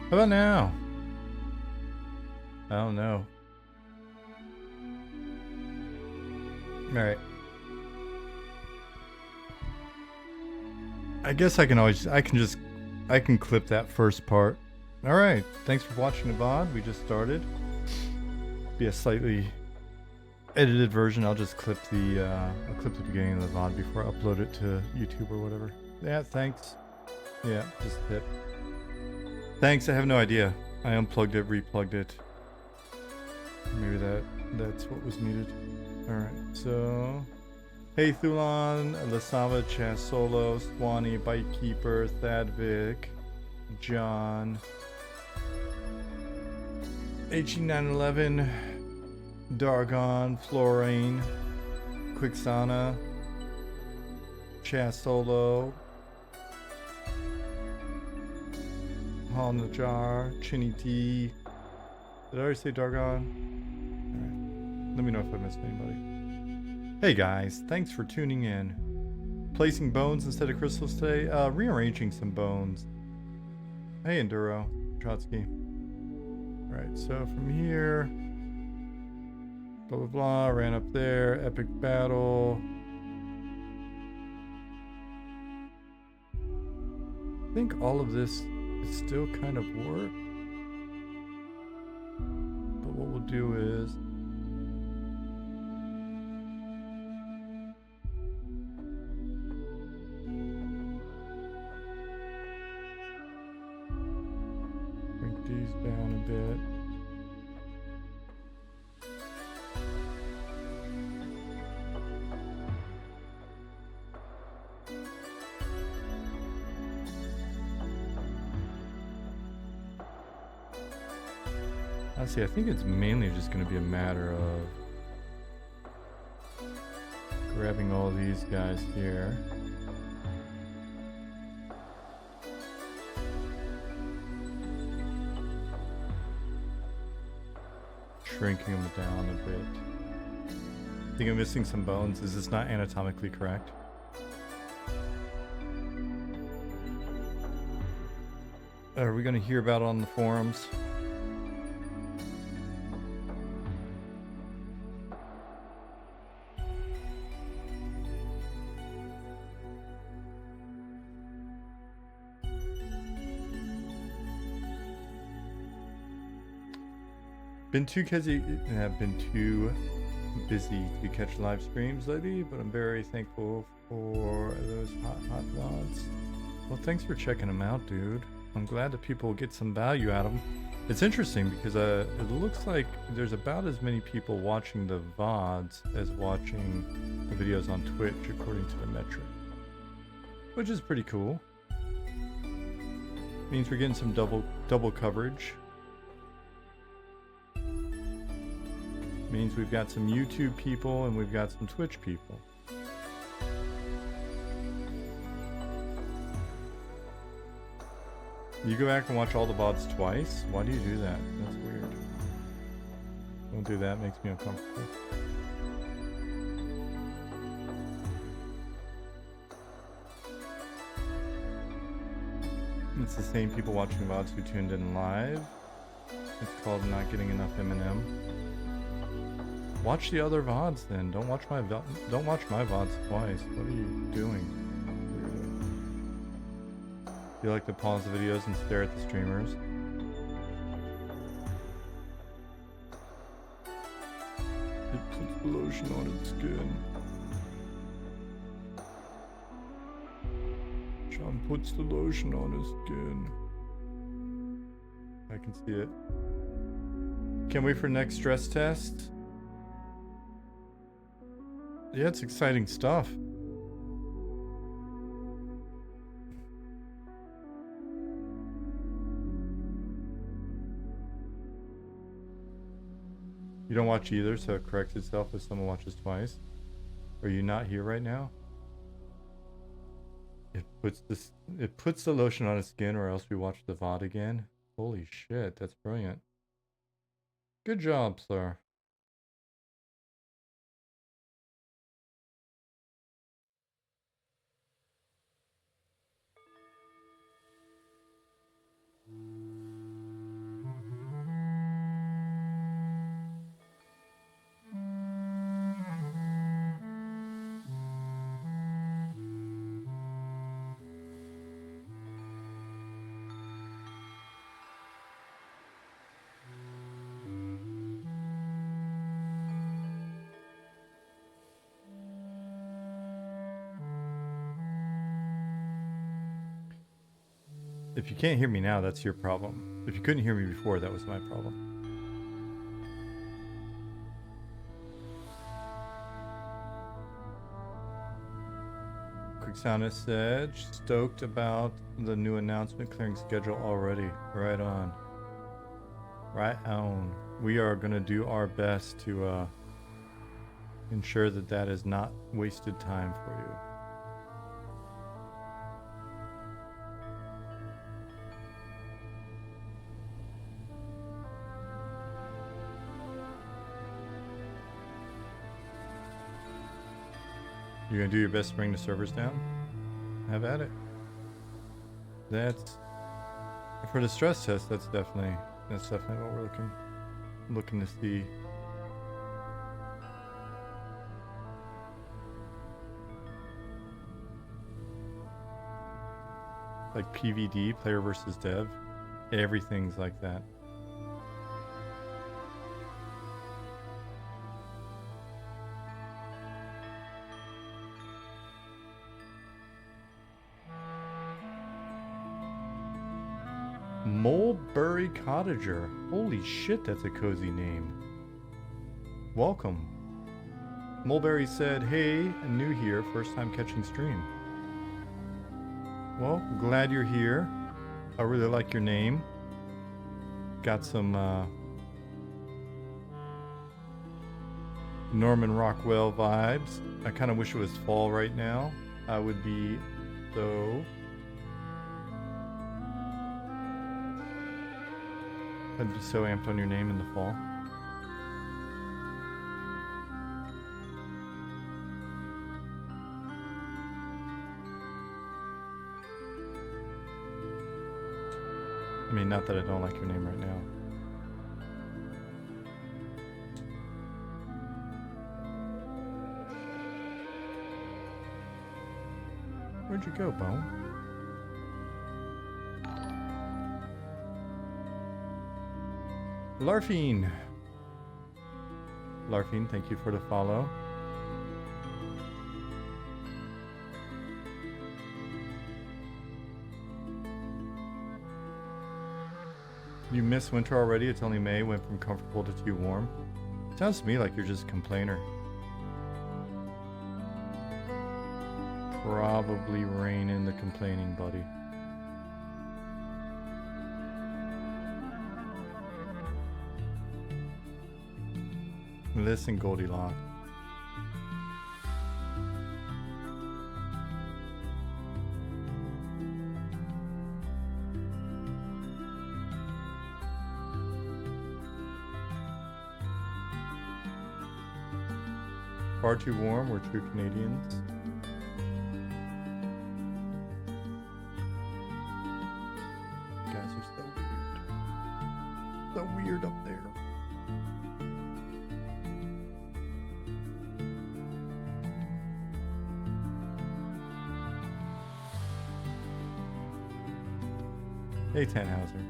How about now? I don't know. Alright. I guess I can clip that first part. Alright, thanks for watching the VOD. We just started. Be a slightly edited version. I'll just clip the beginning of the VOD before I upload it to YouTube or whatever. Yeah, thanks. Yeah, just hit. Thanks, I have no idea. I unplugged it, replugged it. Maybe that's what was needed. Alright, so... Hey Thulon, Lasava, Chaz Solo, Swanee, Bitekeeper, Thadvic, John, HE911, Dargon, Florane, Quixana, Chaz Solo, Hal Najar, Chinny T. Did I already say Dargon? Alright. Let me know if I missed anybody. Hey guys, thanks for tuning in. Placing bones instead of crystals today? Rearranging some bones. Hey Enduro, Trotsky. Alright, so from here, blah blah blah, ran up there, epic battle. I think all of this is still kind of work. But what we'll do is, these down a bit. Honestly, I think it's mainly just going to be a matter of grabbing all these guys here. Shrinking them down a bit. I think I'm missing some bones. Is this not anatomically correct? Are we going to hear about it on the forums? Been too busy to catch live streams lately, but I'm very thankful for those hot VODs. Well, thanks for checking them out, dude. I'm glad that people get some value out of them. It's interesting because it looks like there's about as many people watching the VODs as watching the videos on Twitch, according to the metric, which is pretty cool. Means we're getting some double coverage. Means we've got some YouTube people and we've got some Twitch people. You go back and watch all the VODs twice? Why do you do that? That's weird. Don't do that, makes me uncomfortable. It's the same people watching VODs who tuned in live. It's called not getting enough M&M. Watch the other VODs then. Don't watch my VODs twice. What are you doing? You like to pause the videos and stare at the streamers? It puts the lotion on its skin. John puts the lotion on his skin. I can see it. Can't wait for next stress test. Yeah, it's exciting stuff. You don't watch either, so it corrects itself if someone watches twice. Are you not here right now? It puts the lotion on his skin, or else we watch the VOD again. Holy shit, that's brilliant. Good job, sir. If you can't hear me now, that's your problem. If you couldn't hear me before, that was my problem. Quicksana said, stoked about the new announcement clearing schedule already. Right on. Right on. We are going to do our best to ensure that that is not wasted time for you. You're gonna do your best to bring the servers down? Have at it. That's for the stress test. That's definitely what we're looking to see. Like PVD, player versus dev. Everything's like that. Mulberry Cottager. Holy shit, that's a cozy name. Welcome. Mulberry said, hey, new here, first time catching stream. Well, glad you're here. I really like your name. Got some Norman Rockwell vibes. I kind of wish it was fall right now. I would be so... I'd be so amped on your name in the fall. I mean, not that I don't like your name right now. Where'd you go, Bone? Larfine. Larfine, thank you for the follow. You miss winter already? It's only May. Went from comfortable to too warm. Sounds to me like you're just a complainer. Probably rein in the complaining, buddy. Listen, Goldilocks. Far too warm, we're true Canadians. You guys are so weird. So weird up there. Hey, Tannhauser.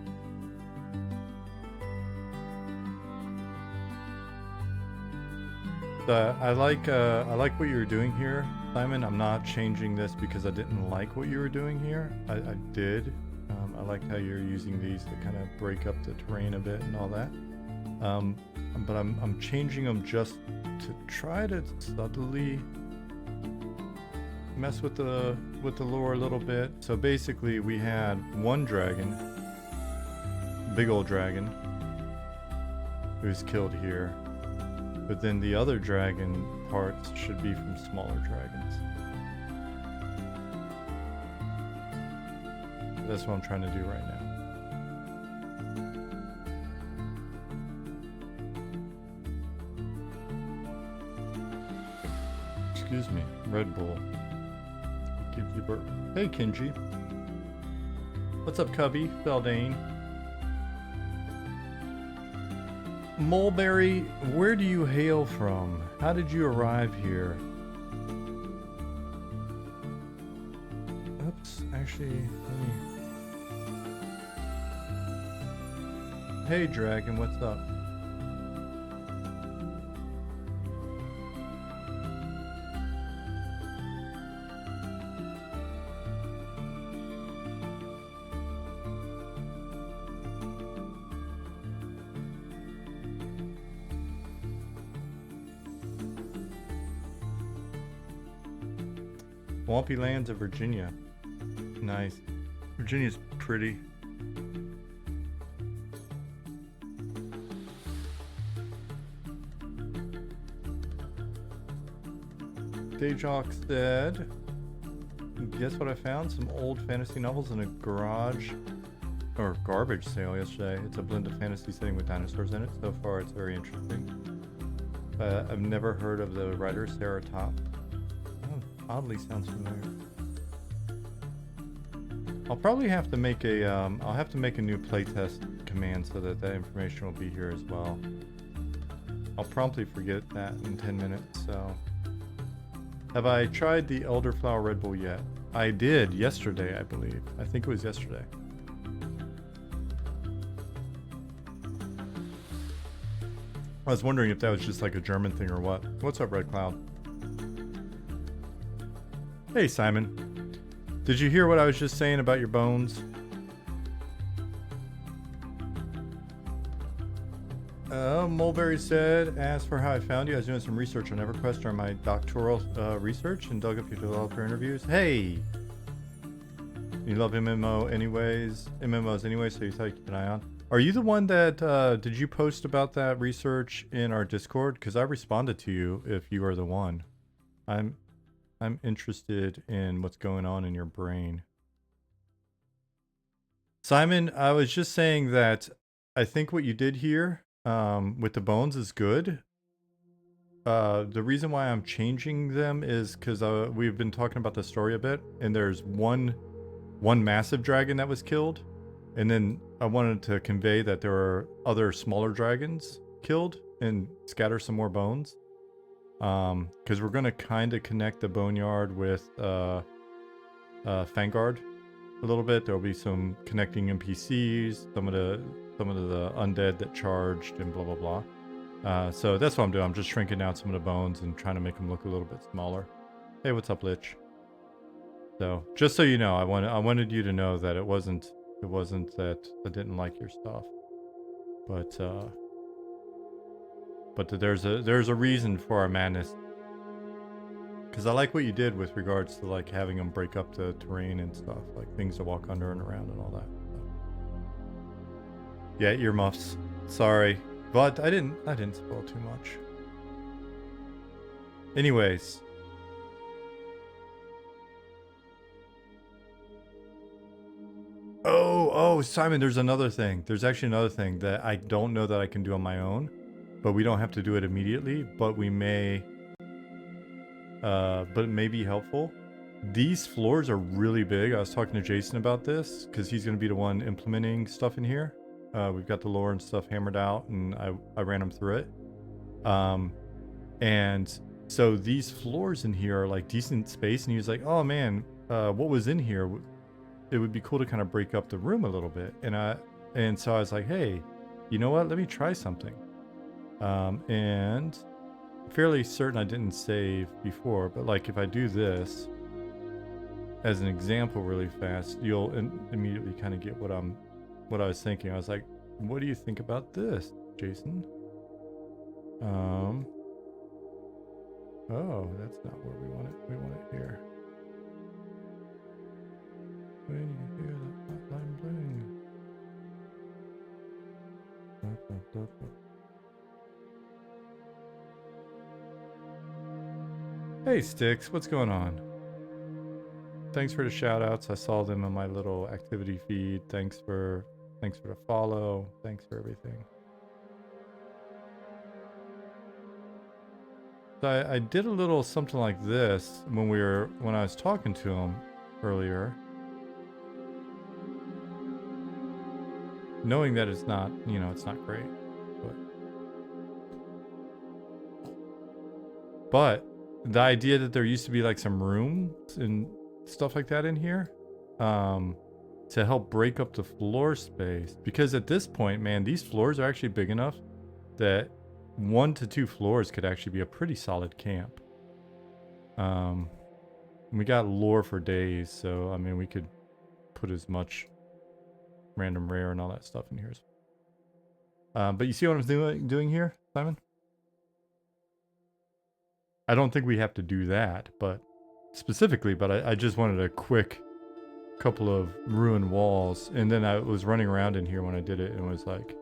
I like what you were doing here, Simon. I'm not changing this because I didn't like what you were doing here. I did. I liked how you're using these to kind of break up the terrain a bit and all that. But I'm changing them just to try to subtly mess with the lore a little bit. So basically, we had one dragon, big old dragon, who's killed here. But then the other dragon parts should be from smaller dragons. That's what I'm trying to do right now. Excuse me, Red Bull. Gives you burp. Hey, Kinji. What's up, Cubby? Feldane. Mulberry, where do you hail from? How did you arrive here? Oops, actually, let me... Hey, Dragon, what's up? Swampy lands of Virginia. Nice. Virginia's pretty. Dayjock said, guess what I found? Some old fantasy novels in a garage or garbage sale yesterday. It's a blended fantasy setting with dinosaurs in it. So far, it's very interesting. I've never heard of the writer Sarah Top. Oh, oddly sounds familiar. I'll probably have to make a I'll have to make a new playtest command so that information will be here as well. I'll promptly forget that in 10 minutes. So, have I tried the elderflower Red Bull yet? I did yesterday, I believe. I think it was yesterday. I was wondering if that was just like a German thing or what. What's up, Red Cloud? Hey, Simon. Did you hear what I was just saying about your bones? Mulberry said, asked for how I found you. I was doing some research on EverQuest during my doctoral research and dug up your developer interviews. Hey! You love MMOs anyways, so you thought you'd keep an eye on. Are you the one that, did you post about that research in our Discord? Because I responded to you if you are the one. I'm interested in what's going on in your brain. Simon, I was just saying that I think what you did here with the bones is good. The reason why I'm changing them is because we've been talking about the story a bit, and there's one massive dragon that was killed, and then I wanted to convey that there are other smaller dragons killed and scatter some more bones. Because we're gonna kind of connect the boneyard with Fangard a little bit. There'll be some connecting NPCs, some of the undead that charged, and blah blah blah. So that's what I'm doing. I'm just shrinking down some of the bones and trying to make them look a little bit smaller. Hey, what's up, Lich? So just so you know, I wanted you to know that it wasn't that I didn't like your stuff, but there's a reason for our madness. Because I like what you did with regards to like having them break up the terrain and stuff, like things to walk under and around and all that. Yeah, earmuffs. Sorry, but I didn't spoil too much. Anyways. Oh, Simon, there's another thing. There's actually another thing that I don't know that I can do on my own, but we don't have to do it immediately, but we may, but it may be helpful. These floors are really big. I was talking to Jason about this because he's going to be the one implementing stuff in here. We've got the lore and stuff hammered out, and I ran him through it. And so these floors in here are like decent space, and he was like, oh man, what was in here? It would be cool to kind of break up the room a little bit. And so I was like, hey, you know what? Let me try something. And I'm fairly certain I didn't save before, but like if I do this as an example really fast, you'll immediately kind of get what I was thinking. I was like, what do you think about this, Jason? Oh, that's not where we want it. We want it here. When you hear that hotline bling. Hey Sticks, what's going on? Thanks for the shout outs. I saw them on my little activity feed. Thanks for the follow. Thanks for everything. So I did a little something like this when I was talking to him earlier. Knowing that it's not, it's not great, but the idea that there used to be like some rooms and stuff like that in here, to help break up the floor space, because at this point, man, these floors are actually big enough that 1 to 2 floors could actually be a pretty solid camp. We got lore for days, so I mean we could put as much random rare and all that stuff in here. But you see what I'm doing here, Simon? I don't think we have to do that, but specifically, but I just wanted a quick couple of ruined walls. And then I was running around in here when I did it and was like,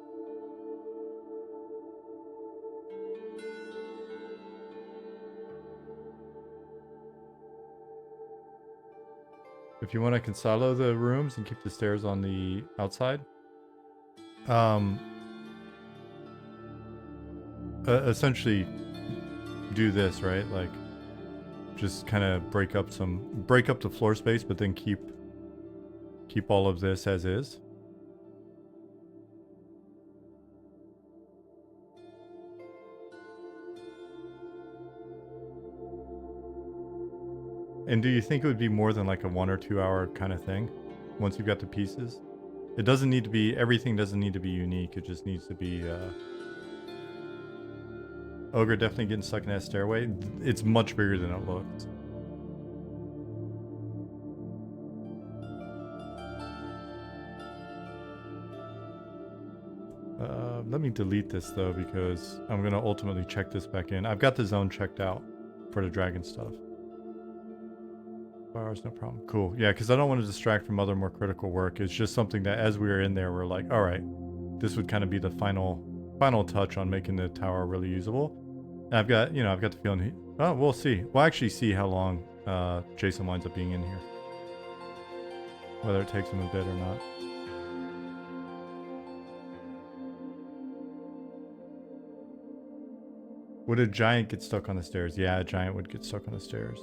if you want, I can silo the rooms and keep the stairs on the outside. Essentially do this, right? Like, just kind of break up the floor space, but then keep all of this as is. And do you think it would be more than like a 1 or 2 hour kind of thing once you've got the pieces? It doesn't need to be, everything doesn't need to be unique. It just needs to be, Ogre definitely getting stuck in that stairway. It's much bigger than it looks. Let me delete this though, because I'm gonna ultimately check this back in. I've got the zone checked out for the dragon stuff. 4 hours, no problem. Cool. Yeah, because I don't want to distract from other more critical work. It's just something that as we were in there, we're like, all right, this would kind of be the final touch on making the tower really usable. And I've got the feeling, we'll see. We'll actually see how long Jason winds up being in here. Whether it takes him a bit or not. Would a giant get stuck on the stairs? Yeah, a giant would get stuck on the stairs.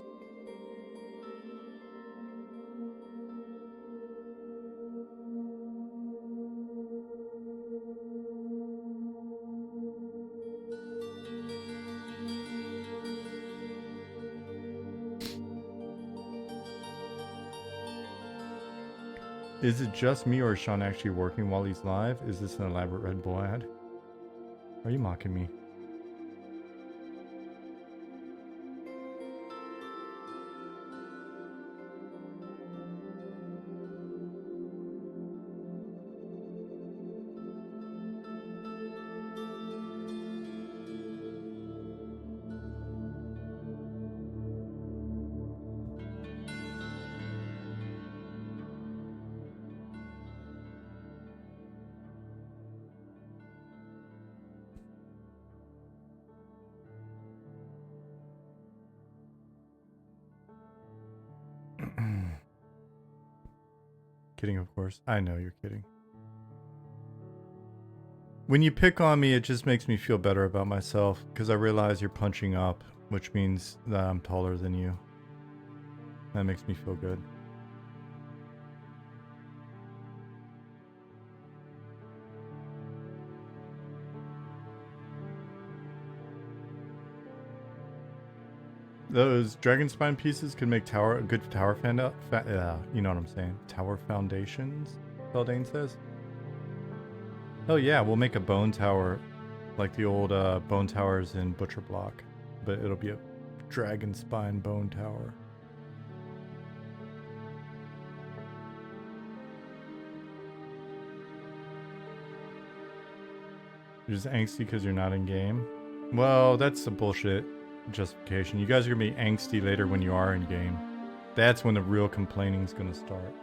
Is it just me or is Sean actually working while he's live? Is this an elaborate Red Bull ad? Are you mocking me? Kidding, of course. I know you're kidding. When you pick on me, it just makes me feel better about myself because I realize you're punching up, which means that I'm taller than you. That makes me feel good. Those dragon spine pieces could make a good tower you know what I'm saying. Tower foundations, Feldane says. Oh yeah, we'll make a bone tower like the old bone towers in Butcher Block, but it'll be a dragon spine bone tower. You're just angsty because you're not in game? Well, that's a bullshit justification. You guys are gonna be angsty later when you are in game. That's when the real complaining's gonna start.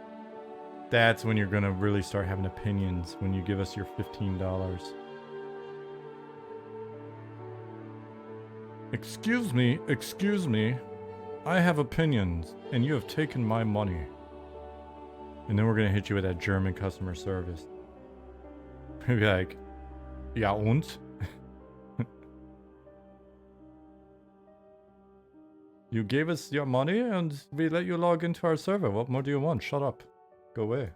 That's when you're gonna really start having opinions, when you give us your $15. Excuse me. I have opinions, and you have taken my money. And then we're gonna hit you with that German customer service. Maybe like, ja und? You gave us your money and we let you log into our server. What more do you want? Shut up. Go away.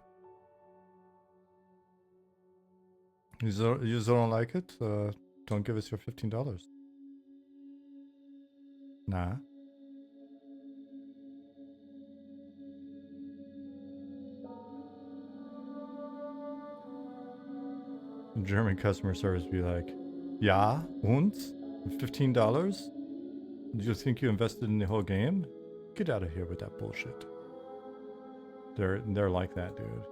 You don't like it? Don't give us your $15. Nah. German customer service be like, ja und? $15? Do you think you invested in the whole game? Get out of here with that bullshit. They're like that, dude.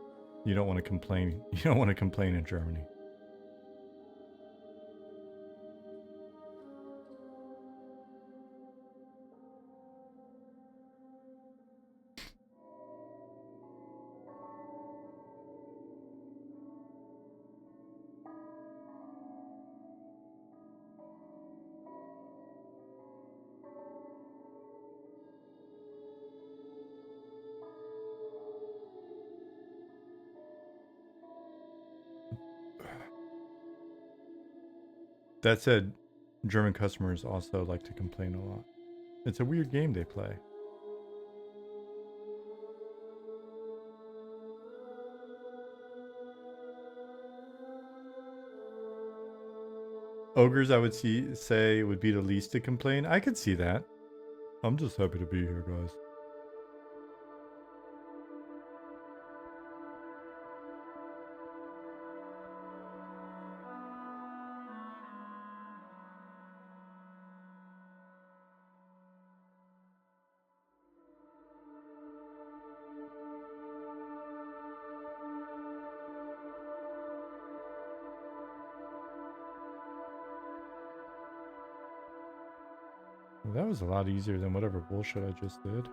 You don't want to complain. You don't want to complain in Germany. That said, German customers also like to complain a lot. It's a weird game they play. Ogres, I would say, would be the least to complain. I could see that. I'm just happy to be here, guys. Well, that was a lot easier than whatever bullshit I just did.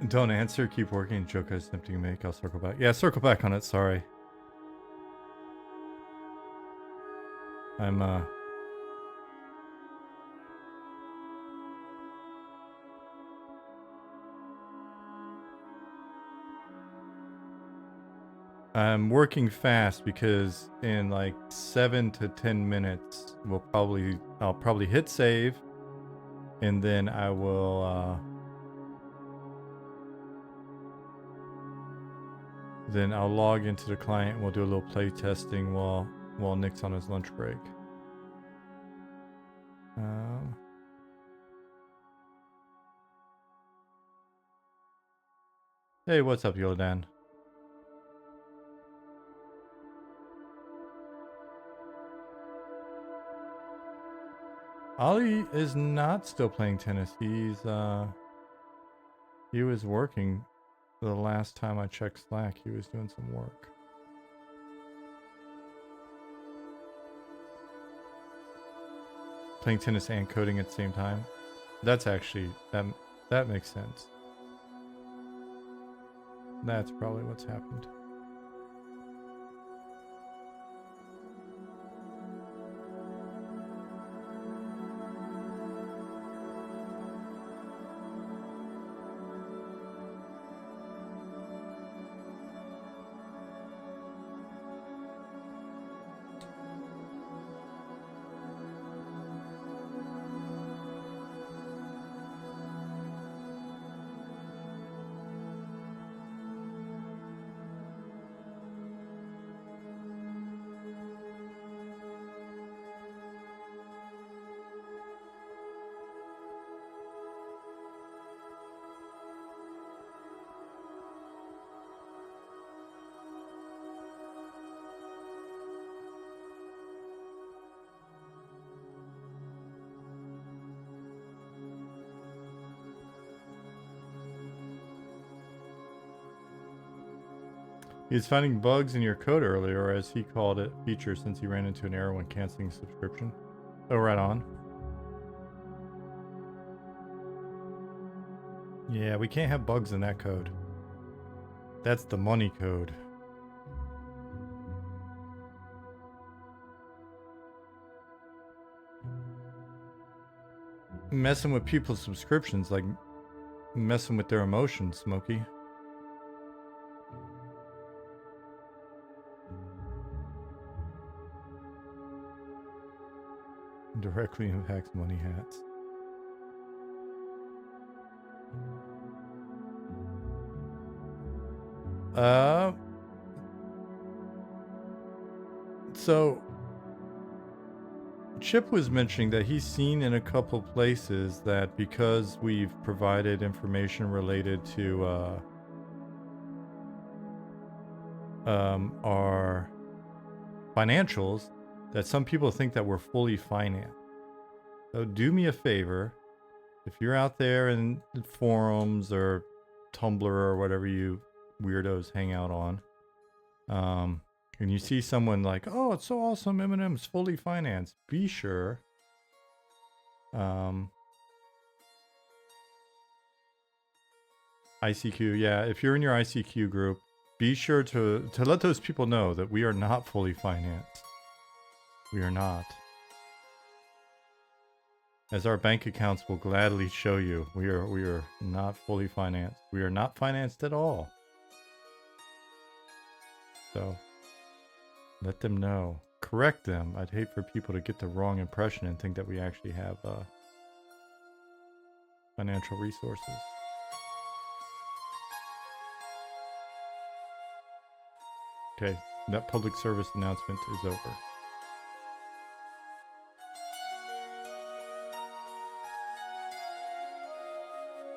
Don't answer, keep working. Joke I was attempting to make. I'll circle back. Yeah, circle back on it, sorry. I'm working fast because in like 7 to 10 minutes, I'll probably hit save, and then I will then I'll log into the client and we'll do a little play testing while Nick's on his lunch break. Hey, what's up, Yodan? Ollie is not still playing tennis. He was working the last time I checked Slack. He was doing some work. Playing tennis and coding at the same time. That's actually, that makes sense. That's probably what's happened. He was finding bugs in your code earlier, or as he called it, feature, since he ran into an error when canceling subscription. Oh, right on. Yeah, we can't have bugs in that code. That's the money code. Messing with people's subscriptions, like messing with their emotions, Smokey. Directly impacts money hats. So Chip was mentioning that he's seen in a couple places that because we've provided information related to our financials, that some people think that we're fully financed. So do me a favor, if you're out there in forums or Tumblr or whatever you weirdos hang out on, and you see someone like, oh, it's so awesome, Eminem's fully financed, be sure ICQ, yeah, if you're in your ICQ group, be sure to let those people know that we are not fully financed. We are not. As our bank accounts will gladly show you, we are not fully financed. We are not financed at all. So let them know. Correct them. I'd hate for people to get the wrong impression and think that we actually have financial resources. Okay, that public service announcement is over.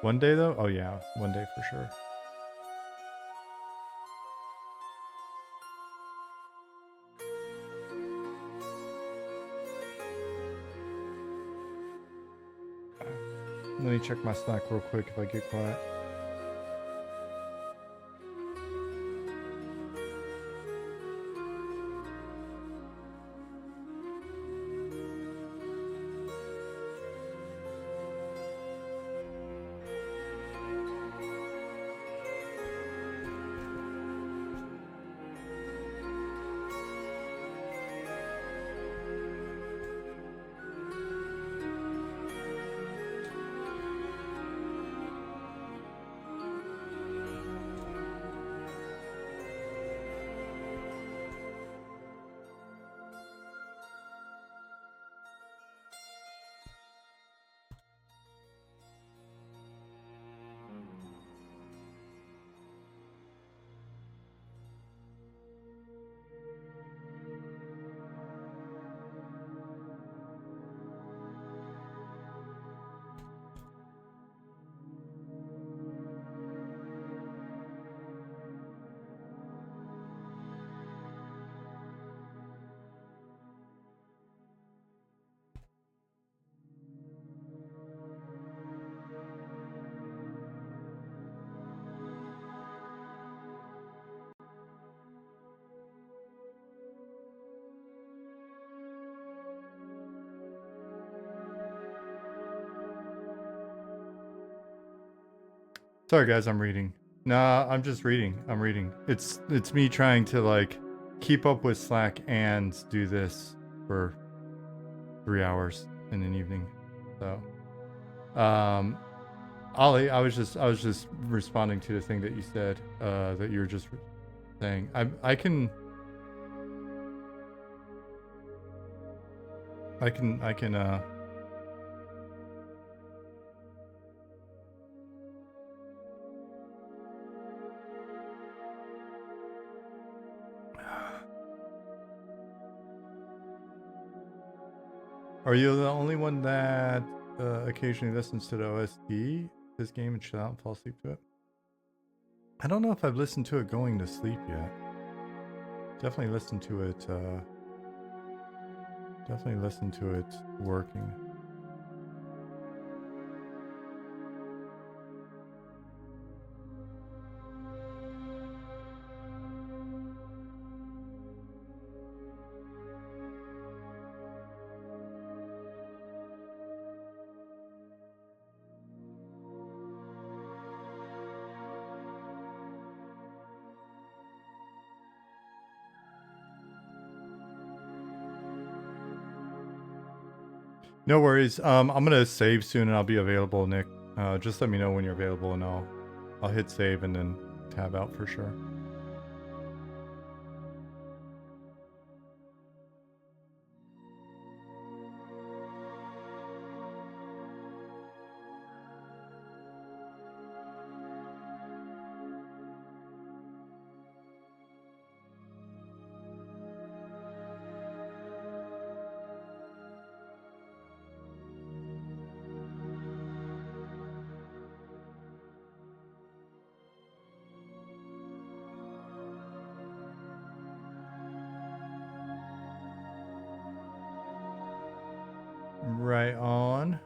One day though? Oh yeah, one day for sure. Let me check my Slack real quick if I get quiet. Sorry guys, I'm reading. Nah, I'm just reading. I'm reading. It's me trying to like keep up with Slack and do this for 3 hours in an evening. So Ollie, I was just responding to the thing that you said, that you were just saying. I can Are you the only one that occasionally listens to the OST this game and chill out and fall asleep to it? I don't know if I've listened to it going to sleep yet. Definitely listened to it. Definitely listened to it working. No worries. I'm gonna save soon and I'll be available, Nick. Just let me know when you're available and I'll hit save and then tab out for sure. Right on.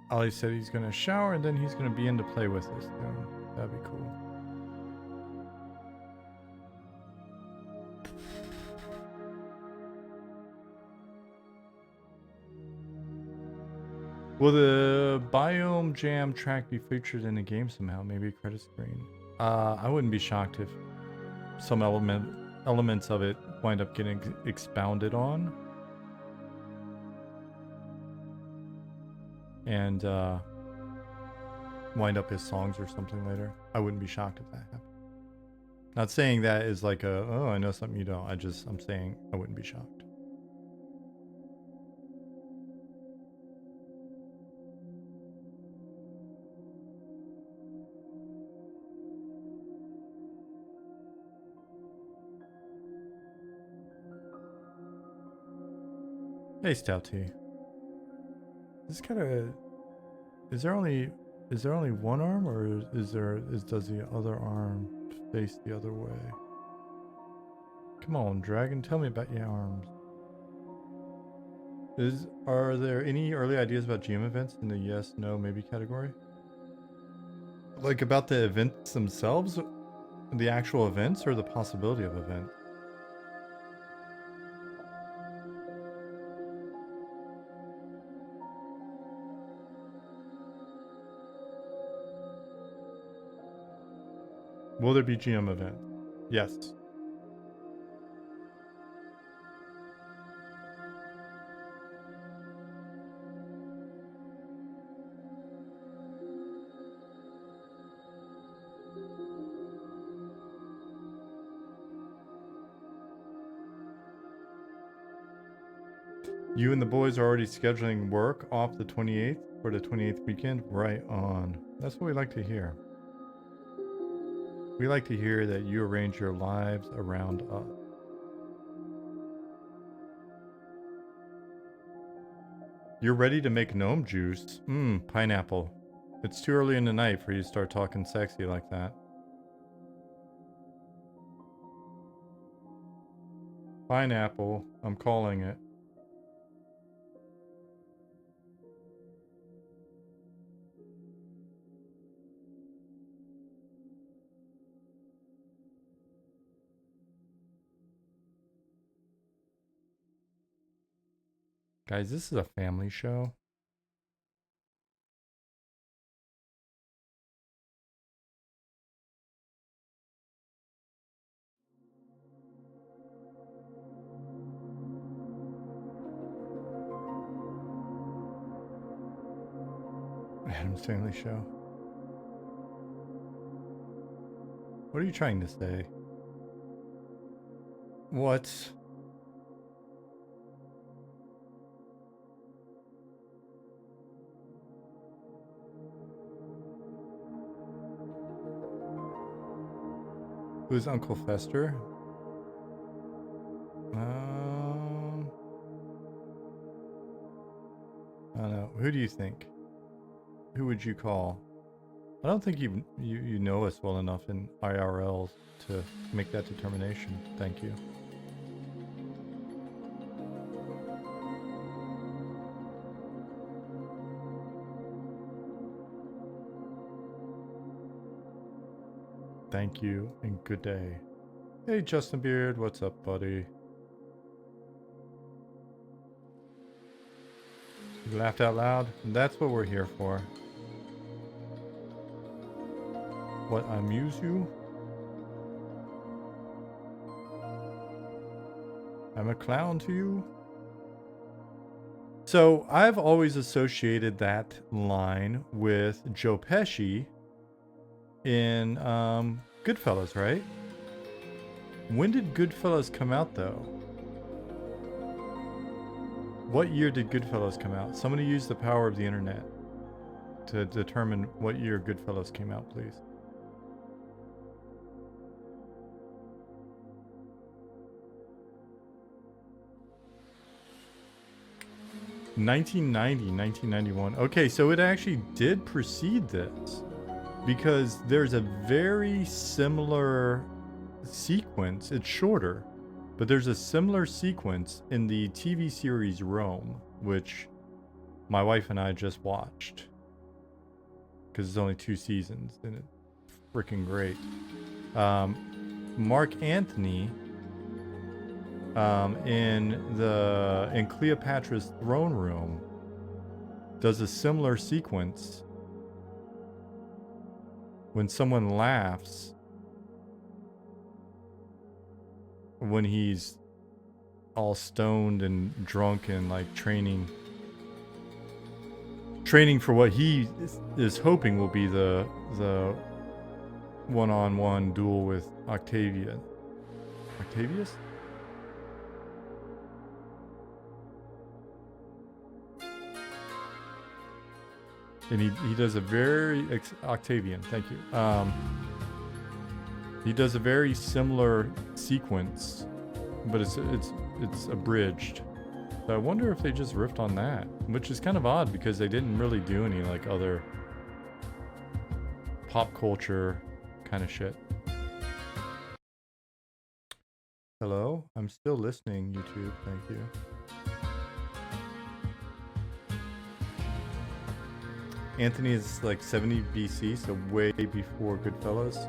Ollie said he's gonna shower and then he's gonna be in to play with us soon. That'd be cool. Will the Biome Jam track be featured in the game somehow? Maybe a credit screen? I wouldn't be shocked if some elements of it wind up getting expounded on. And wind up as songs or something later. I wouldn't be shocked if that happened. Not saying that is like a, oh, I know something you don't. I'm saying I wouldn't be shocked. Hey, Stout T. This kind of, is there only one arm, or does the other arm face the other way? Come on, Dragon, tell me about your arms. Are there any early ideas about GM events in the yes, no, maybe category? Like about the events themselves, the actual events, or the possibility of events? Will there be GM event? Yes. You and the boys are already scheduling work off the 28th for the 28th weekend? Right on. That's what we like to hear. We like to hear that you arrange your lives around us. You're ready to make gnome juice? Pineapple. It's too early in the night for you to start talking sexy like that. Pineapple, I'm calling it. Guys, this is a family show. Adam Stanley show. What are you trying to say? What? Who's Uncle Fester? I don't know. Who do you think? Who would you call? I don't think you know us well enough in IRL to make that determination. Thank you. Thank you and good day. Hey Justin Beard, what's up, buddy? You laughed out loud? That's what we're here for. What amuse you? I'm a clown to you? So I've always associated that line with Joe Pesci in Goodfellas, right? When did Goodfellas come out, though? What year did Goodfellas come out? Somebody use the power of the internet to determine what year Goodfellas came out, please. $1990, $1991. Okay, so it actually did precede this, because there's a very similar sequence. It's shorter, But there's a similar sequence in the TV series Rome, which my wife and I just watched. Because it's only 2 seasons, and it's freaking great. Mark Antony, in Cleopatra's throne room, does a similar sequence when someone laughs when he's all stoned and drunk and like training for what he is hoping will be the one-on-one duel with Octavius. And he does a very Octavian, thank you. He does a very similar sequence, but it's abridged. So I wonder if they just riffed on that, which is kind of odd because they didn't really do any like other pop culture kind of shit. Hello, I'm still listening, YouTube. Thank you. Anthony is like 70 BC, so way before Goodfellas.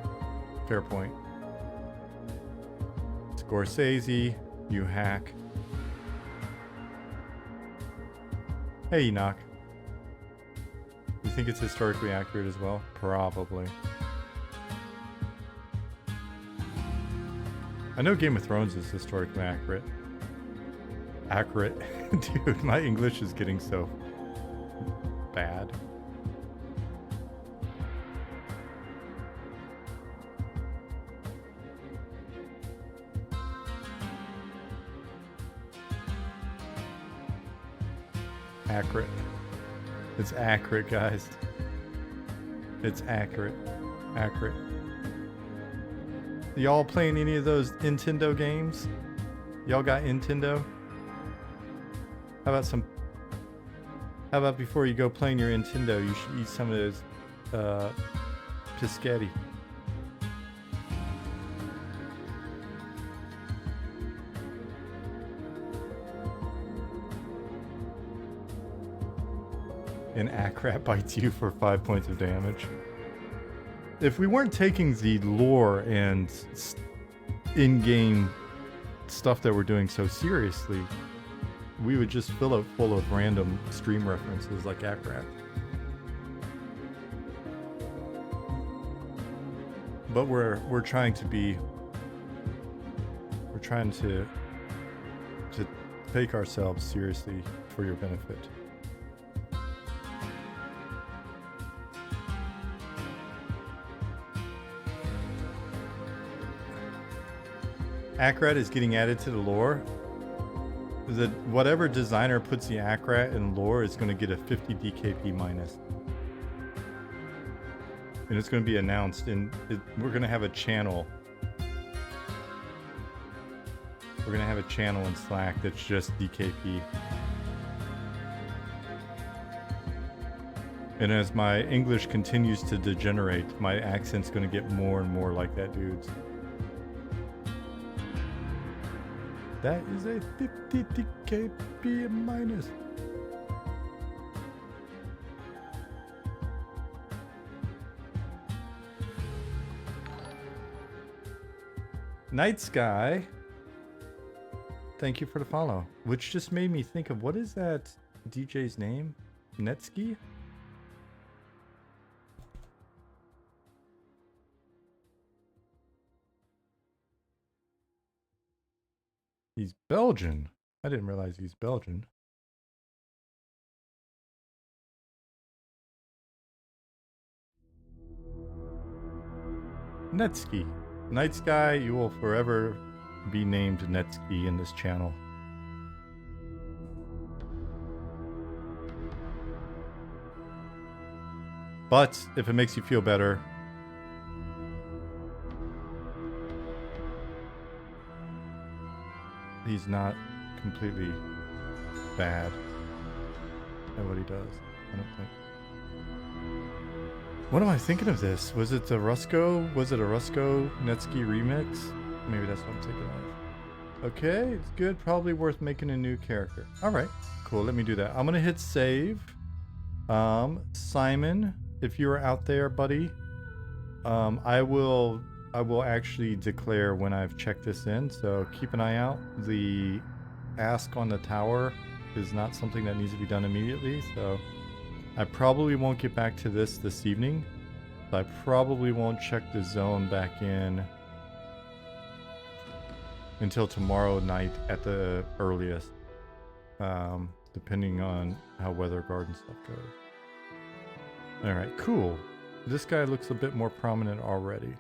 Fair point. Scorsese, you hack. Hey, Enoch. You think it's historically accurate as well? Probably. I know Game of Thrones is historically accurate. Dude, my English is getting so bad. Accurate. It's accurate, guys. It's accurate. Accurate. Y'all playing any of those Nintendo games? Y'all got Nintendo? How about before you go playing your Nintendo, you should eat some of those Piscetti. An Acrat bites you for 5 points of damage. If we weren't taking the lore and in-game stuff that we're doing so seriously, we would just fill it full of random stream references like Acrat. But we're trying to take ourselves seriously for your benefit. Acrat is getting added to the lore. Whatever designer puts the Acrat in lore is going to get a 50 DKP minus. And it's going to be announced, and we're going to have a channel. We're going to have a channel in Slack that's just DKP. And as my English continues to degenerate, my accent's going to get more and more like that dude's. That is a 50 DKP minus. Night Sky, thank you for the follow. Which just made me think of, what is that DJ's name? Netsky? He's Belgian. I didn't realize he's Belgian. Netsky. Night Sky, you will forever be named Netsky in this channel. But if it makes you feel better, he's not completely bad at what he does, I don't think. What am I thinking of this? Was it a Rusko Netsky remix? Maybe that's what I'm thinking of. Okay, it's good. Probably worth making a new character. All right, cool. Let me do that. I'm gonna hit save. Simon, if you're out there, buddy, I will actually declare when I've checked this in. So keep an eye out. The ask on the tower is not something that needs to be done immediately. So I probably won't get back to this evening. I probably won't check the zone back in until tomorrow night at the earliest, depending on how weather garden stuff goes. All right, cool. This guy looks a bit more prominent already.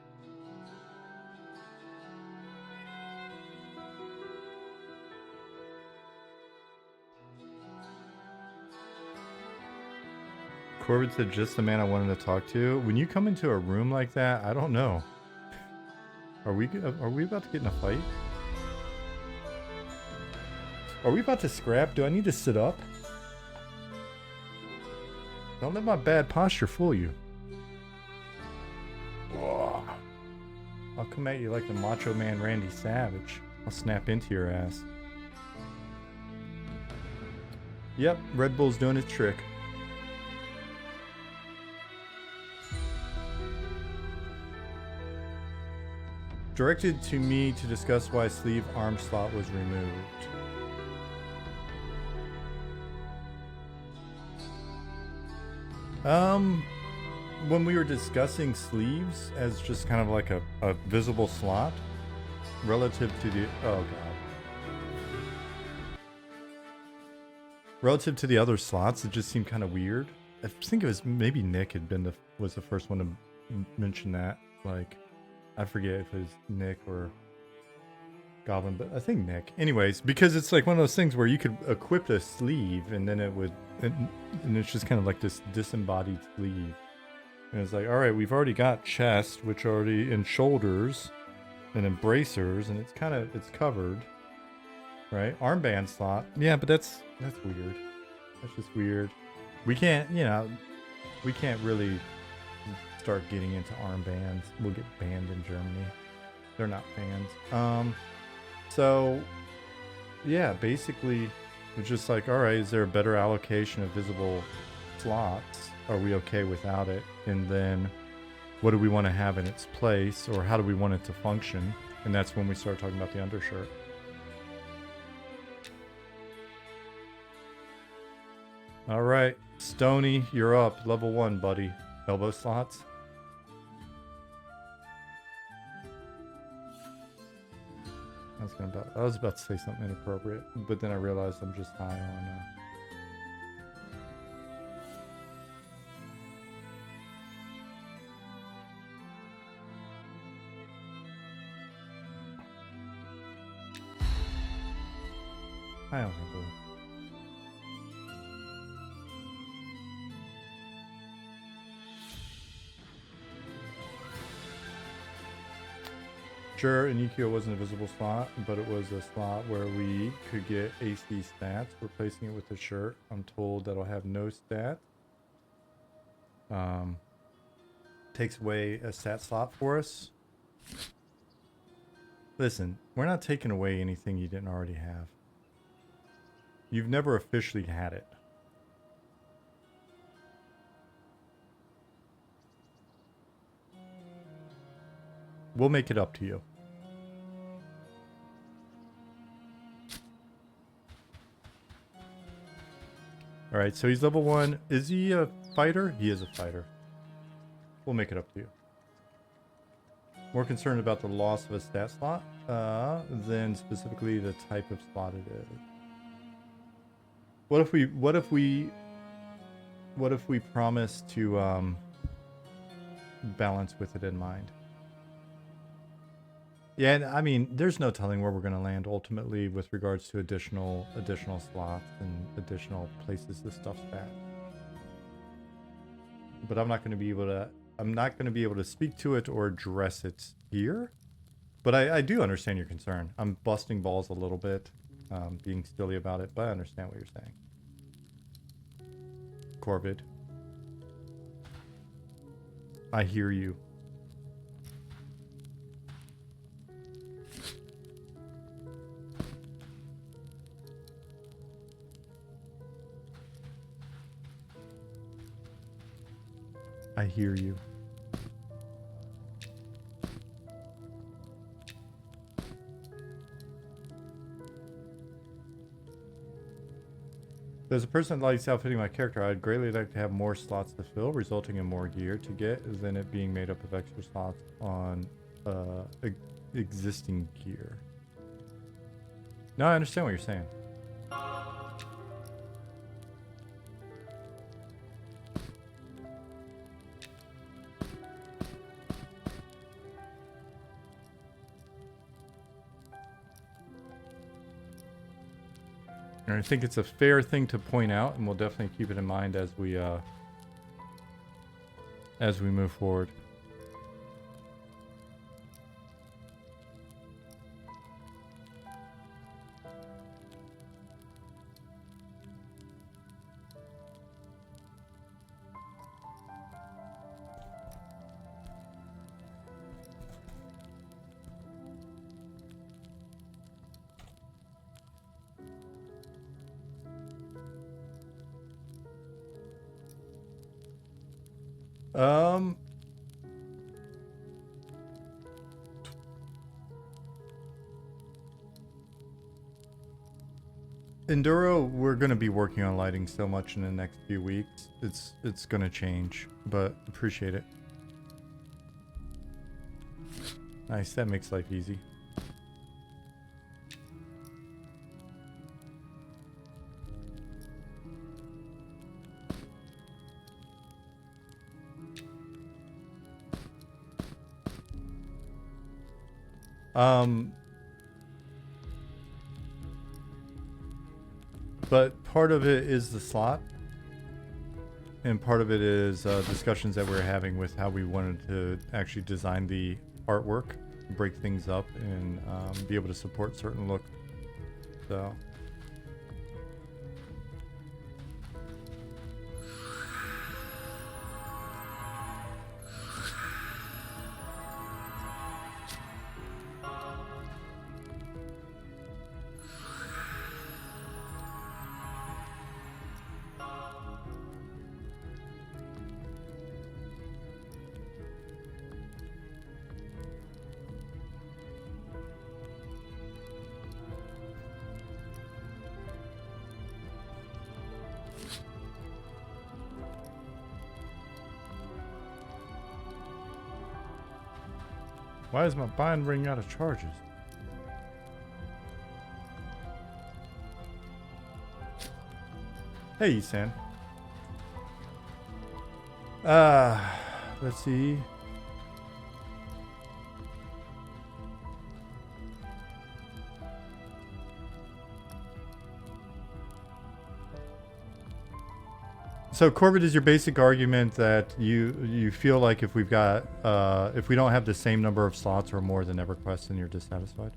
Corbett said, just the man I wanted to talk to. When you come into a room like that, I don't know. Are we about to get in a fight? Are we about to scrap? Do I need to sit up? Don't let my bad posture fool you. Whoa. I'll come at you like the Macho Man Randy Savage. I'll snap into your ass. Yep, Red Bull's doing its trick. Directed to me to discuss why sleeve arm slot was removed. When we were discussing sleeves as just kind of like a visible slot relative to the, oh god. Relative to the other slots, it just seemed kind of weird. I think it was maybe Nick was the first one to mention that. Like, I forget if it was Nick or Goblin, but I think Nick. Anyways, because it's like one of those things where you could equip a sleeve and then it would, and it's just kind of like this disembodied sleeve. And it's like, all right, we've already got chest, which already, and shoulders, and then bracers, and it's covered, right? Armband slot. Yeah, but that's weird. That's just weird. We can't, we can't really start getting into armbands. We'll get banned in Germany. They're not fans. So yeah, basically it's just like, all right, is there a better allocation of visible slots? Are we okay without it? And then what do we want to have in its place, or how do we want it to function? And that's when we start talking about the undershirt. All right, Stony, you're up. Level 1, buddy. Elbow slots. I was about to say something inappropriate, but then I realized I'm just high on. I don't know. Sure, Inikio wasn't a visible slot, but it was a slot where we could get AC stats. Replacing it with a shirt, I'm told that'll have no stat. Takes away a stat slot for us. Listen, we're not taking away anything you didn't already have. You've never officially had it. We'll make it up to you. All right, so he's level 1. Is he a fighter? He is a fighter. We'll make it up to you. More concerned about the loss of a stat slot than specifically the type of slot it is. What if we promise to balance with it in mind? Yeah, and I mean, there's no telling where we're going to land ultimately with regards to additional slots and additional places to stuff that. But I'm not going to be able to speak to it or address it here. But I do understand your concern. I'm busting balls a little bit, being silly about it, but I understand what you're saying. Corvid, I hear you. I hear you. As a person that likes outfitting my character, I'd greatly like to have more slots to fill, resulting in more gear to get than it being made up of extra slots on existing gear. No, I understand what you're saying. And I think it's a fair thing to point out, and we'll definitely keep it in mind as we move forward. Enduro, we're going to be working on lighting so much in the next few weeks. It's going to change, but appreciate it. Nice, that makes life easy. But part of it is the slot, and part of it is discussions that we're having with how we wanted to actually design the artwork, break things up, and be able to support certain looks. So. Why is my bind running out of charges? Hey, San. Let's see. So Corbett, is your basic argument that you feel like if we don't have the same number of slots or more than EverQuest, then you're dissatisfied?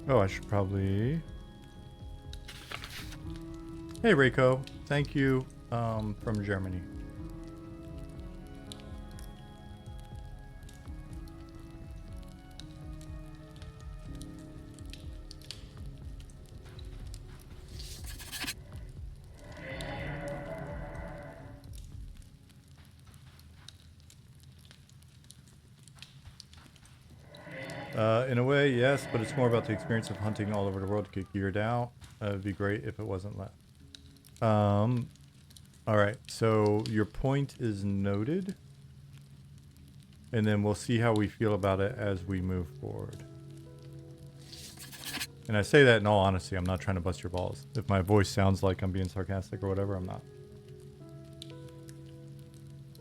Oh, I should probably... Hey, Reiko. Thank you from Germany. In a way, yes, but it's more about the experience of hunting all over the world to get geared out. It'd be great if it wasn't left. Alright, so your point is noted. And then we'll see how we feel about it as we move forward. And I say that in all honesty, I'm not trying to bust your balls. If my voice sounds like I'm being sarcastic or whatever, I'm not.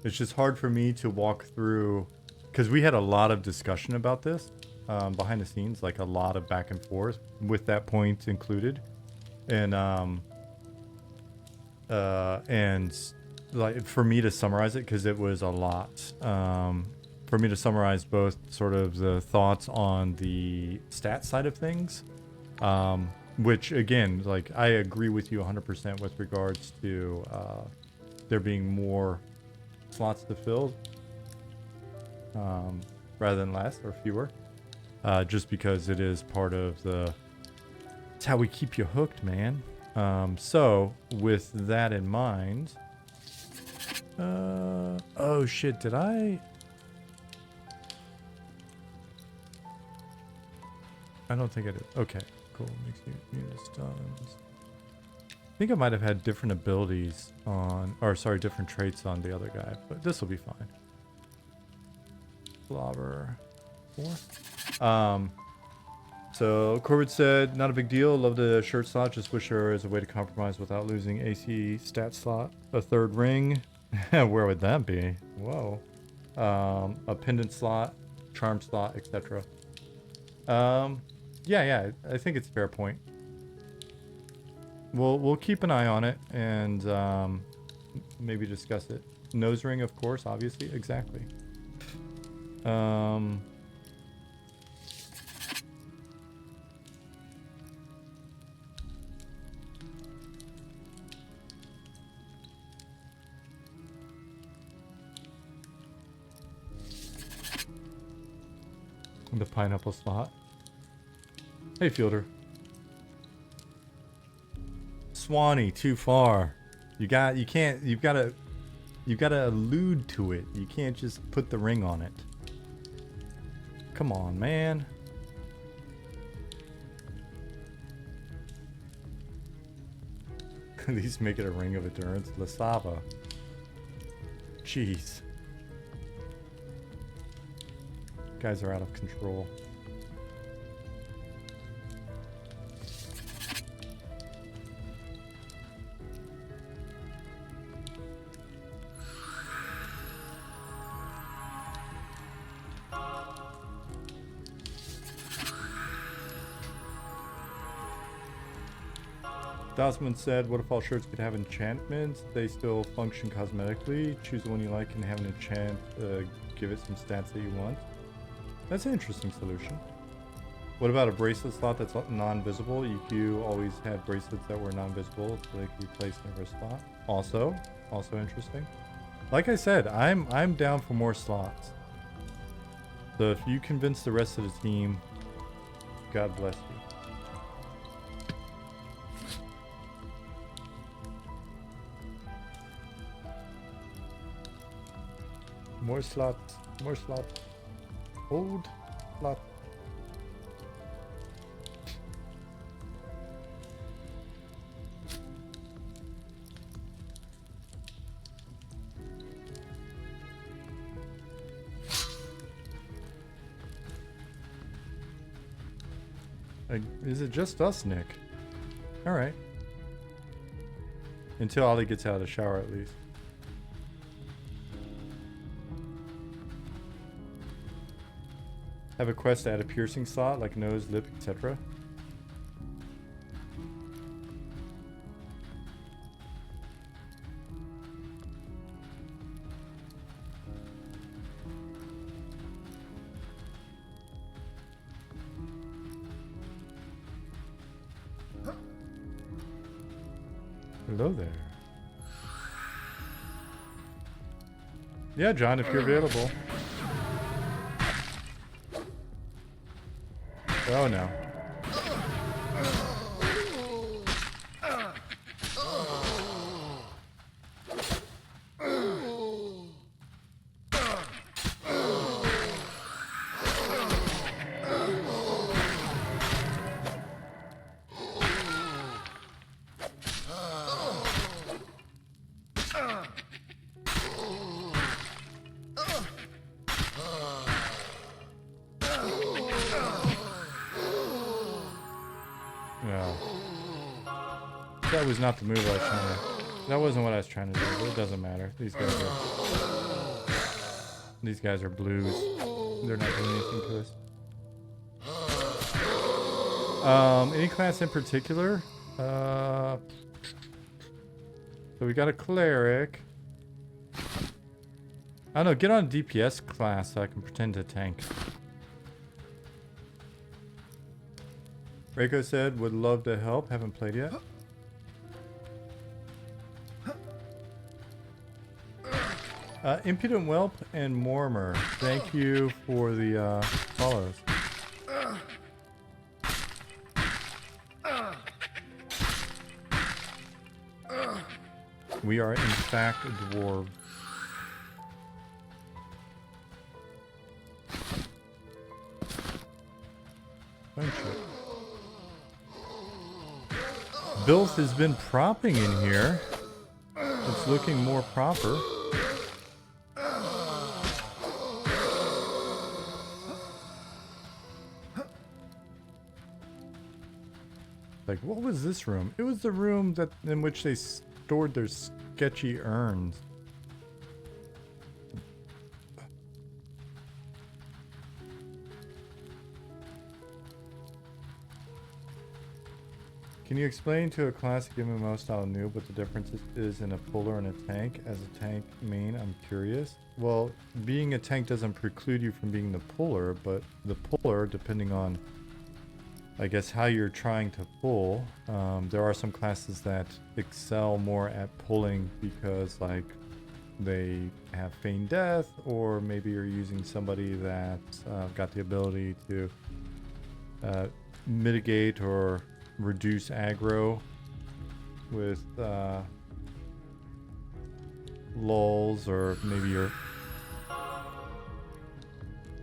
It's just hard for me to walk through, because we had a lot of discussion about this. Behind the scenes, like a lot of back and forth with that point included, and and like for me to summarize it, because it was a lot. For me to summarize both sort of the thoughts on the stat side of things, which again, like I agree with you 100% with regards to there being more slots to fill rather than less or fewer, just because it is part of the, it's how we keep you hooked, man. So with that in mind, oh shit, did I don't think I did. Okay, cool. Makes you immune to stuns. I think I might have had different abilities on, or sorry, different traits on the other guy, but this will be fine. Slobber 4. So Corbett said, not a big deal. Love the shirt slot. Just wish there was a way to compromise without losing AC stat slot. A third ring. Where would that be? Whoa. A pendant slot, charm slot, etc. Yeah, I think it's a fair point. We'll keep an eye on it and maybe discuss it. Nose ring, of course, obviously, exactly. The pineapple slot. Hey, Fielder. Swanee, too far. You've gotta allude to it. You can't just put the ring on it. Come on, man. At least make it a ring of endurance. Lasava. Jeez. Guys are out of control. Dosman said, what if all shirts could have enchantments? They still function cosmetically. Choose the one you like and have an enchant. Give it some stats that you want. That's an interesting solution. What about a bracelet slot that's non-visible? EQ always had bracelets that were non-visible, so they could be placed in a wrist slot. Also interesting. Like I said, I'm down for more slots. So if you convince the rest of the team, God bless you. More slots, more slots. Hold slot. Is it just us, Nick? All right. Until Ollie gets out of the shower, at least. Have a quest to add a piercing slot, like nose, lip, etc. Hello there. Yeah, John, if you're available. Oh no. That was not the move I was trying to... That wasn't what I was trying to do, but it doesn't matter. These guys are blues. They're not doing anything to us. Any class in particular? So we got a cleric. I don't know, get on DPS class so I can pretend to tank. Reiko said, would love to help. Haven't played yet. Impudent Whelp and Mormer, thank you for the follows. We are in fact a dwarf. Bills has been propping in here. It's looking more proper. Like, what was this room? It was the room that in which they stored their sketchy urns. Can you explain to a classic MMO style noob what the difference is in a puller and a tank? As a tank main, I'm curious. Well, being a tank doesn't preclude you from being the puller, but the puller, depending on, I guess, how you're trying to pull, there are some classes that excel more at pulling because, like, they have feigned death, or maybe you're using somebody that's got the ability to mitigate or reduce aggro with lulls, or maybe your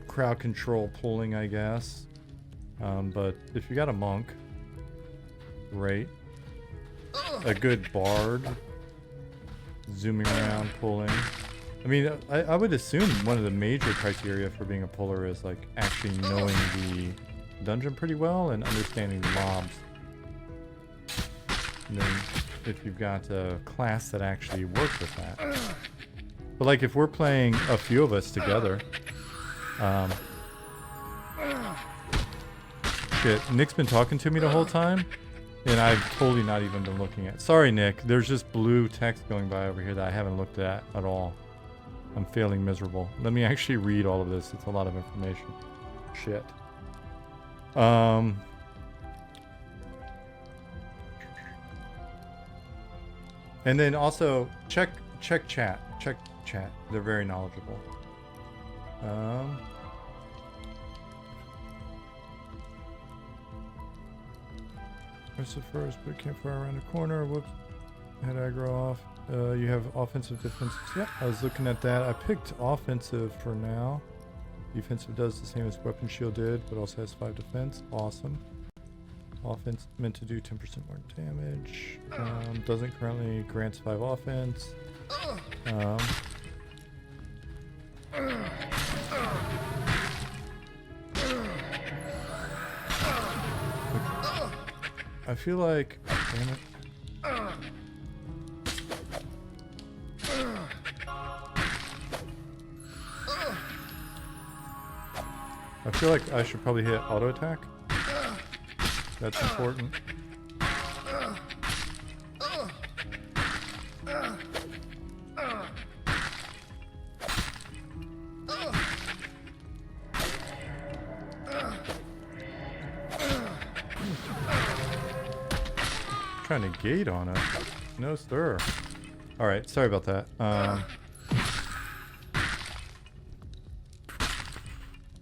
crowd control pulling, I guess. But if you got a monk, great. A good bard, zooming around, pulling. I mean, I would assume one of the major criteria for being a puller is like actually knowing the dungeon pretty well and understanding the mobs. And then if you've got a class that actually works with that. But like if we're playing a few of us together, shit, Nick's been talking to me the whole time, and I've totally not even been looking at. Sorry, Nick. There's just blue text going by over here that I haven't looked at all. I'm feeling miserable. Let me actually read all of this. It's a lot of information. Shit. And then also check chat. Check chat. They're very knowledgeable. Press it first, put campfire around the corner. Whoops. Had aggro off. You have offensive, defensive. Yeah, I was looking at that. I picked offensive for now. Defensive does the same as weapon shield did, but also has 5 defense. Awesome. Offense meant to do 10% more damage. Doesn't currently grants 5 offense. I feel like, damn it. I feel like I should probably hit auto attack. That's important. Trying to gate on it. No stir. Alright, sorry about that.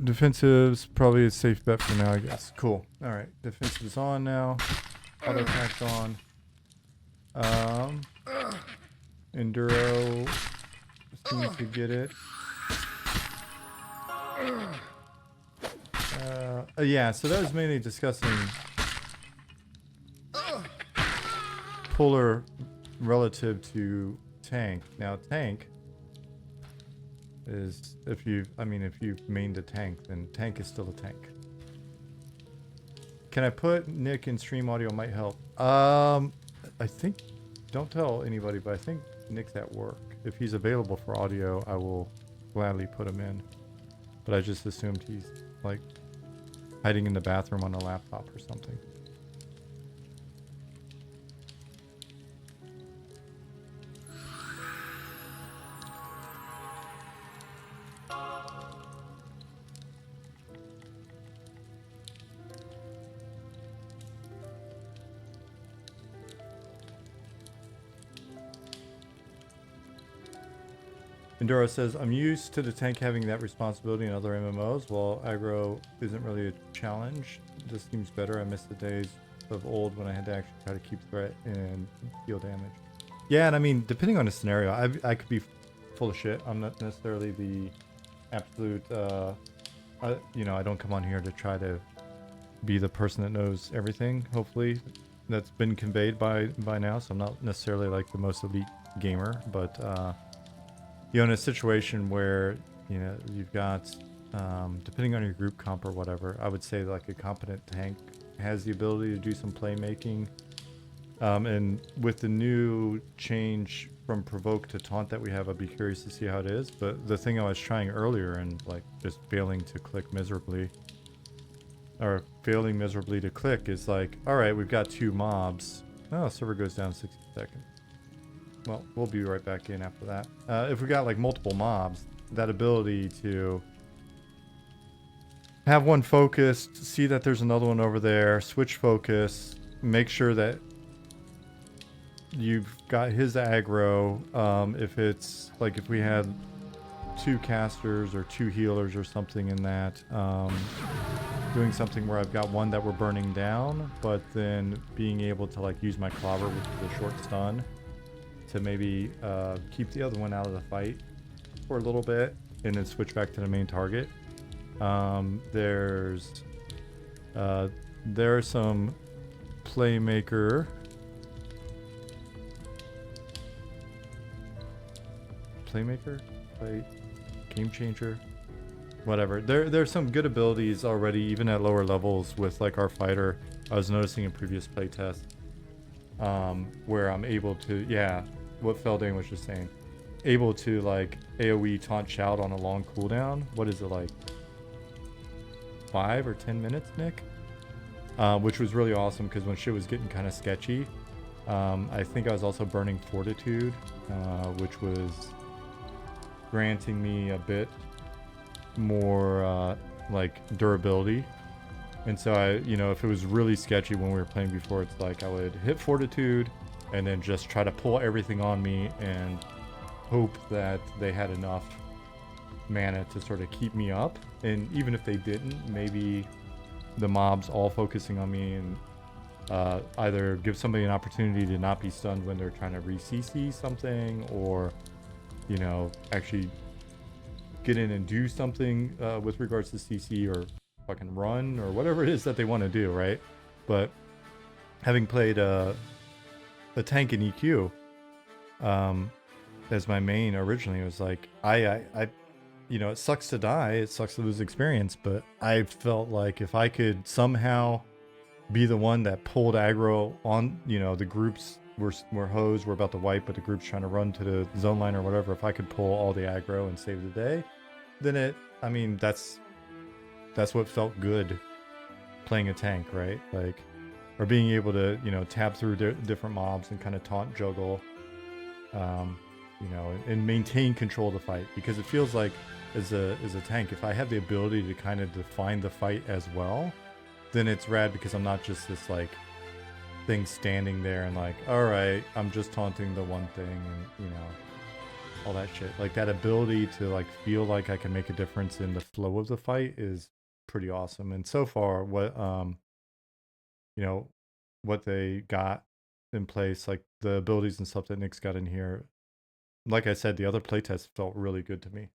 Defensive's probably a safe bet for now, I guess. Cool. Alright, defensive is on now. Auto attack's on. Enduro seems to get it. Yeah, so that was mainly discussing puller relative to tank. Now tank is, if you've mained a tank, then tank is still a tank. Can I put Nick in stream audio? Might help. I think, don't tell anybody, but I think Nick's at work. If he's available for audio, I will gladly put him in. But I just assumed he's like hiding in the bathroom on a laptop or something. Enduro says, I'm used to the tank having that responsibility in other MMOs, while aggro isn't really a challenge. This seems better. I miss the days of old when I had to actually try to keep threat and deal damage. Yeah, and I mean, depending on the scenario, I could be full of shit. I'm not necessarily the absolute, you know, I don't come on here to try to be the person that knows everything, hopefully. That's been conveyed by now, so I'm not necessarily like the most elite gamer, but you know, in a situation where, you know, you've got, depending on your group comp or whatever, I would say like a competent tank has the ability to do some playmaking. And with the new change from provoke to taunt that we have, I'd be curious to see how it is. But the thing I was trying earlier and like just failing to click miserably, or failing miserably to click, is like, all right, we've got 2 mobs. Oh, server goes down 60 seconds. Well, we'll be right back in after that. If we got like multiple mobs, that ability to have one focused, see that there's another one over there, switch focus, make sure that you've got his aggro. If it's like if we had 2 casters or 2 healers or something in that, doing something where I've got one that we're burning down, but then being able to like use my clobber with the short stun to maybe keep the other one out of the fight for a little bit and then switch back to the main target. There are some playmaker play game changer, whatever. There's some good abilities already, even at lower levels with like our fighter. I was noticing in previous playtests, where I'm able to, yeah, what Feldane was just saying, able to like AoE taunt shout on a long cooldown. What is it, like 5 or 10 minutes, Nick? Which was really awesome because when shit was getting kind of sketchy, I think I was also burning fortitude, which was granting me a bit more like durability. And so I, you know, if it was really sketchy when we were playing before, it's like I would hit fortitude and then just try to pull everything on me and hope that they had enough mana to sort of keep me up. And even if they didn't, maybe the mobs all focusing on me and either give somebody an opportunity to not be stunned when they're trying to re-CC something, or, you know, actually get in and do something with regards to CC, or fucking run, or whatever it is that they want to do, right? But having played a tank in EQ as my main originally, it was like I you know, it sucks to die, it sucks to lose experience, but I felt like if I could somehow be the one that pulled aggro on, you know, the groups were hosed, we're about to wipe, but the group's trying to run to the zone line or whatever, if I could pull all the aggro and save the day, then I mean, that's what felt good playing a tank, right? Like, or being able to, you know, tab through different mobs and kind of taunt juggle, you know, and maintain control of the fight. Because it feels like as a tank, if I have the ability to kind of define the fight as well, then it's rad, because I'm not just this like thing standing there and like, all right, I'm just taunting the one thing, and, you know, all that shit. Like, that ability to like feel like I can make a difference in the flow of the fight is pretty awesome. And so far, what you know, what they got in place, like the abilities and stuff that Nick's got in here, like I said, the other playtests felt really good to me.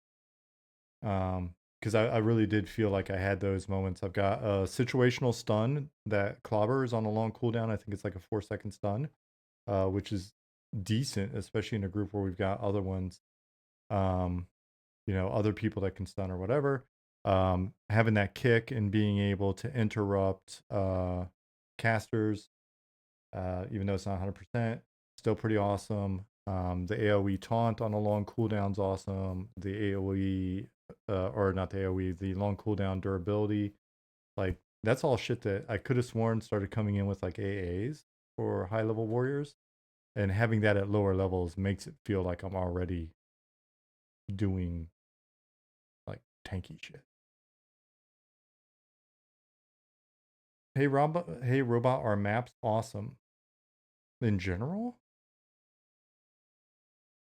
Because I really did feel like I had those moments. I've got a situational stun that clobbers on a long cooldown. I think it's like a 4-second stun, which is decent, especially in a group where we've got other ones, you know, other people that can stun or whatever. Having that kick and being able to interrupt casters, even though it's not 100%, still pretty awesome. The AoE taunt on a long cooldown's awesome. The AoE, or not the AoE, the long cooldown durability, like, that's all shit that I could have sworn started coming in with like AAs for high level warriors, and having that at lower levels makes it feel like I'm already doing like tanky shit. Hey robot, are maps awesome in general?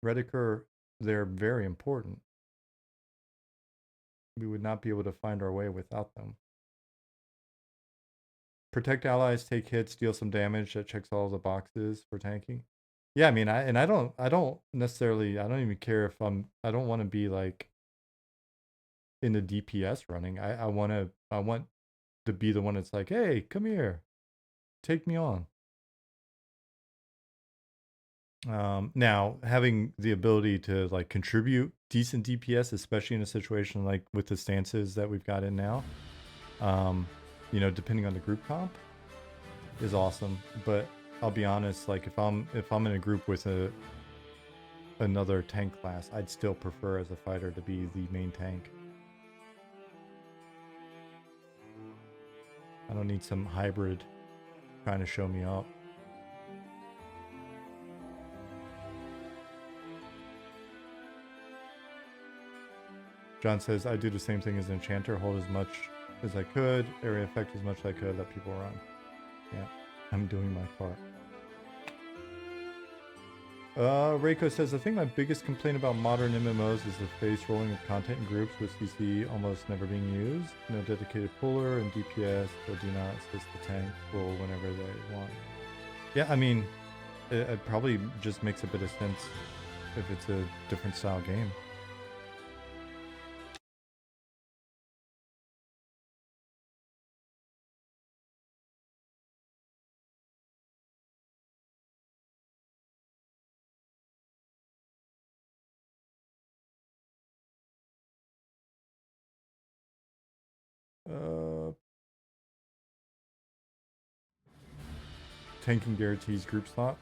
Rediker they're very important. We would not be able to find our way without them. Protect allies, take hits, deal some damage. That checks all the boxes for tanking. Yeah, I mean, I don't necessarily, I don't even care if I don't want to be like in the DPS running. I want to be the one that's like, hey, come here, take me on. Now having the ability to like contribute decent DPS, especially in a situation like with the stances that we've got in now, you know, depending on the group comp, is awesome. But I'll be honest, like if I'm in a group with another tank class, I'd still prefer as a fighter to be the main tank. I don't need some hybrid trying to show me up. John says, I do the same thing as an enchanter, hold as much as I could, area effect as much as I could, let people run. Yeah, I'm doing my part. Reiko says, I think my biggest complaint about modern MMOs is the face rolling of content in groups with CC almost never being used. No dedicated puller and DPS that do not assist the tank roll whenever they want. Yeah, I mean, it probably just makes a bit of sense if it's a different style game. Tanking guarantees group slot.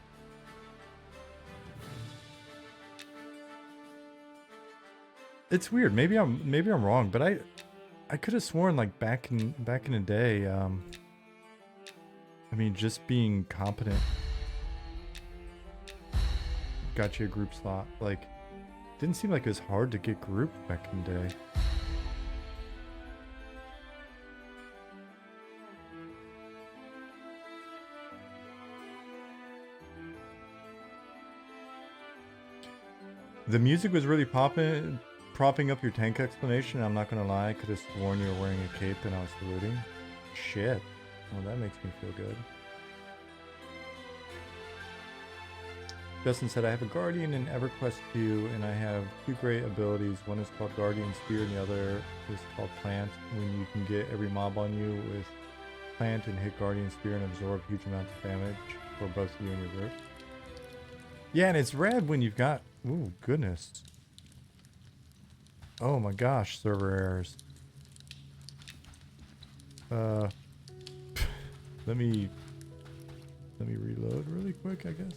It's weird. Maybe I'm wrong, but I could have sworn like back in the day. I mean, just being competent got you a group slot. Like, didn't seem like it was hard to get grouped back in the day. The music was really propping up your tank explanation. I'm not gonna lie, I could have sworn you were wearing a cape and I was saluting. Shit. Well, that makes me feel good. Justin said, I have a Guardian in EverQuest 2, and I have two great abilities. One is called Guardian Spear, and the other is called Plant. When you can get every mob on you with Plant and hit Guardian Spear and absorb huge amounts of damage for both you and your group. Yeah, and it's rad when you've got... Ooh, goodness. Oh my gosh, server errors. Let me reload really quick, I guess.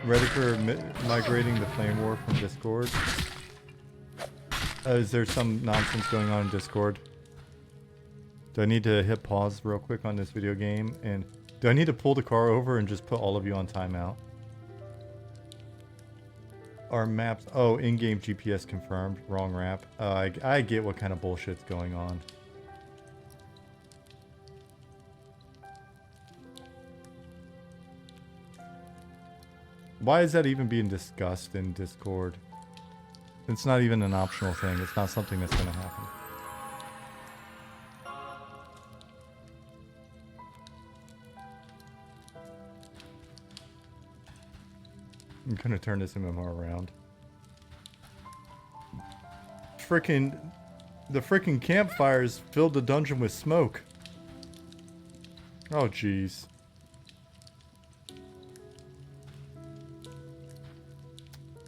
Rediker migrating the Flame War from Discord. Is there some nonsense going on in Discord? Do I need to hit pause real quick on this video game? And do I need to pull the car over and just put all of you on timeout? Our maps... Oh, in-game GPS confirmed. Wrong wrap. I get what kind of bullshit's going on. Why is that even being discussed in Discord? It's not even an optional thing. It's not something that's going to happen. I'm going to turn this MMR around. The frickin' campfires filled the dungeon with smoke. Oh, jeez.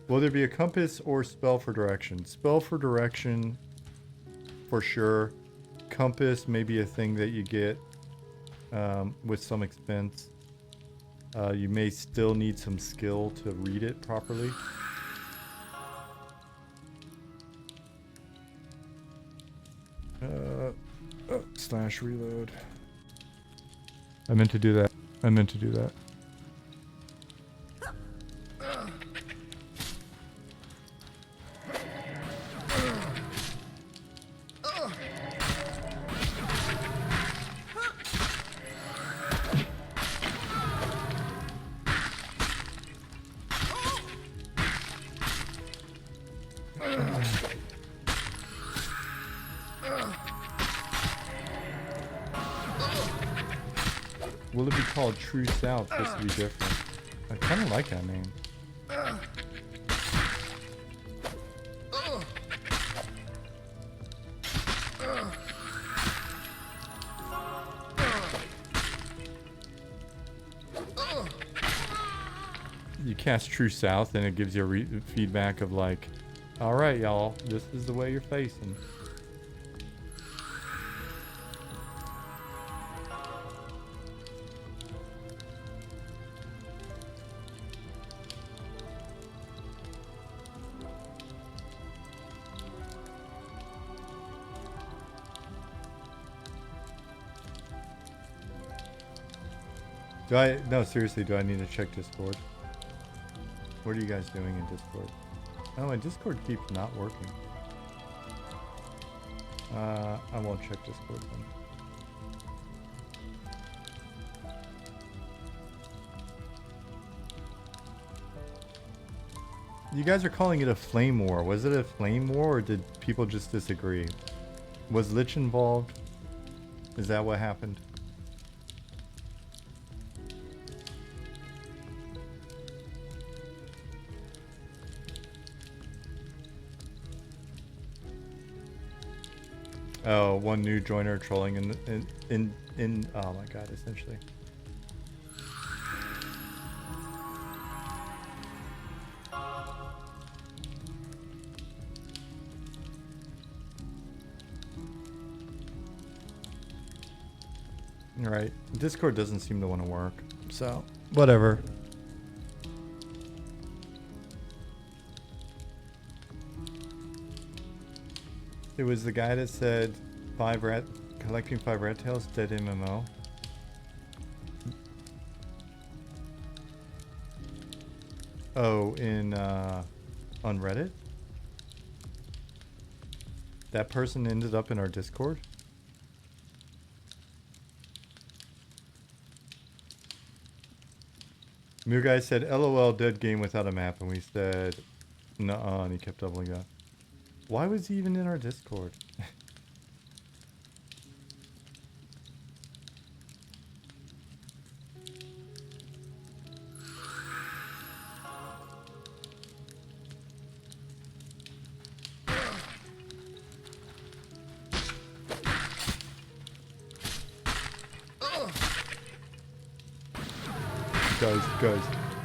Will there be a compass or spell for direction? Spell for direction, for sure. Compass may be a thing that you get with some expense. You may still need some skill to read it properly. Slash reload. I meant to do that. I meant to do that. Will it be called True South? Supposed to be different. I kind of like that name. You cast True South and it gives you a feedback of like, all right, y'all, this is the way you're facing. No, seriously, do I need to check Discord? What are you guys doing in Discord? Oh, my Discord keeps not working. I won't check Discord then. You guys are calling it a flame war. Was it a flame war or did people just disagree? Was Lich involved? Is that what happened? Oh, one new joiner trolling in oh my god, essentially. Alright, Discord doesn't seem to want to work, so whatever. It was the guy that said collecting 5 rat tails, dead MMO. Oh, on Reddit? That person ended up in our Discord? New guy said, LOL, dead game without a map, and we said, nuh-uh, and he kept doubling up. Why was he even in our Discord?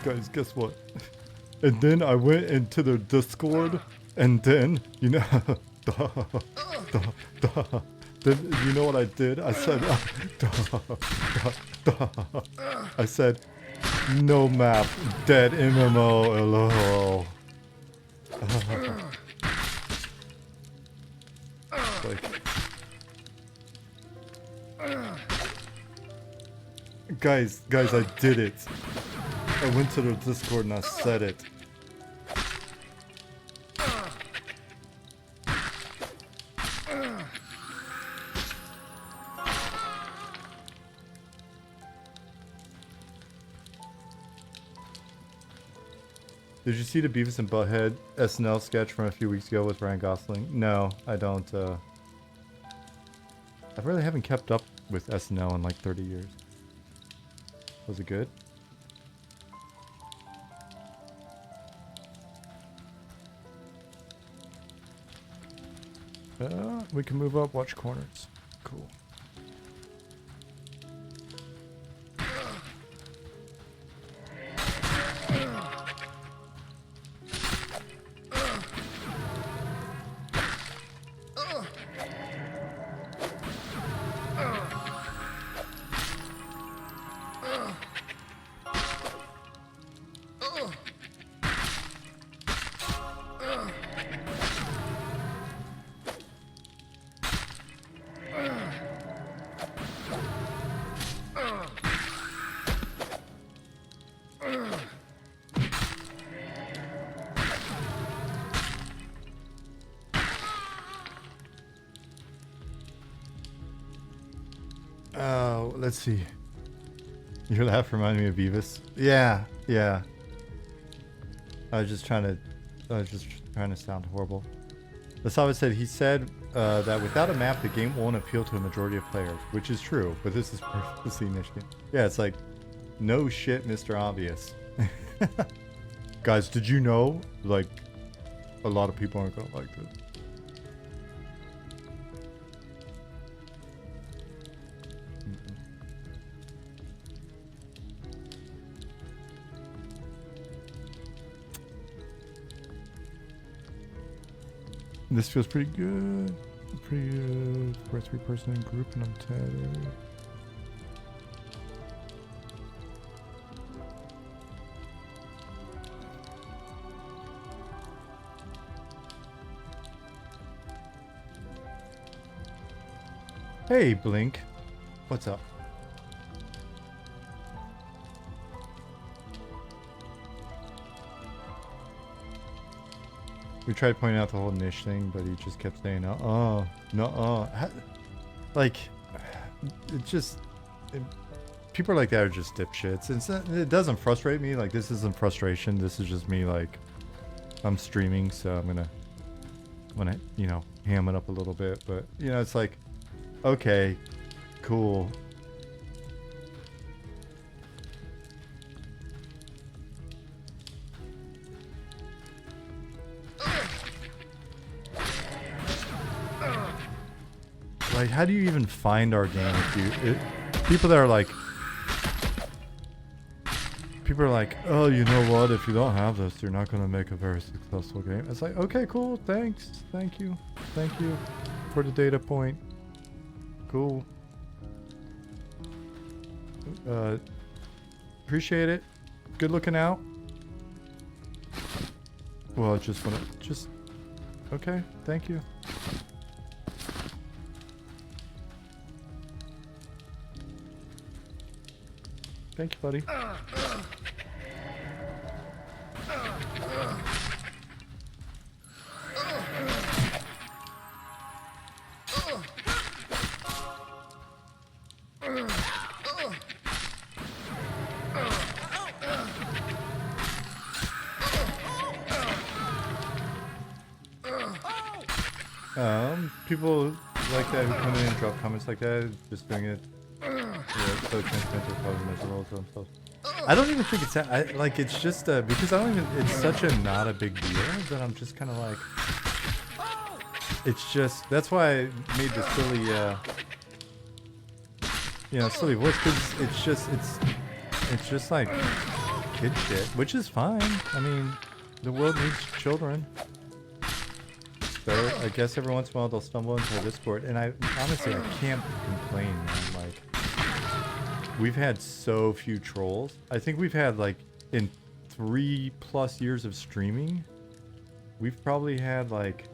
Guys, guess what? And then I went into the Discord, and then, you know, then you know what I did? I said, I said, no map, dead MMO, lol. Like, guys, I did it. I went to the Discord and I said it. Did you see the Beavis and Butthead SNL sketch from a few weeks ago with Ryan Gosling? No, I don't. I really haven't kept up with SNL in like 30 years. Was it good? We can move up, watch corners. Cool. Oh, let's see. Your laugh reminded me of Beavis. Yeah, yeah. I was just trying to sound horrible. Lasava said he said that without a map, the game won't appeal to a majority of players, which is true. But this is perfectly niche game. Yeah, it's like, no shit, Mr. Obvious. Guys, did you know? Like, a lot of people aren't gonna like this. This feels pretty good. Pretty good. For a 3-person group, and I'm tattered. Hey, Blink. What's up? We tried pointing out the whole niche thing, but he just kept saying, no. Like, people like that are just dipshits. It doesn't frustrate me. Like, this isn't frustration. This is just me, like, I'm streaming, so I'm gonna, you know, ham it up a little bit. But, you know, it's like, okay, cool. Like, how do you even find our game if people that are like, oh, you know what, if you don't have this, you're not going to make a very successful game. It's like, okay, cool, thanks, thank you for the data point. Cool. Appreciate it. Good looking out. Well, I just want to, okay, thank you. Thank you, buddy. People like that who come in and drop comments like that, just doing it. Yeah, so transparent, they're probably miserable to themselves. I don't even think it's that. Like, it's just because I don't even. It's such a not a big deal that I'm just kind of like. It's just that's why I made the silly, you know, silly voice, because it's just like kid shit, which is fine. I mean, the world needs children. So I guess every once in a while they'll stumble into a Discord, and I honestly I can't complain, man. Like, we've had so few trolls. I think we've had, like, in 3+ years of streaming, we've probably had, like,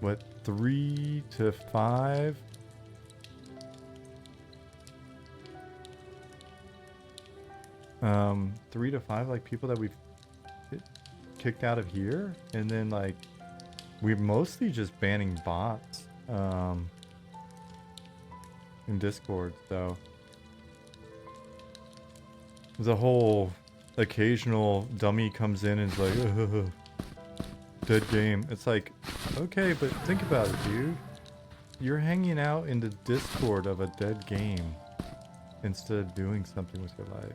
what, 3 to 5? Um, 3 to 5, like, people that we've kicked out of here, and then, like, we're mostly just banning bots in Discord. So the whole occasional dummy comes in and is like, dead game. It's like, okay, but think about it, dude. You're hanging out in the Discord of a dead game instead of doing something with your life.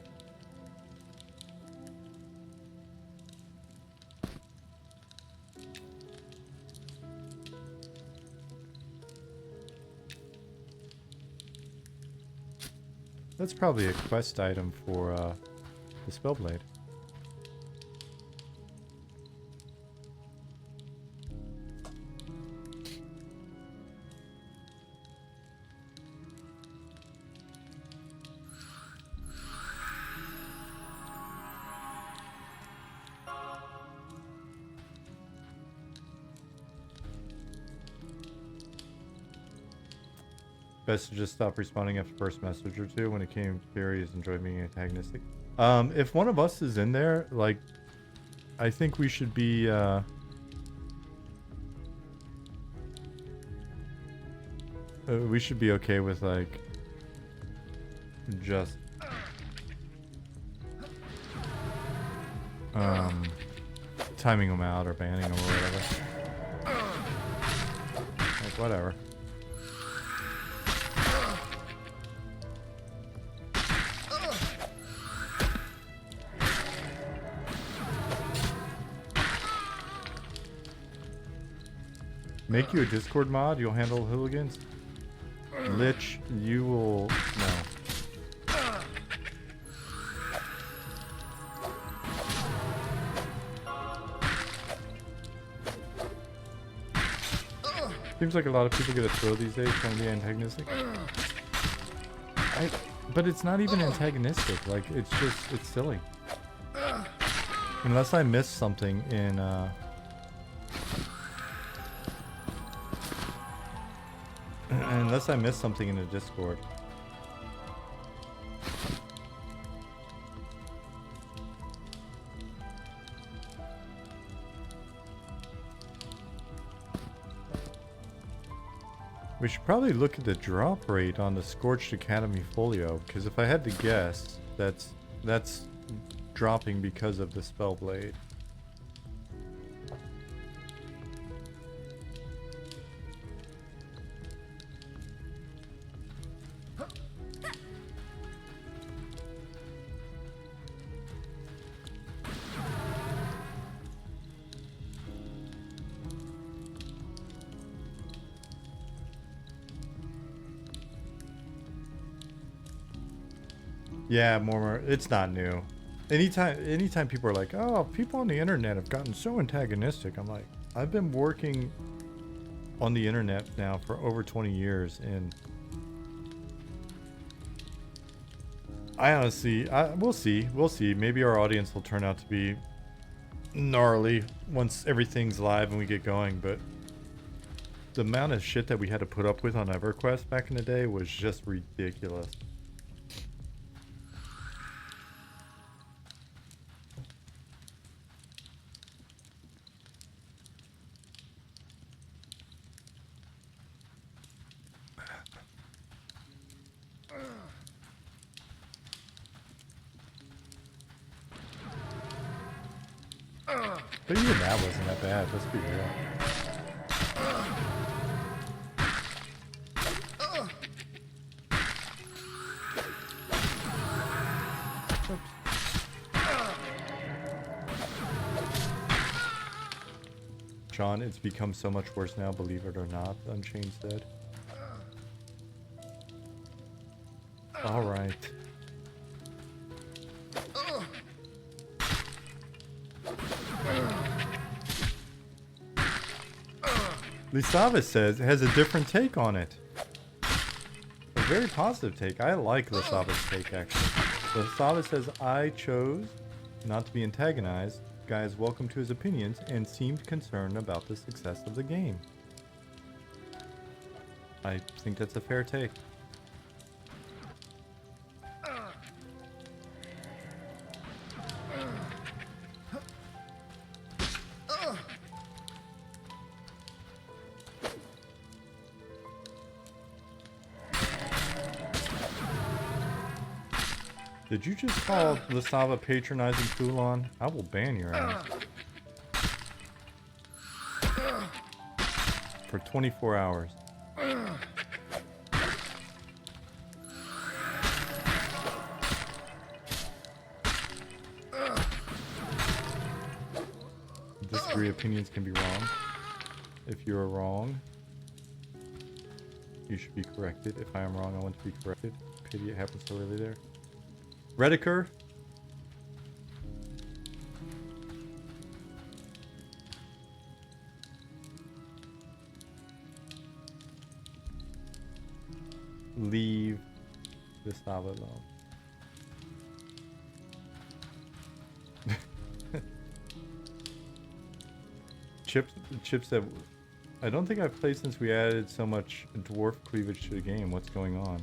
That's probably a quest item for the Spellblade. Best to just stop responding after first message or two. When it came to theories, enjoyed being antagonistic. If one of us is in there, like, I think we should be, We should be okay with like just timing them out or banning them or whatever. Like whatever. Make you a Discord mod, you'll handle hooligans? Lich, you will... no. Seems like a lot of people get a thrill these days trying to be antagonistic. But it's not even antagonistic, like, it's just, it's silly. Unless I missed something in, unless I missed something in the Discord. We should probably look at the drop rate on the Scorched Academy folio, because if I had to guess, that's dropping because of the Spellblade. Yeah, more. It's not new. Anytime people are like, "Oh, people on the internet have gotten so antagonistic," I'm like, I've been working on the internet now for over 20 years, and I honestly, we'll see. Maybe our audience will turn out to be gnarly once everything's live and we get going. But the amount of shit that we had to put up with on EverQuest back in the day was just ridiculous. But even that wasn't that bad, let's be real. John, it's become so much worse now, believe it or not, Unchained said. Alright. Lisavis says it has a different take on it. A very positive take. I like Lisavis' take, actually. Lisavis says, I chose not to be antagonized. Guys, welcome to his opinions and seemed concerned about the success of the game. I think that's a fair take. Did you just call Lisava patronizing Fulon? I will ban your ass. For 24 hours. Disagree opinions can be wrong. If you are wrong, you should be corrected. If I am wrong, I want to be corrected. Pity it happened so early there. Rediker. Leave this lava alone. Chip said, I don't think I've played since we added so much dwarf cleavage to the game. What's going on?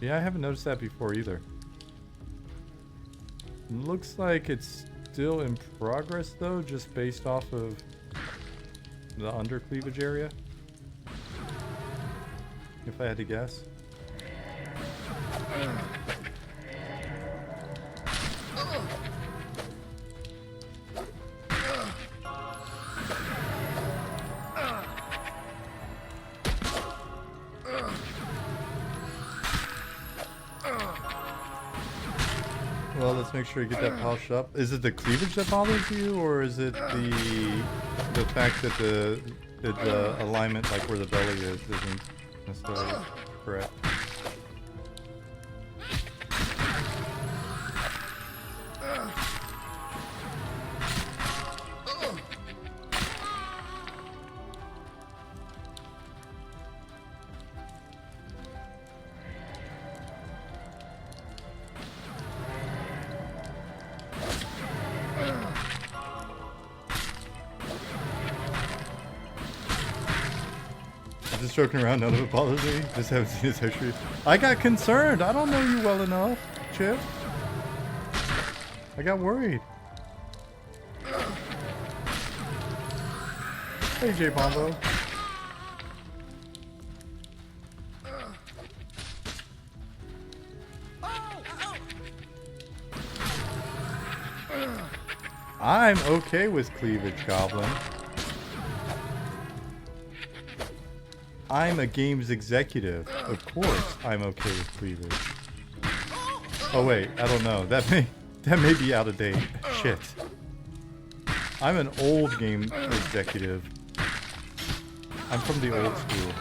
Yeah, I haven't noticed that before either. Looks like it's still in progress though, just based off of the under cleavage area. if I had to guess. Well, let's make sure you get that polished up. Is it the cleavage that bothers you, or is it the fact that the alignment, like where the belly is, isn't necessarily correct? Just joking around, none of it bothers me. Just haven't seen his history. I got concerned. I don't know you well enough, Chip. I got worried. Hey, J Bombo. I'm okay with cleavage, Goblin. I'm a games executive. Of course I'm okay with cleavage. Oh wait, I don't know. That may be out of date. Shit. I'm an old game executive. I'm from the old school.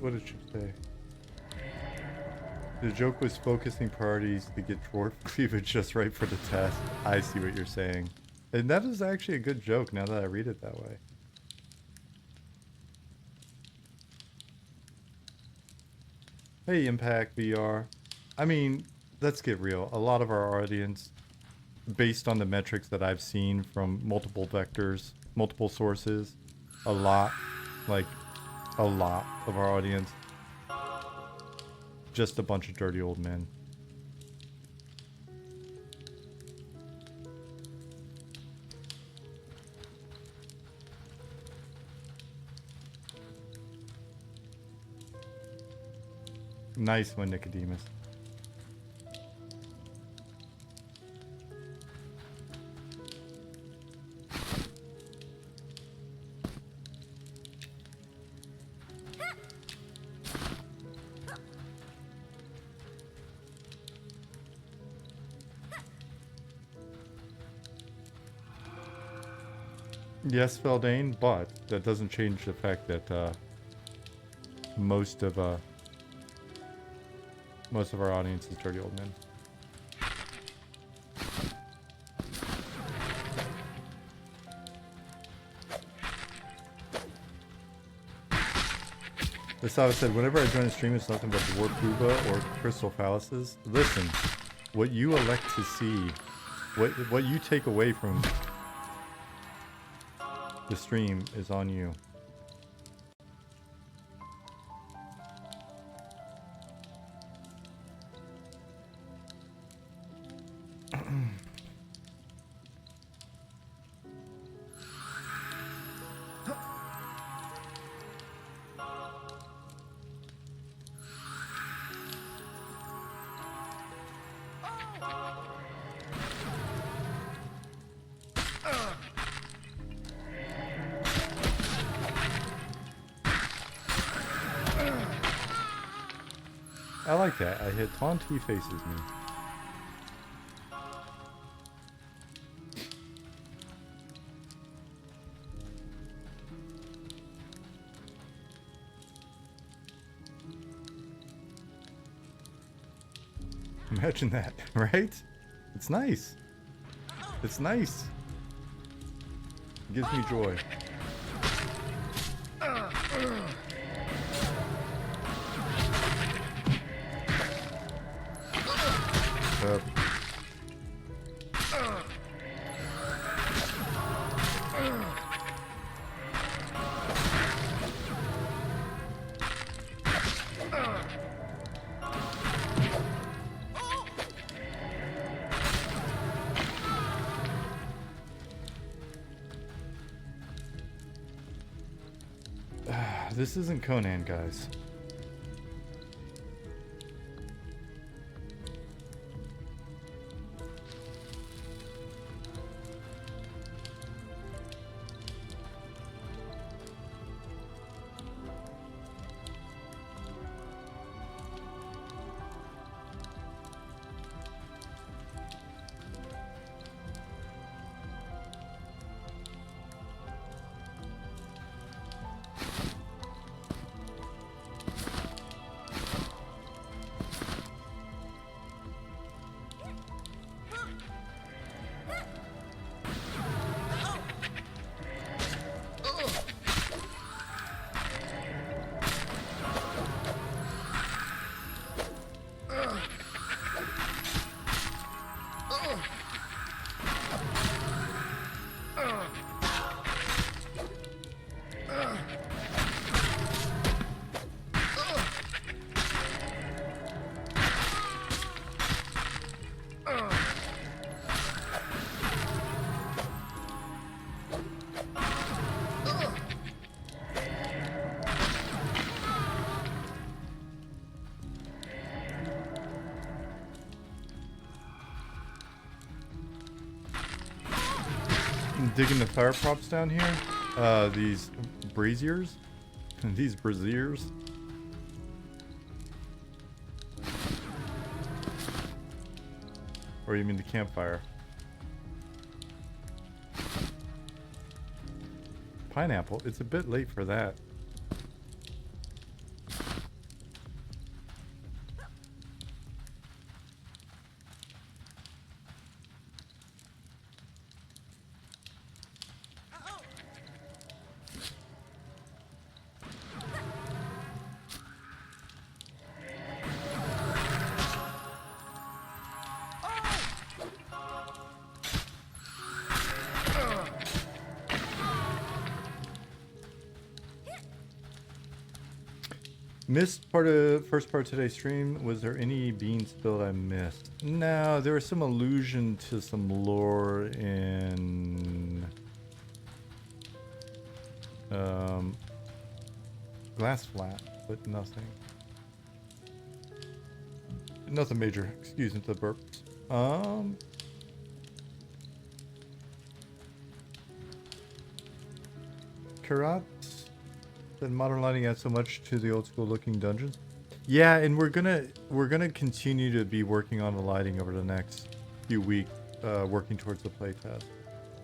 What did Chip say? The joke was focusing priorities to get dwarf cleavage just right for the test. I see what you're saying. And that is actually a good joke now that I read it that way. Hey, Impact VR. I mean, let's get real. A lot of our audience, based on the metrics that I've seen from multiple vectors, multiple sources, a lot of our audience, just a bunch of dirty old men. Nice one, Nicodemus. Yes, Feldane, but that doesn't change the fact that most of our audience is dirty old men. Lasava said, whenever I join a stream, it's nothing but dwarf booba or crystal phalluses. Listen, what you elect to see, what you take away from the stream is on you. I like that. I hit taunt, he faces me. Imagine that, right? It's nice. It's nice. It gives me joy. This isn't Conan, guys. Digging the fire props down here. These braziers. These braziers. Or you mean the campfire? Pineapple. It's a bit late for that. Missed first part of today's stream. Was there any beans spilled I missed? No, there was some allusion to some lore in Glass Flat, but nothing major. Excuse me, the burps. Karat. That modern lighting adds so much to the old school looking dungeons. Yeah, and we're gonna continue to be working on the lighting over the next few weeks, working towards the playtest.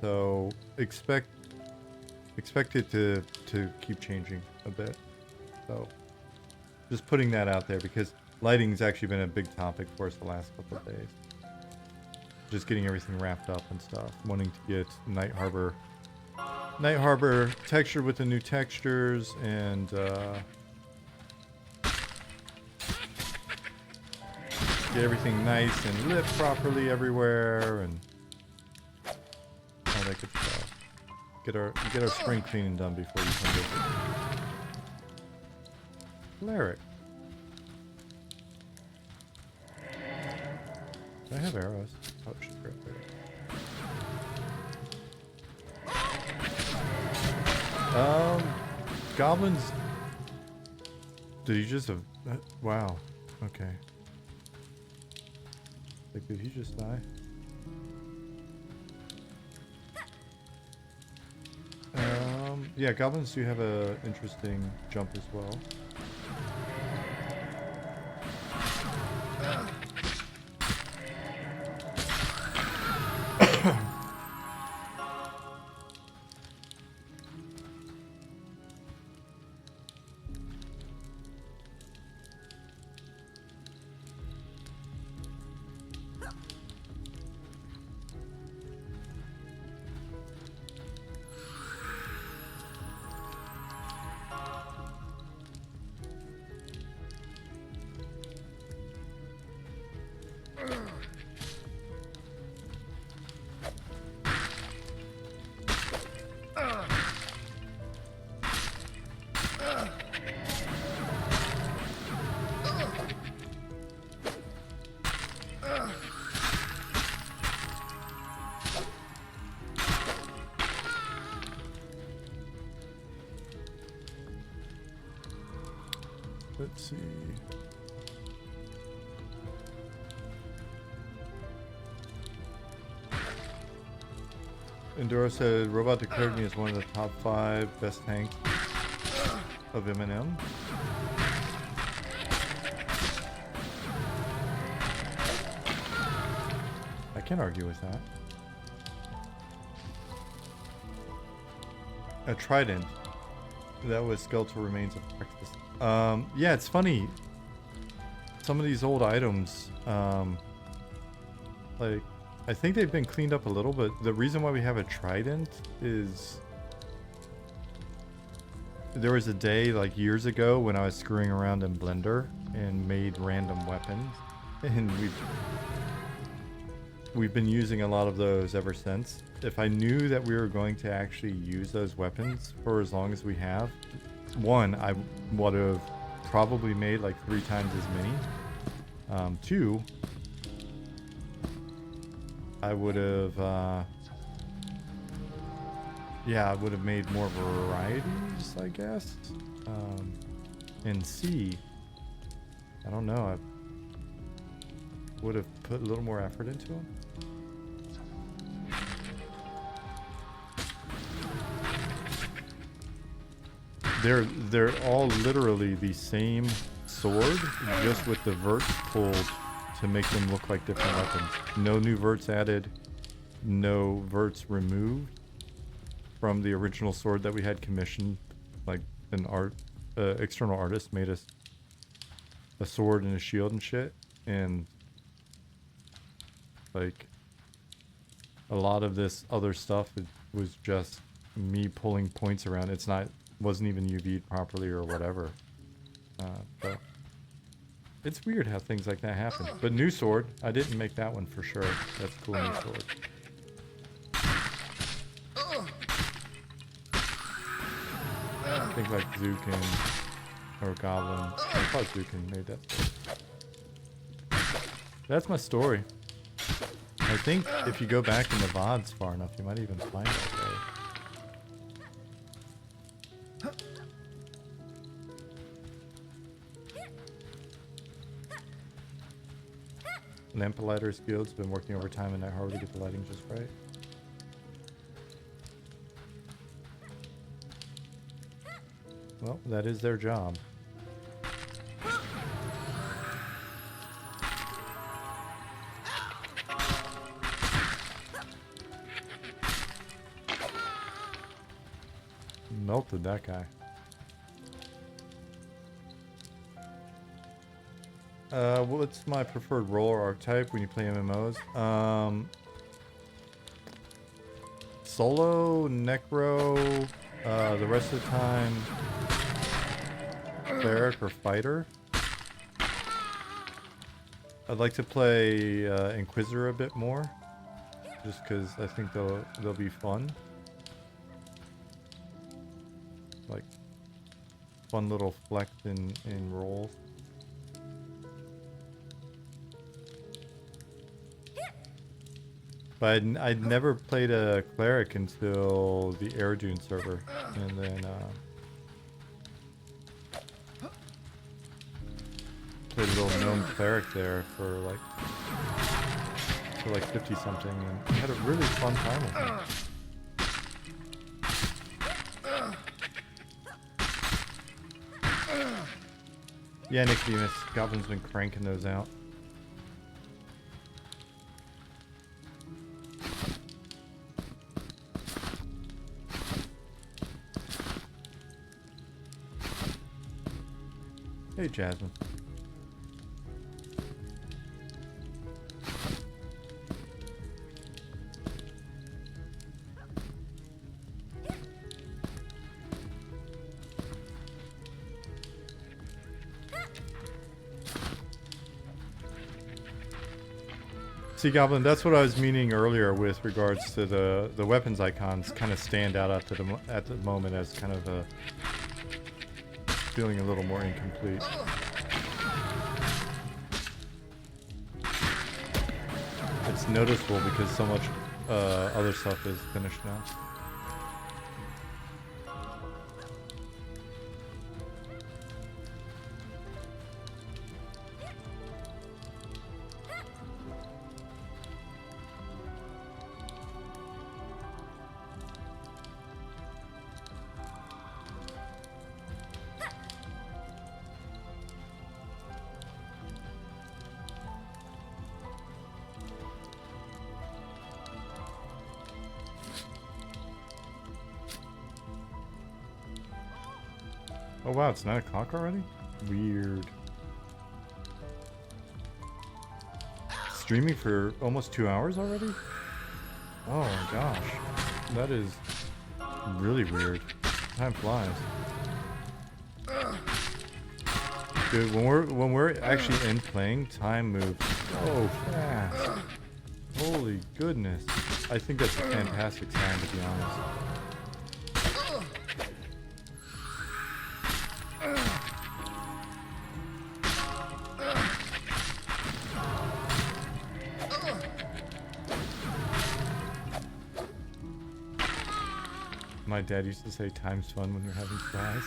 So expect it to keep changing a bit. So just putting that out there because lighting's actually been a big topic for us the last couple of days. Just getting everything wrapped up and stuff. Wanting to get Night Harbor texture with the new textures and get everything nice and lit properly everywhere and all that good stuff. Get our spring cleaning done before you come visit. Cleric. Do I have arrows? Oh, should grab arrows. Goblins. Did he just have? Wow. Okay. Like, did he just die? Yeah, goblins do have a interesting jump as well. Let's see. Enduro said, Robot declared me as one of the top 5 best tanks of M&M. I can't argue with that. A trident. That was skeletal remains of practice. Yeah, it's funny. Some of these old items, like, I think they've been cleaned up a little, but the reason why we have a trident is there was a day like years ago when I was screwing around in Blender and made random weapons, and we've been using a lot of those ever since. If I knew that we were going to actually use those weapons for as long as we have, one, I would have probably made like 3 times as many. 2, I would have, yeah, I would have made more varieties, I guess. And C, I don't know, I would have put a little more effort into them. They're all literally the same sword, just with the verts pulled to make them look like different weapons. No new verts added, no verts removed from the original sword that we had commissioned. Like an external artist made us a sword and a shield and shit, and like a lot of this other stuff, it was just me pulling points around. Wasn't even UV'd properly or whatever. But it's weird how things like that happen. But new sword, I didn't make that one for sure. That's a cool new sword. I think like Zukin or Goblin. I thought Zukin made that sword. That's my story. I think if you go back in the VODs far enough, you might even find that way. Lamplighter's Guild's been working overtime and night hard to get the lighting just right. Well, that is their job. Melted that guy. What's my preferred role or archetype when you play MMOs? Solo, Necro, the rest of the time, Cleric or Fighter. I'd like to play Inquisitor a bit more, just because I think they'll be fun. Like, fun little flex in roles. But I'd never played a Cleric until the Air Dune server, and then played a little gnome Cleric there for like 50 something, and had a really fun time with him. Yeah, Nicodemus, Goblin's been cranking those out. Hey, Jasmine. See, Goblin, that's what I was meaning earlier with regards to the weapons icons kind of stand out at the moment as kind of a feeling a little more incomplete. It's noticeable because so much other stuff is finished now. Oh wow, it's 9 o'clock already? Weird. Streaming for almost 2 hours already? Oh my gosh. That is really weird. Time flies. Dude, when we're actually in playing, time moves so fast. Holy goodness. I think that's a fantastic sign, to be honest. My dad used to say time's fun when you're having fries.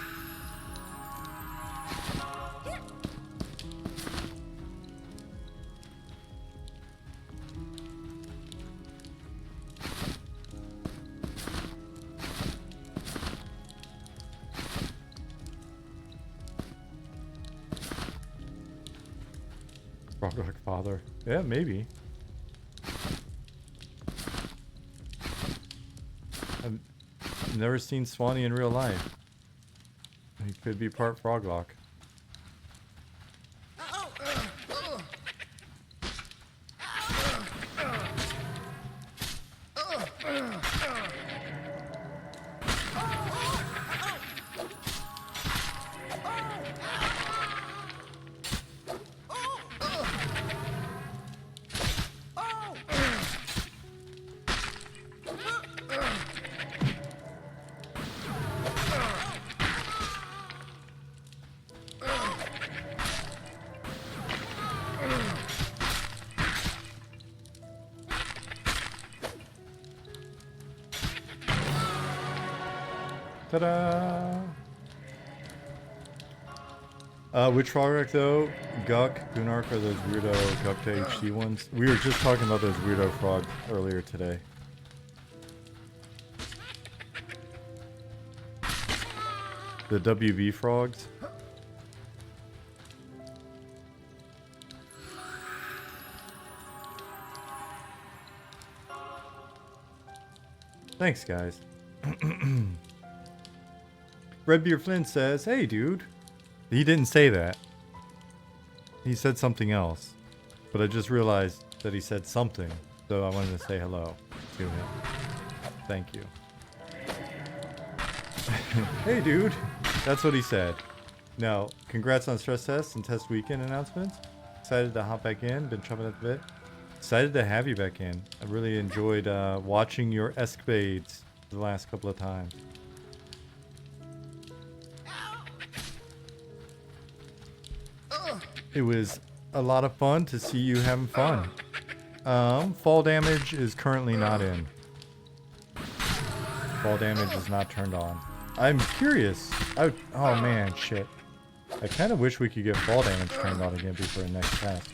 Frog father. Yeah, maybe. I've never seen Swanee in real life. He could be part Froglock. Ta-da! Which Froglock though? Guck, Gunark are those weirdo Guck HC ones? We were just talking about those weirdo frogs earlier today. The WB frogs? Thanks, guys. Redbeard Flynn says, hey, dude. He didn't say that. He said something else. But I just realized that he said something. So I wanted to say hello to him. Thank you. Hey, dude. That's what he said. Now, congrats on stress tests and test weekend announcements. Excited to hop back in. Been chomping at the bit. Excited to have you back in. I really enjoyed watching your escapades the last couple of times. It was a lot of fun to see you having fun. Fall damage is currently not in. Fall damage is not turned on. I'm curious. Oh man, shit. I kind of wish we could get fall damage turned on again before the next test.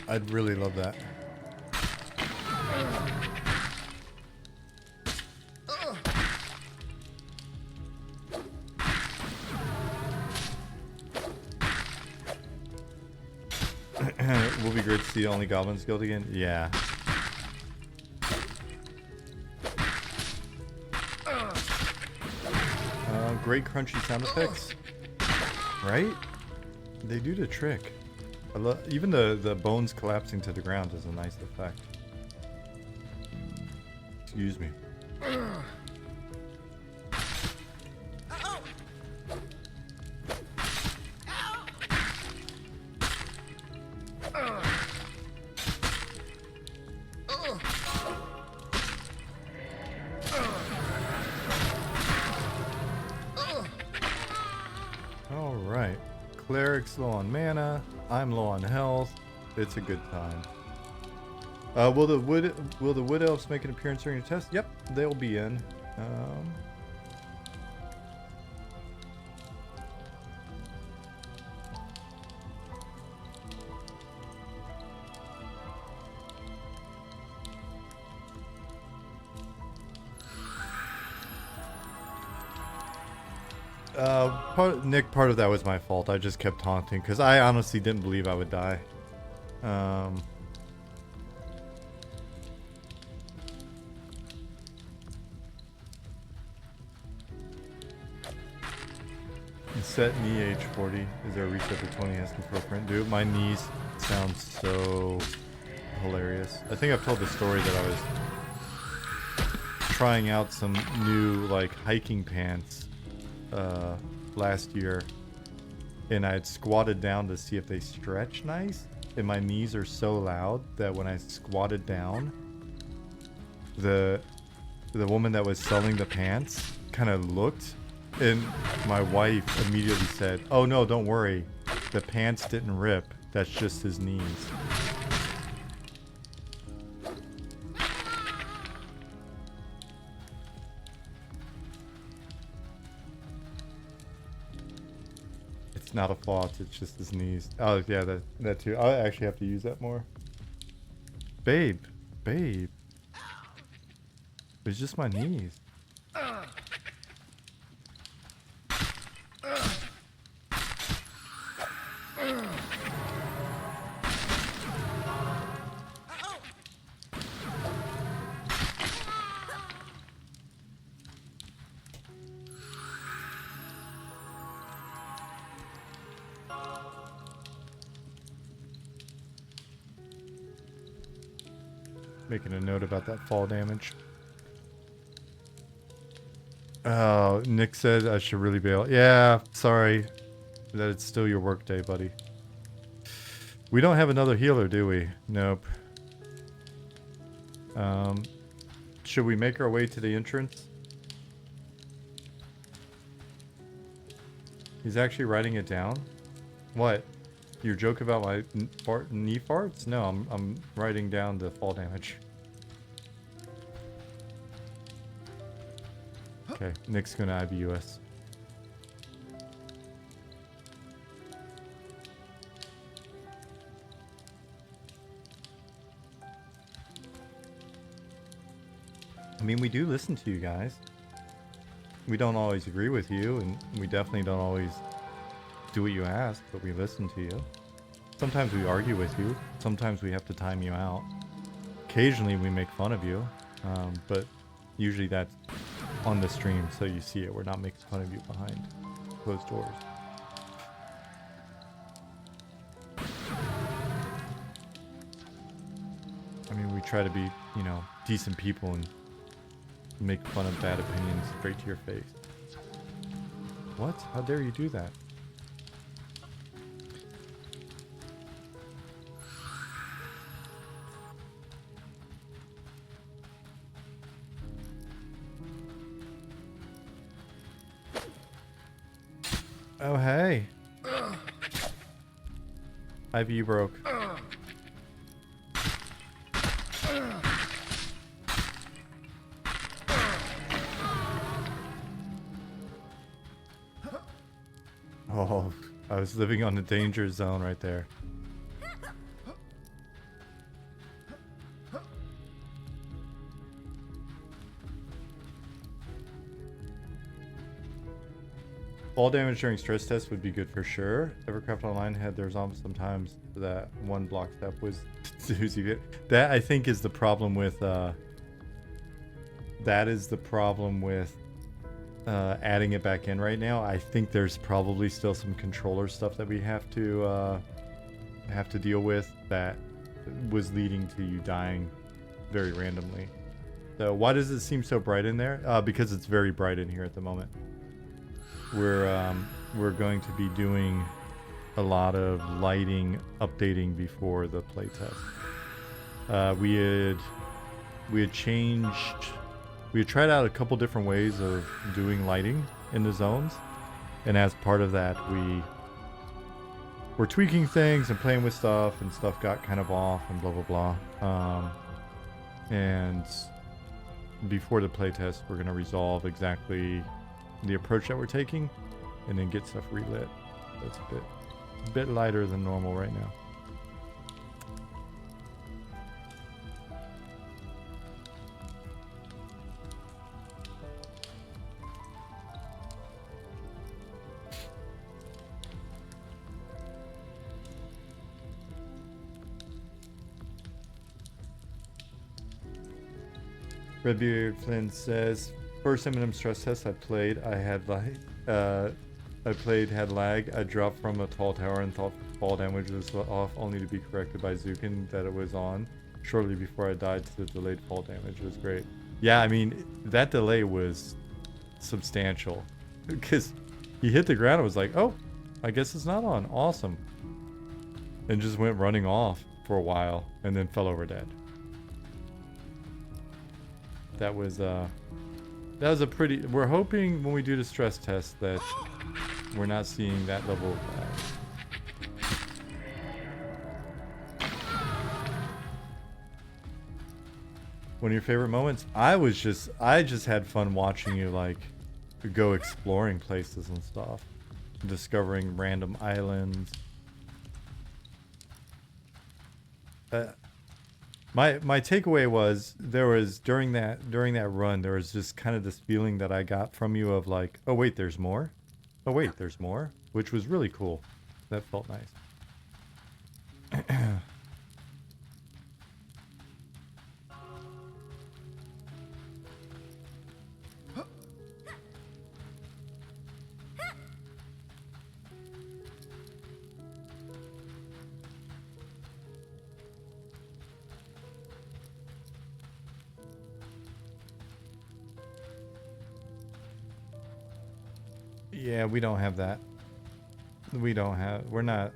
I'd really love that. Will be great to see Only Goblins Guild again. Yeah. Great crunchy sound effects. Right? They do the trick. Even the bones collapsing to the ground is a nice effect. Excuse me. Alright. Cleric's low on mana. I'm low on health. It's a good time. Will the wood elves make an appearance during your test? Yep, they'll be in. Nick, part of that was my fault. I just kept taunting because I honestly didn't believe I would die. Set knee age 40. Is there a reset to 20 has to footprint? Dude, my knees sound so hilarious. I think I've told the story that I was trying out some new like hiking pants last year, and I had squatted down to see if they stretch nice, and my knees are so loud that when I squatted down, the woman that was selling the pants kind of looked, and my wife immediately said, "Oh no, don't worry, the pants didn't rip, that's just his knees." It's not a fault, it's just his knees. Oh yeah, that too. I actually have to use that more. Babe. It's just my knees. Making a note about that fall damage. Oh, Nick said I should really bail. Yeah, sorry that it's still your work day, buddy. We don't have another healer, do we? Nope. Should we make our way to the entrance? He's actually writing it down? What? Your joke about my knee farts? No, I'm writing down the fall damage. Okay, Nick's gonna IBUS. I mean, we do listen to you guys. We don't always agree with you, and we definitely don't always do what you ask, but we listen to you. Sometimes we argue with you. Sometimes we have to time you out. Occasionally we make fun of you, but usually that's on the stream, so you see it. We're not making fun of you behind closed doors. I mean, we try to be, you know, decent people and make fun of bad opinions straight to your face. What? How dare you do that? Oh, hey. IV broke. Oh, I was living on the danger zone right there. Fall damage during stress tests would be good for sure. Evercraft Online had their zombies sometimes that one block step was doozy. That I think is the problem with adding it back in right now. I think there's probably still some controller stuff that we have to deal with that was leading to you dying very randomly. So why does it seem so bright in there? Because it's very bright in here at the moment. We're going to be doing a lot of lighting updating before the playtest. We had tried out a couple different ways of doing lighting in the zones, and as part of that we were tweaking things and playing with stuff, and stuff got kind of off and blah blah blah. And before the playtest we're going to resolve exactly the approach that we're taking and then get stuff relit. That's a bit lighter than normal right now. Redbeard Flynn says, first M&M stress test I played, had lag. I dropped from a tall tower and thought fall damage was off, only to be corrected by Zukin that it was on. Shortly before I died to the delayed fall damage. It was great. Yeah, I mean, that delay was substantial. Because he hit the ground and was like, oh, I guess it's not on. Awesome. And just went running off for a while and then fell over dead. That was a pretty... We're hoping when we do the stress test that we're not seeing that level of lag. One of your favorite moments? I just had fun watching you like go exploring places and stuff. Discovering random islands. My takeaway was during that run there was just kind of this feeling that I got from you of like, oh wait, there's more? Oh wait, there's more? Which was really cool. That felt nice. Yeah, we don't have that. We're not...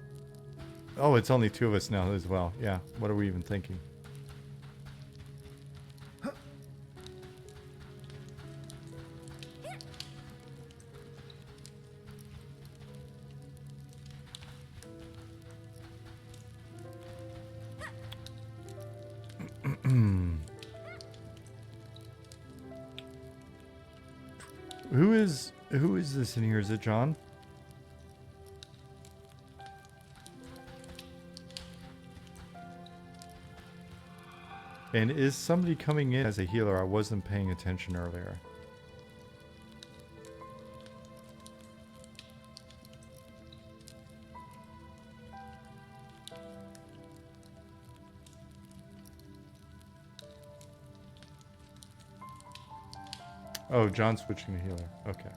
Oh, it's only 2 of us now as well. Yeah, what are we even thinking? Who is this in here? Is it John? And is somebody coming in as a healer? I wasn't paying attention earlier. Oh, John's switching to healer. Okay.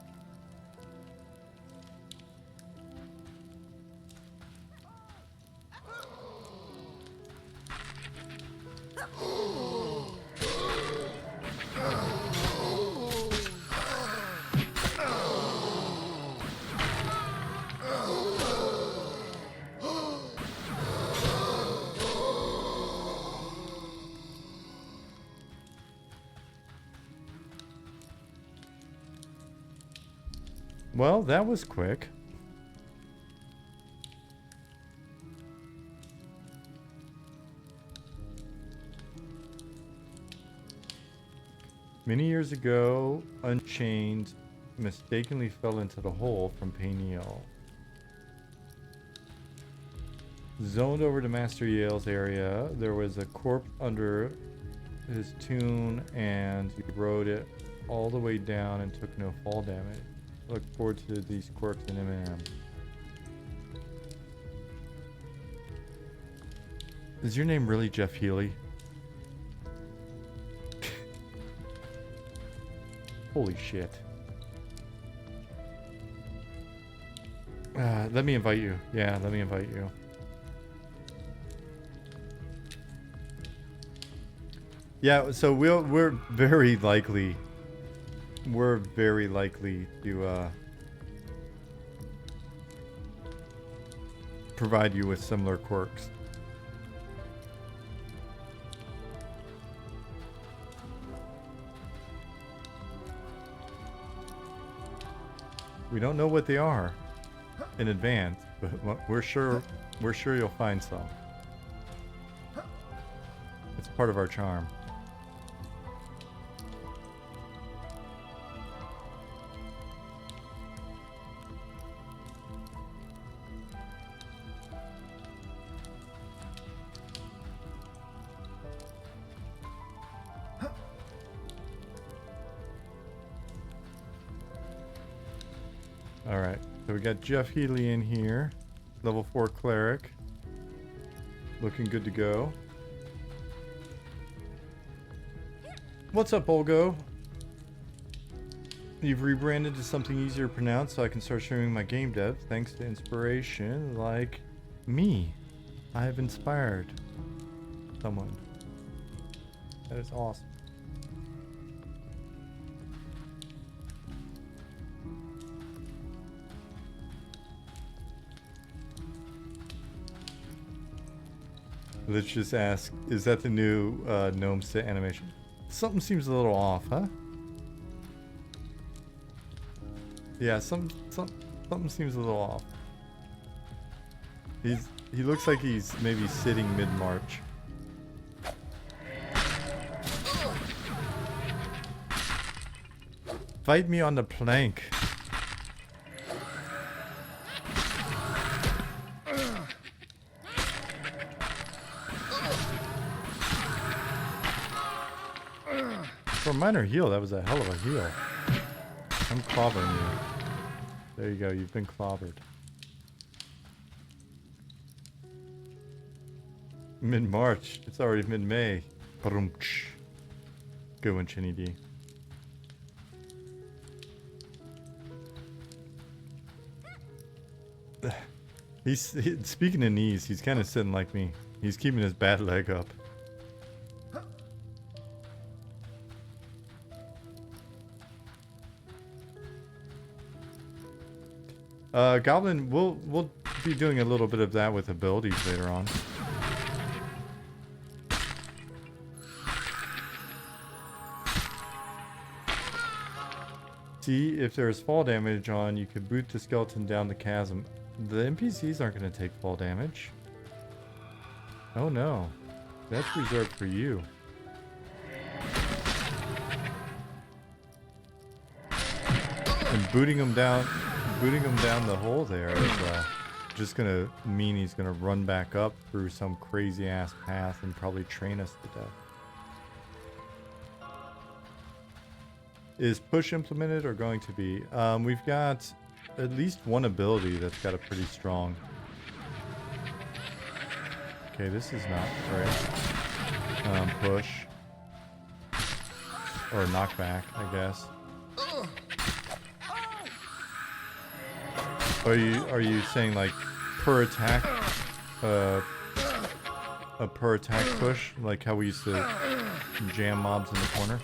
Well, that was quick. Many years ago, Unchained mistakenly fell into the hole from Peniel. Zoned over to Master Yale's area, there was a corpse under his tune, and he rode it all the way down and took no fall damage. Look forward to these quirks in MM. Is your name really Jeff Healy? Holy shit. Let me invite you. Yeah, let me invite you. Yeah, so we're very likely to provide you with similar quirks. We don't know what they are in advance, but we're sure you'll find some. It's part of our charm. Alright, so we got Jeff Healy in here. Level 4 cleric. Looking good to go. What's up, Olgo? You've rebranded to something easier to pronounce so I can start showing my game dev thanks to inspiration like me. I have inspired someone. That is awesome. Let's just ask, is that the new gnome sit animation? Something seems a little off, huh? Yeah, something seems a little off. He looks like he's maybe sitting mid-march. Fight me on the plank. For a minor heal, that was a hell of a heal. I'm clobbering you. There you go, you've been clobbered. Mid-March. It's already mid-May. Good one, Chinny D. Speaking of knees, he's kind of sitting like me. He's keeping his bad leg up. Goblin, we'll be doing a little bit of that with abilities later on. See, if there's fall damage on, you could boot the skeleton down the chasm. The NPCs aren't going to take fall damage. Oh no, that's reserved for you. And booting him down the hole there is just gonna mean he's gonna run back up through some crazy ass path and probably train us to death. Is push implemented or going to be? We've got at least one ability that's got a pretty strong. Okay, this is not great. Push or knockback, I guess. Are you saying like per attack, a per attack push, like how we used to jam mobs in the corner?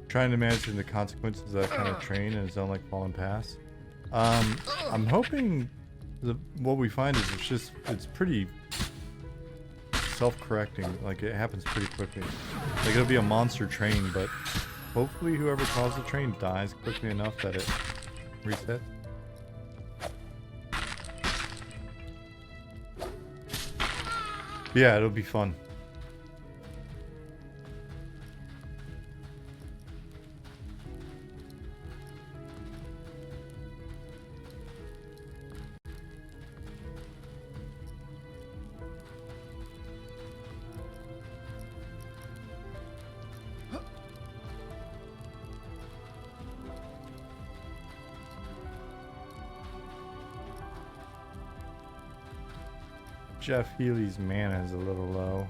Trying to imagine the consequences of that kind of train in a zone like Fallen Pass. I'm hoping what we find is it's pretty self-correcting. Like it happens pretty quickly. Like it'll be a monster train, but hopefully whoever caused the train dies quickly enough that it resets. Yeah, it'll be fun. Jeff Healy's mana is a little low.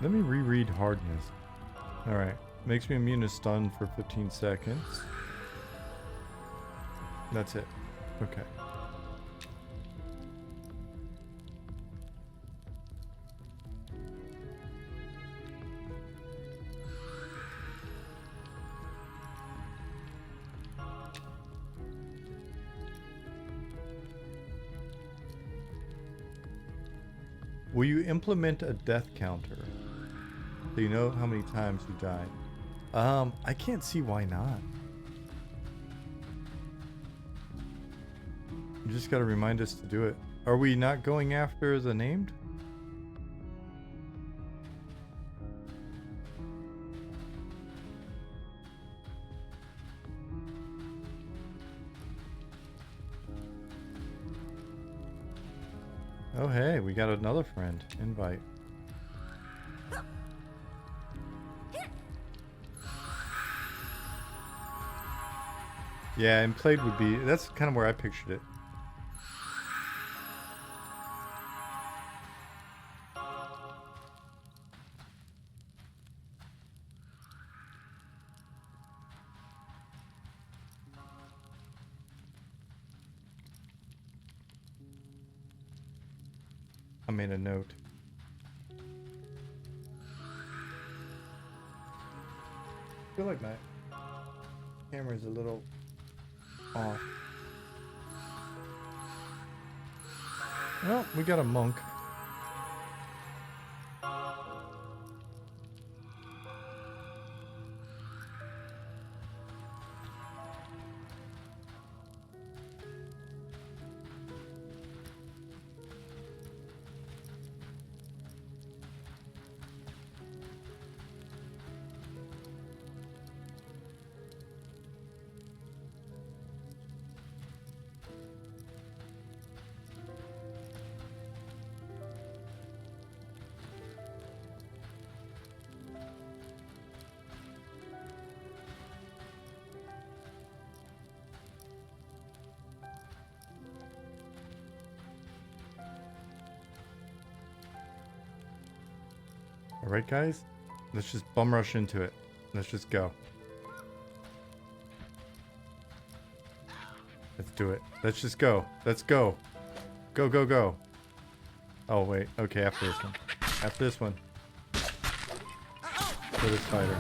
Let me reread hardness. Alright. Makes me immune to stun for 15 seconds. That's it. Okay. Will you implement a death counter so you know how many times you died? I can't see why not. You just gotta remind us to do it. Are we not going after the named? Oh hey, we got another friend. Invite. Yeah, and played would be, that's kind of where I pictured it. I made a note. I feel like my camera's a little off. Well, we got a monk. Alright guys, let's just bum rush into it. Let's just go. Let's do it. Let's just go. Let's go. Go, go, go. Oh wait, okay, after this one. After this one. For this fighter.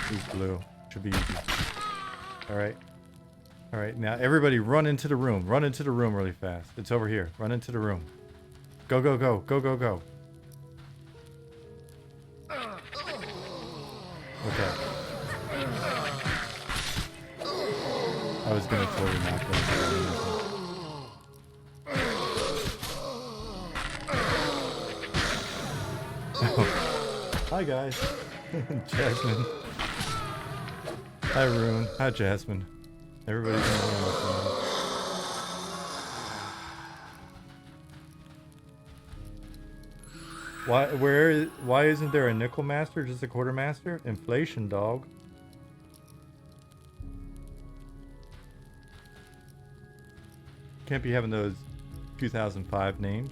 He's blue. Should be easy. Alright. Alright, now everybody run into the room. Run into the room really fast. It's over here. Run into the room. Go, go, go. Go, go, go. Okay. I was gonna totally knock that. Hi guys. Jasmine. Hi Rune. Hi Jasmine. Everybody's in the room with me. Why isn't there a nickel master, just a quartermaster? Inflation, dog. Can't be having those 2005 names.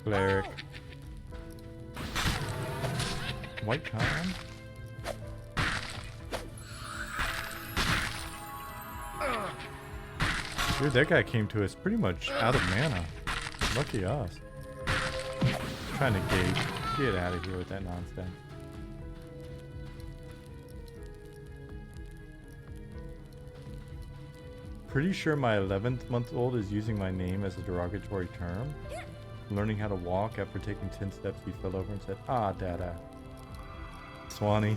Cleric. White con. Dude, that guy came to us pretty much out of mana. Lucky us. Trying to gauge. Get out of here with that nonsense. Pretty sure my 11th month old is using my name as a derogatory term. Learning how to walk after taking 10 steps, he fell over and said, "Ah, Dada." Swanee.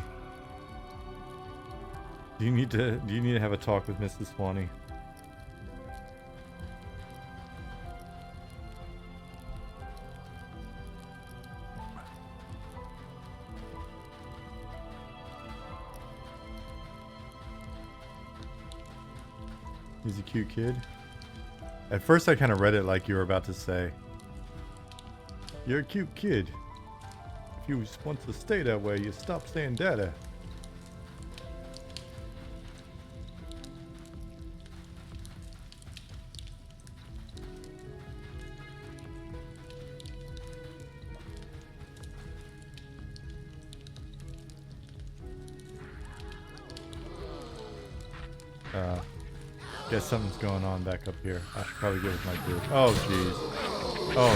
Do you need to have a talk with Mrs. Swanee? He's a cute kid. At first I kind of read it like you were about to say, "You're a cute kid. If you want to stay that way, you stop saying Dada." Guess something's going on back up here. I should probably get with my group. Oh jeez. Oh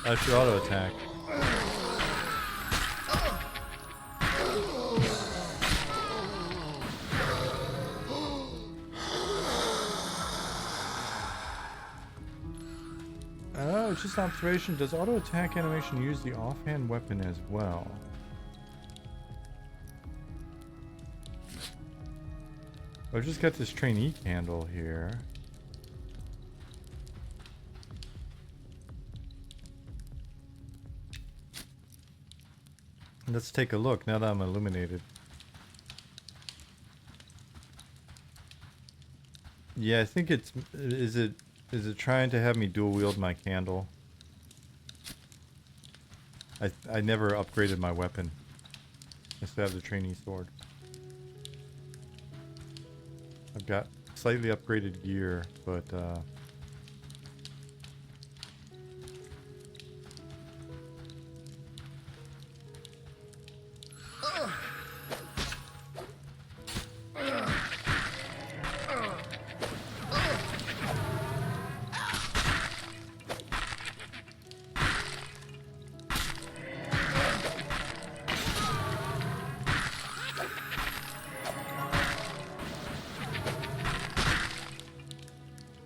I should auto attack. Oh, it's just observation. Does auto attack animation use the offhand weapon as well? I've just got this trainee candle here. Let's take a look now that I'm illuminated. Yeah, I think it's... Is it trying to have me dual wield my candle? I never upgraded my weapon. I still have the trainee sword. I've got slightly upgraded gear, but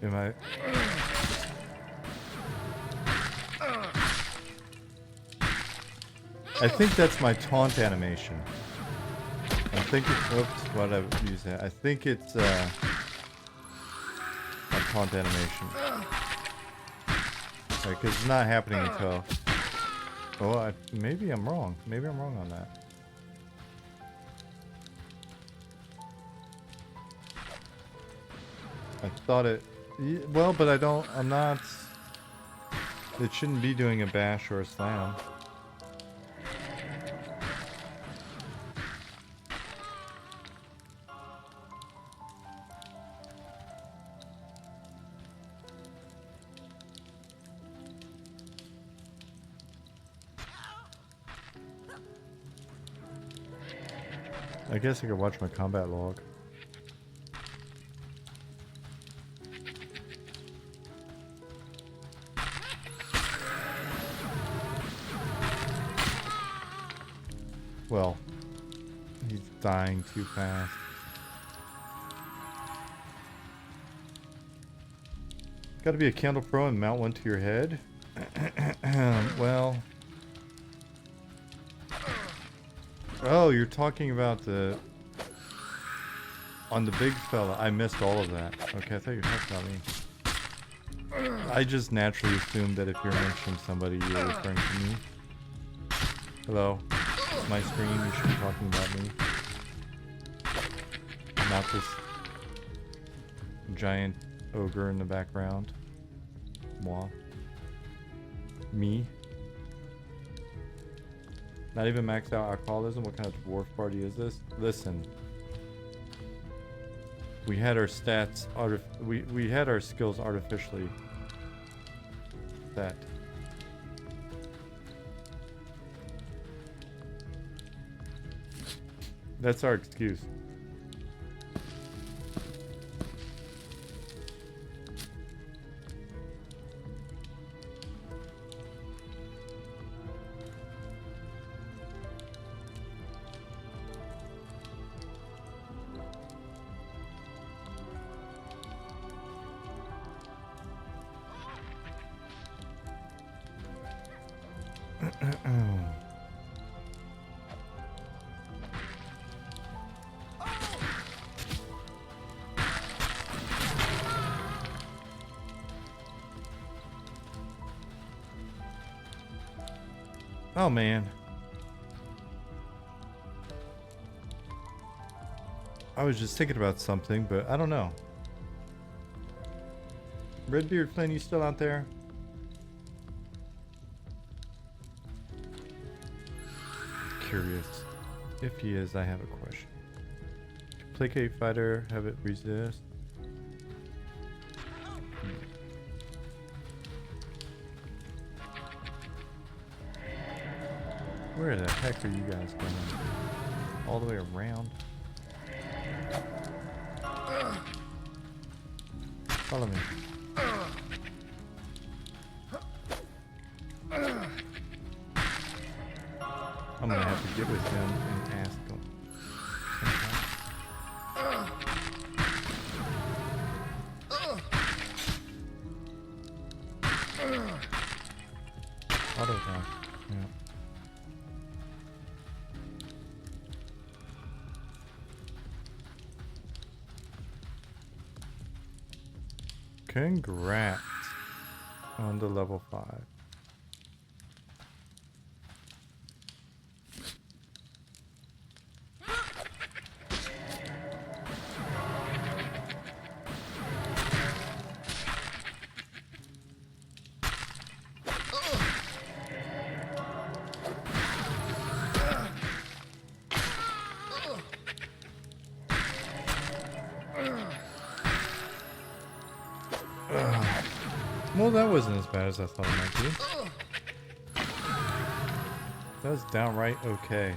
am I... I think that's my taunt animation. I'm thinking... Oops, why'd I use that? I think it's a taunt animation. Because it's not happening until... Oh, maybe I'm wrong. Maybe I'm wrong on that. I thought it... Well, but I'm not... It shouldn't be doing a bash or a slam. I guess I could watch my combat log. Well, he's dying too fast. Gotta be a candle pro and mount one to your head? Well... Oh, you're talking about the... On the big fella. I missed all of that. Okay, I thought you were talking about me. I just naturally assumed that if you're mentioning somebody, you were referring to me. Hello. It's my screen. You should be talking about me. Not this giant ogre in the background. Moi. Me. Not even maxed out alcoholism? What kind of dwarf party is this? Listen. We had our stats we had our skills artificially set. That's our excuse. Oh man. I was just thinking about something, but I don't know. Redbeard Flynn, you still out there? Curious. If he is, I have a question. Placate fighter, have it resist. Where the heck are you guys going? All the way around? Follow me. get with him and ask him. Auto attack. Yeah. Congrats on the level 5. Well, that wasn't as bad as I thought it might be. That was downright okay.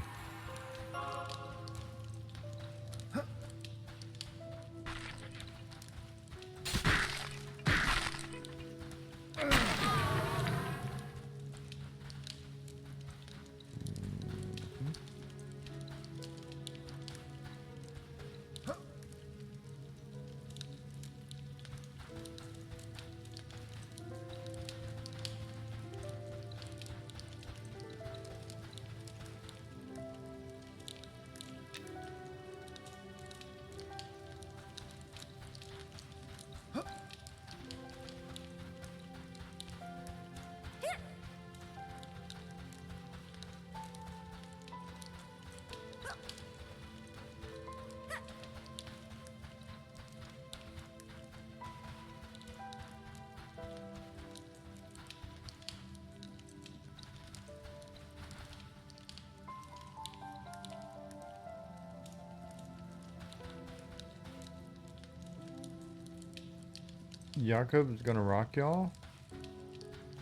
Jakob's gonna rock y'all?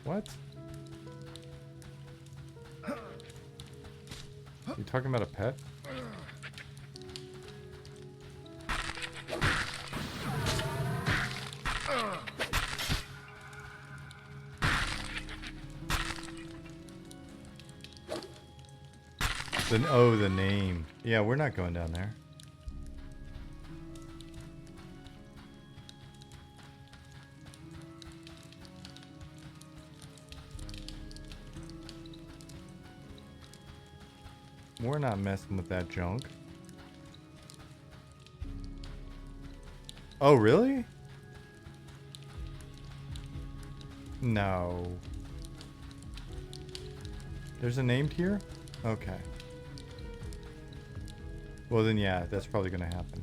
What? You talking about a pet? Oh, the name. Yeah, we're not going down there. We're not messing with that junk. Oh, really? No. There's a named here? Okay. Well then, yeah, that's probably gonna happen.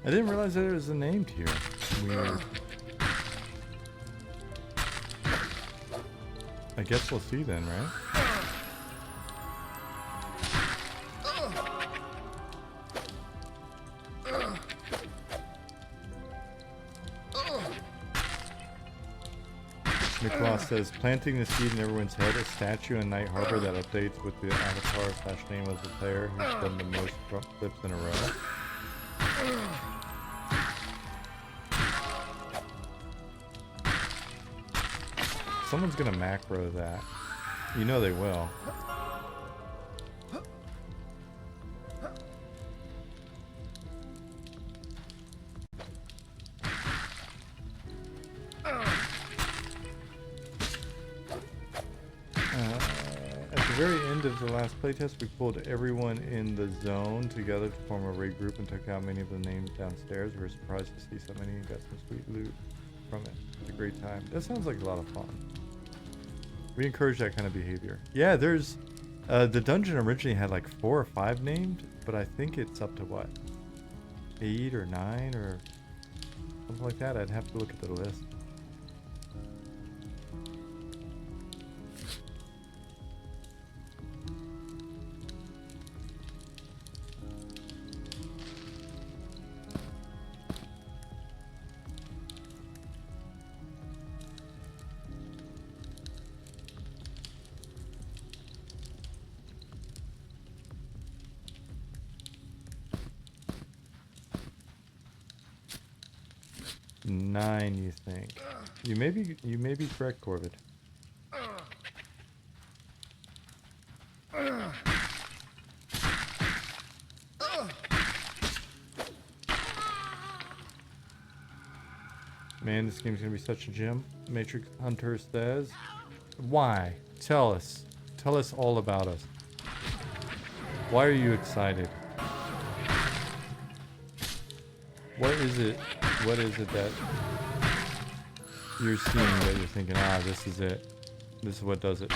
I didn't realize that it was a named here. Weird. I guess we'll see then, right? Nicholas says, planting the seed in everyone's head, a statue in Night Harbor that updates with the avatar / name of the player who's done the most front flips in a row. Someone's gonna macro that. You know they will. At the very end of the last playtest, we pulled everyone in the zone together to form a raid group and took out many of the names downstairs. We were surprised to see so many and got some sweet loot from it. It was a great time. That sounds like a lot of fun. We encourage that kind of behavior. Yeah, there's the dungeon originally had like 4 or 5 named, but I think it's up to what, 8 or 9 or something like that. I'd have to look at the list. 9, you think? You may be correct, Corvid. Man, this game's gonna be such a gem. Matrix Hunter says, why? Tell us. Tell us all about us. Why are you excited? What is it? What is it that you're seeing that you're thinking, this is it. This is what does it.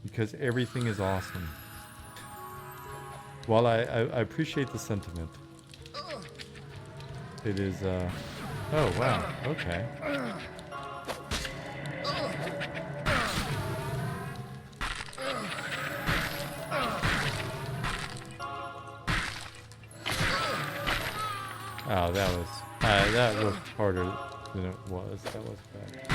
Because everything is awesome. While I appreciate the sentiment, it is, oh wow, okay. Oh, that looked harder than it was. That was bad.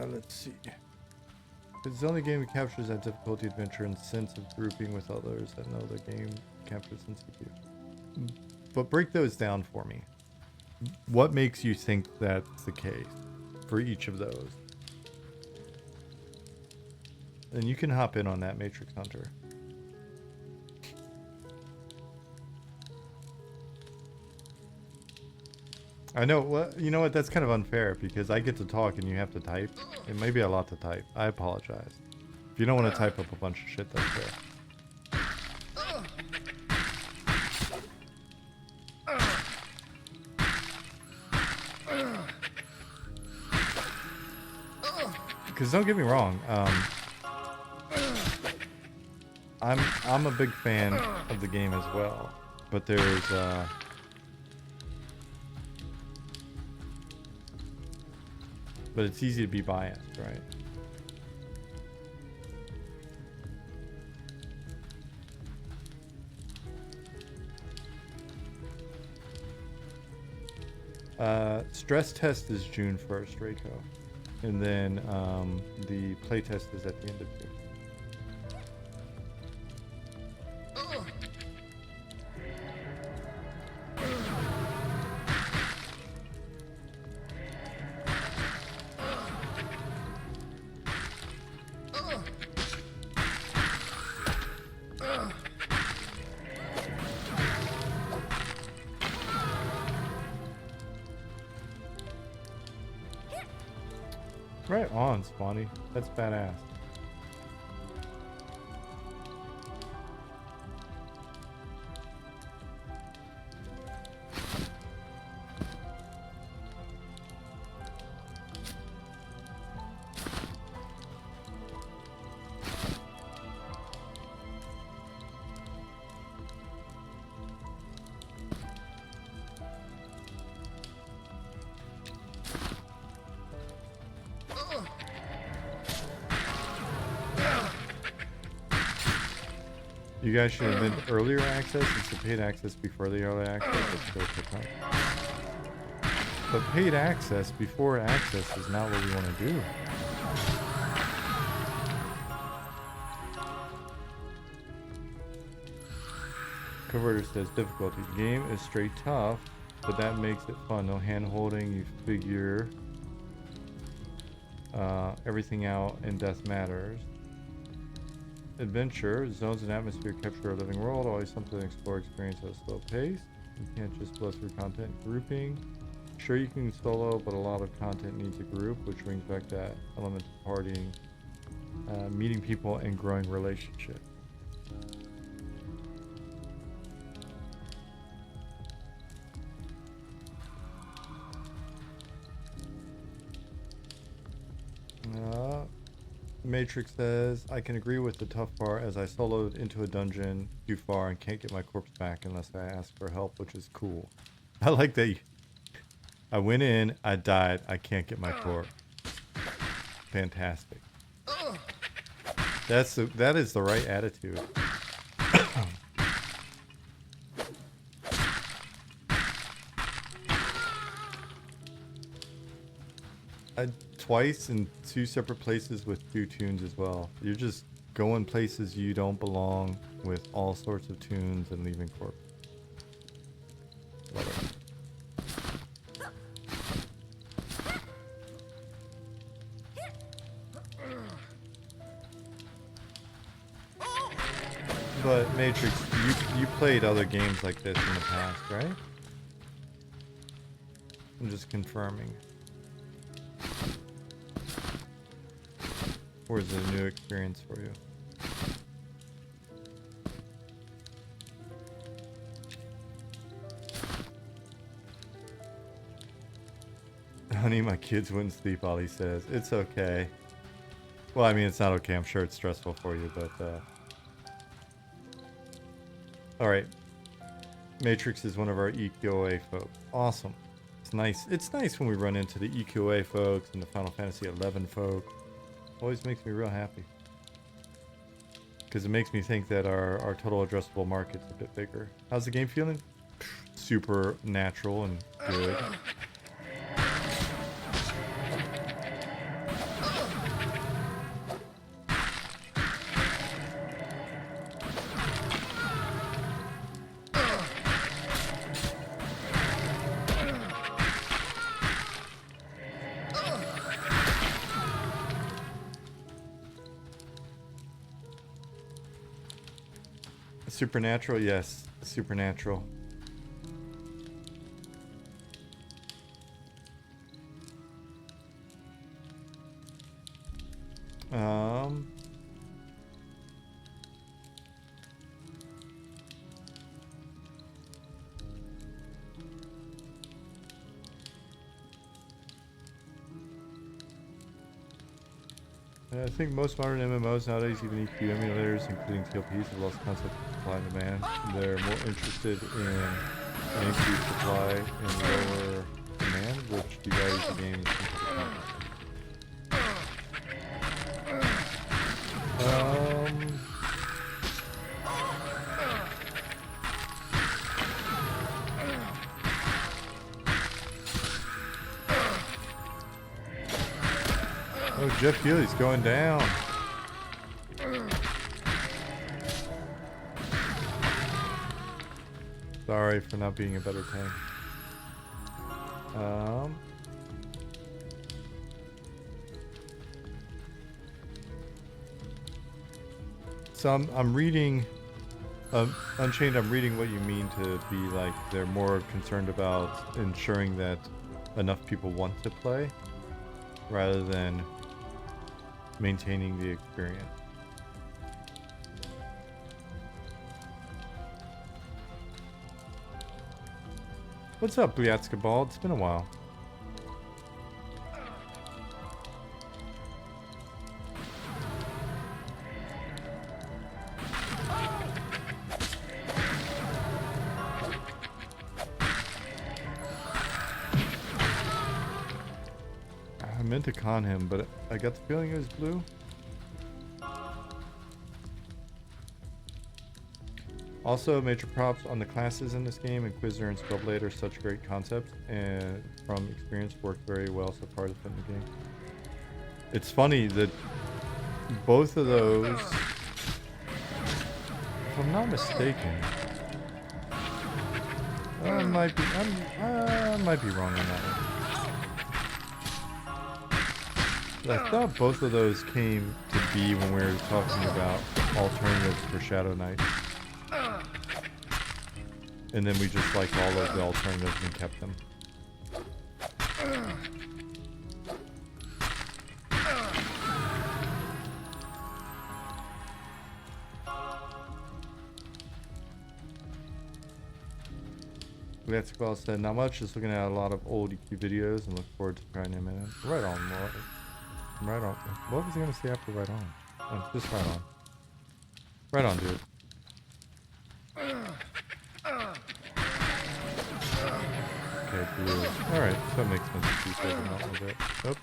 Let's see. It's the only game that captures that difficulty, adventure, and sense of grouping with others that know the game captures sense of you. But break those down for me. What makes you think that's the case for each of those? And you can hop in on that, Matrix Hunter. I know, well, you know what, that's kind of unfair because I get to talk and you have to type. It may be a lot to type. I apologize. If you don't want to type up a bunch of shit, that's fair. Because don't get me wrong, I'm a big fan of the game as well, but there's but it's easy to be biased, right? Stress test is June 1st, Reiko. And then the play test is at the end of June. Right on, Spawny. That's badass. You guys should have been earlier access. It's the paid access before the early access. But paid access before access is not what we want to do. Converter says difficulty. The game is straight tough, but that makes it fun. No hand holding. You figure everything out, and death matters. Adventure, zones and atmosphere capture a living world, always something to explore, experience at a slow pace. You can't just blow through content. Grouping, sure you can solo, but a lot of content needs a group, which brings back that element of partying, meeting people and growing relationships. Matrix says, I can agree with the tough part as I soloed into a dungeon too far and can't get my corpse back unless I ask for help, which is cool. I like that. I went in, I died, I can't get my corpse. fantastic. That is the right attitude. Twice in 2 separate places with 2 tunes as well. You're just going places you don't belong with all sorts of tunes and leaving corpse. Love it. But Matrix, you played other games like this in the past, right? I'm just confirming. Or is it a new experience for you? Honey, my kids wouldn't sleep, Ollie says. It's okay. Well, I mean, it's not okay. I'm sure it's stressful for you, but... Alright. Matrix is one of our EQOA folks. Awesome. It's nice. It's nice when we run into the EQOA folks and the Final Fantasy XI folk. Always makes me real happy. Because it makes me think that our total addressable market's a bit bigger. How's the game feeling? Super natural and good. Supernatural, yes. Supernatural. I think most modern MMOs nowadays, even EQ emulators, including TLPs, have lost concept of supply and demand. They're more interested in an increased supply and lower demand, which devalues the game into Oh, Jeff Healy's going down. Sorry for not being a better tank. So I'm reading, Unchained, I'm reading what you mean to be like they're more concerned about ensuring that enough people want to play rather than maintaining the experience. What's up, Bliatska Ball? It's been a while. I meant to con him, but I got the feeling it was blue. Also, major props on the classes in this game. Inquisitor and Skullblade are such great concepts, and from experience worked very well so far in the game. It's funny that both of those, if I'm not mistaken, I might be wrong on that one. I thought both of those came to be when we were talking about alternatives for Shadow Knight. And then we just liked all of the alternatives and kept them. That's well said. Not much, just looking at a lot of old EQ videos and look forward to trying them in. Right on, Laura. Right on. What was I going to say after right on? Oh, just right on. Right on, dude. Okay, blue. Alright, so that makes sense. She's taking out a little bit. Oh.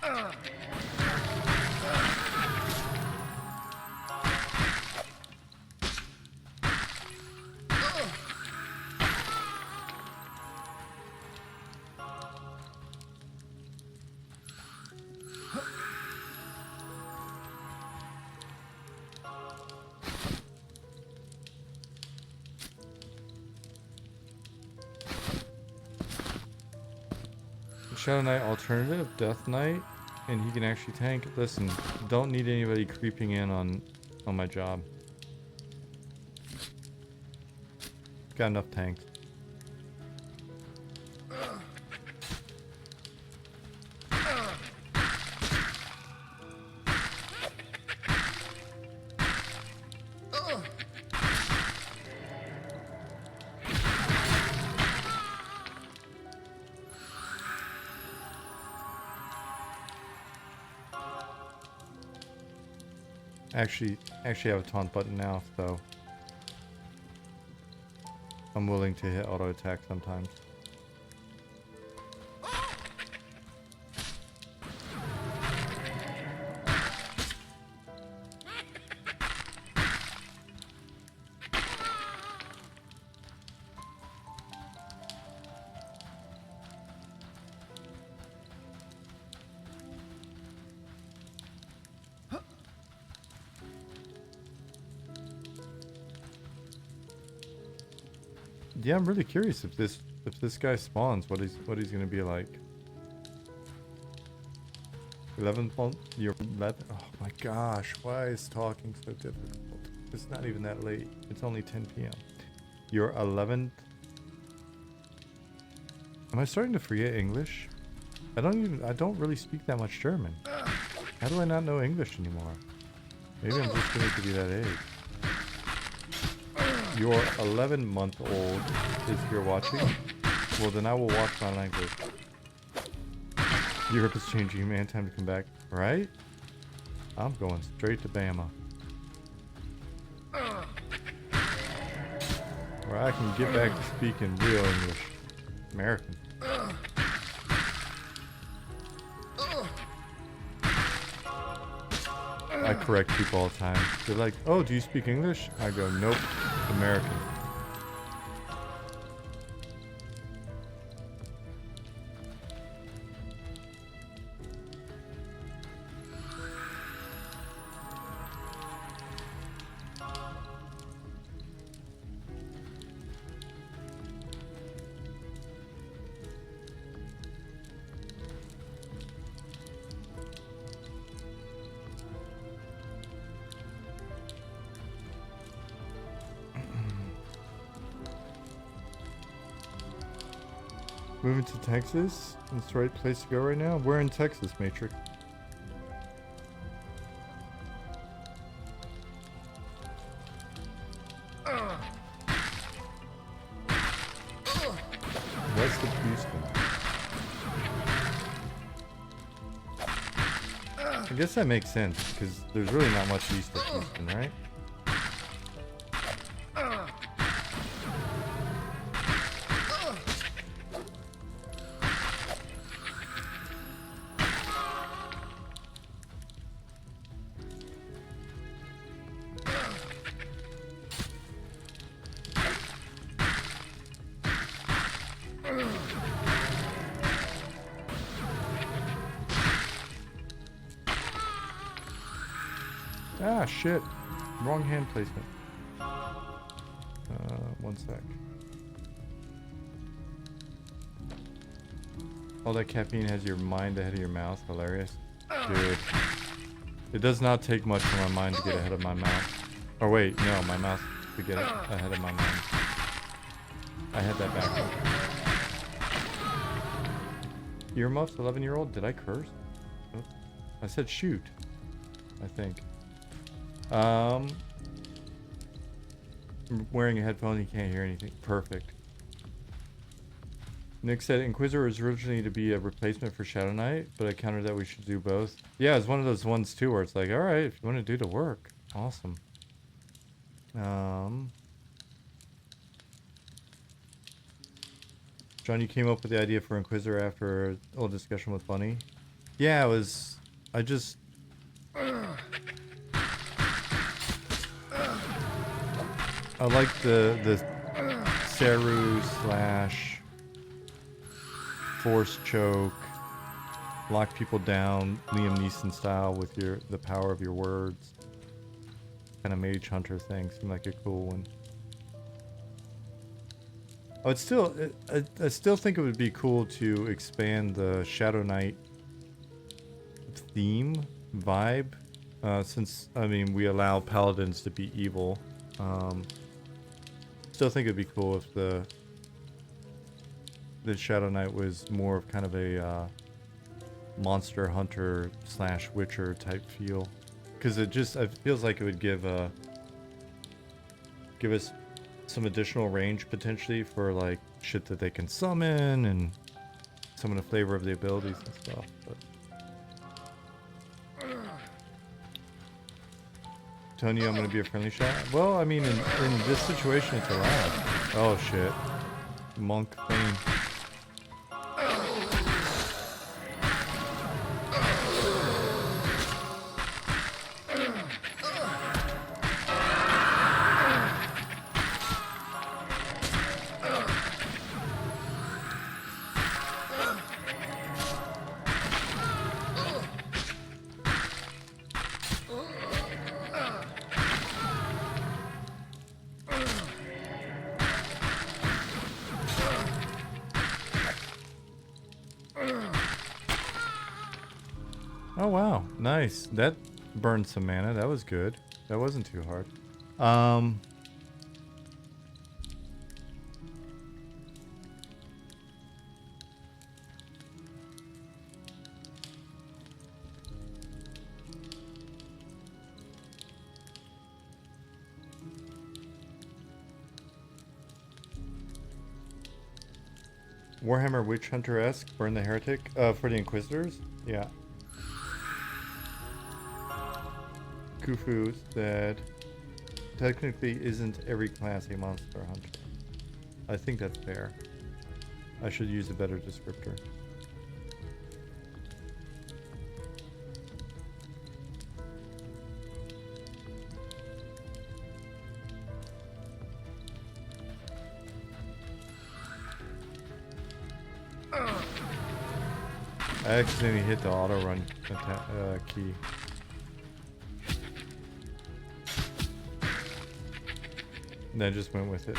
Shadow Knight alternative, Death Knight, and he can actually tank. Listen, don't need anybody creeping in on my job. Got enough tanks. Actually have a taunt button now, so I'm willing to hit auto attack sometimes. Yeah, I'm really curious if this guy spawns, what he's gonna be like. 11th month, you're 11. Oh my gosh, why is talking so difficult? It's not even that late. It's only 10 p.m. Your 11th. Am I starting to forget English? I don't really speak that much German. How do I not know English anymore? Maybe I'm just gonna be that age. Your 11-month-old is here watching? Well, then I will watch my language. Europe is changing, man. Time to come back. Right? I'm going straight to Bama. Where I can get back to speaking real English. American. I correct people all the time. They're like, oh, do you speak English? I go, nope, American. Moving to Texas? That's the right place to go right now? We're in Texas, Matrix. West of Houston. I guess that makes sense, because there's really not much east of Houston, right? Ah, shit. Wrong hand placement. One sec. All that caffeine has your mind ahead of your mouth. Hilarious. Dude. It does not take much for my mind to get ahead of my mouth. Oh wait, no, my mouth to get ahead of my mind. I had that backwards. Earmuffs, 11-year-old? Did I curse? Oh, I said shoot. I think. Wearing a headphone, you can't hear anything. Perfect. Nick said Inquisitor was originally to be a replacement for Shadow Knight, but I countered that we should do both. Yeah, it's one of those ones too where it's like, alright, if you want to do the work, awesome. John, you came up with the idea for Inquisitor after a little discussion with Bunny? Yeah, it was... I just... I like the Seru slash force choke, lock people down, Liam Neeson style with the power of your words. Kind of mage hunter thing seemed like a cool one. I would still, I still think it would be cool to expand the Shadow Knight theme vibe, since I mean we allow paladins to be evil. Still think it'd be cool if the Shadow Knight was more of kind of a monster hunter slash witcher type feel, because it feels like it would give us some additional range potentially for like shit that they can summon and some of the flavor of the abilities and stuff. But Tony, I'm gonna be a friendly shot. Well, I mean, in this situation, it's allowed. Oh shit, monk thing. Oh wow, nice. That burned some mana. That was good. That wasn't too hard. Warhammer Witch Hunter-esque, burn the heretic, for the Inquisitors? Yeah. Kufu said, technically isn't every class a monster hunter. I think that's fair. I should use a better descriptor. I accidentally hit the auto run key. And I just went with it.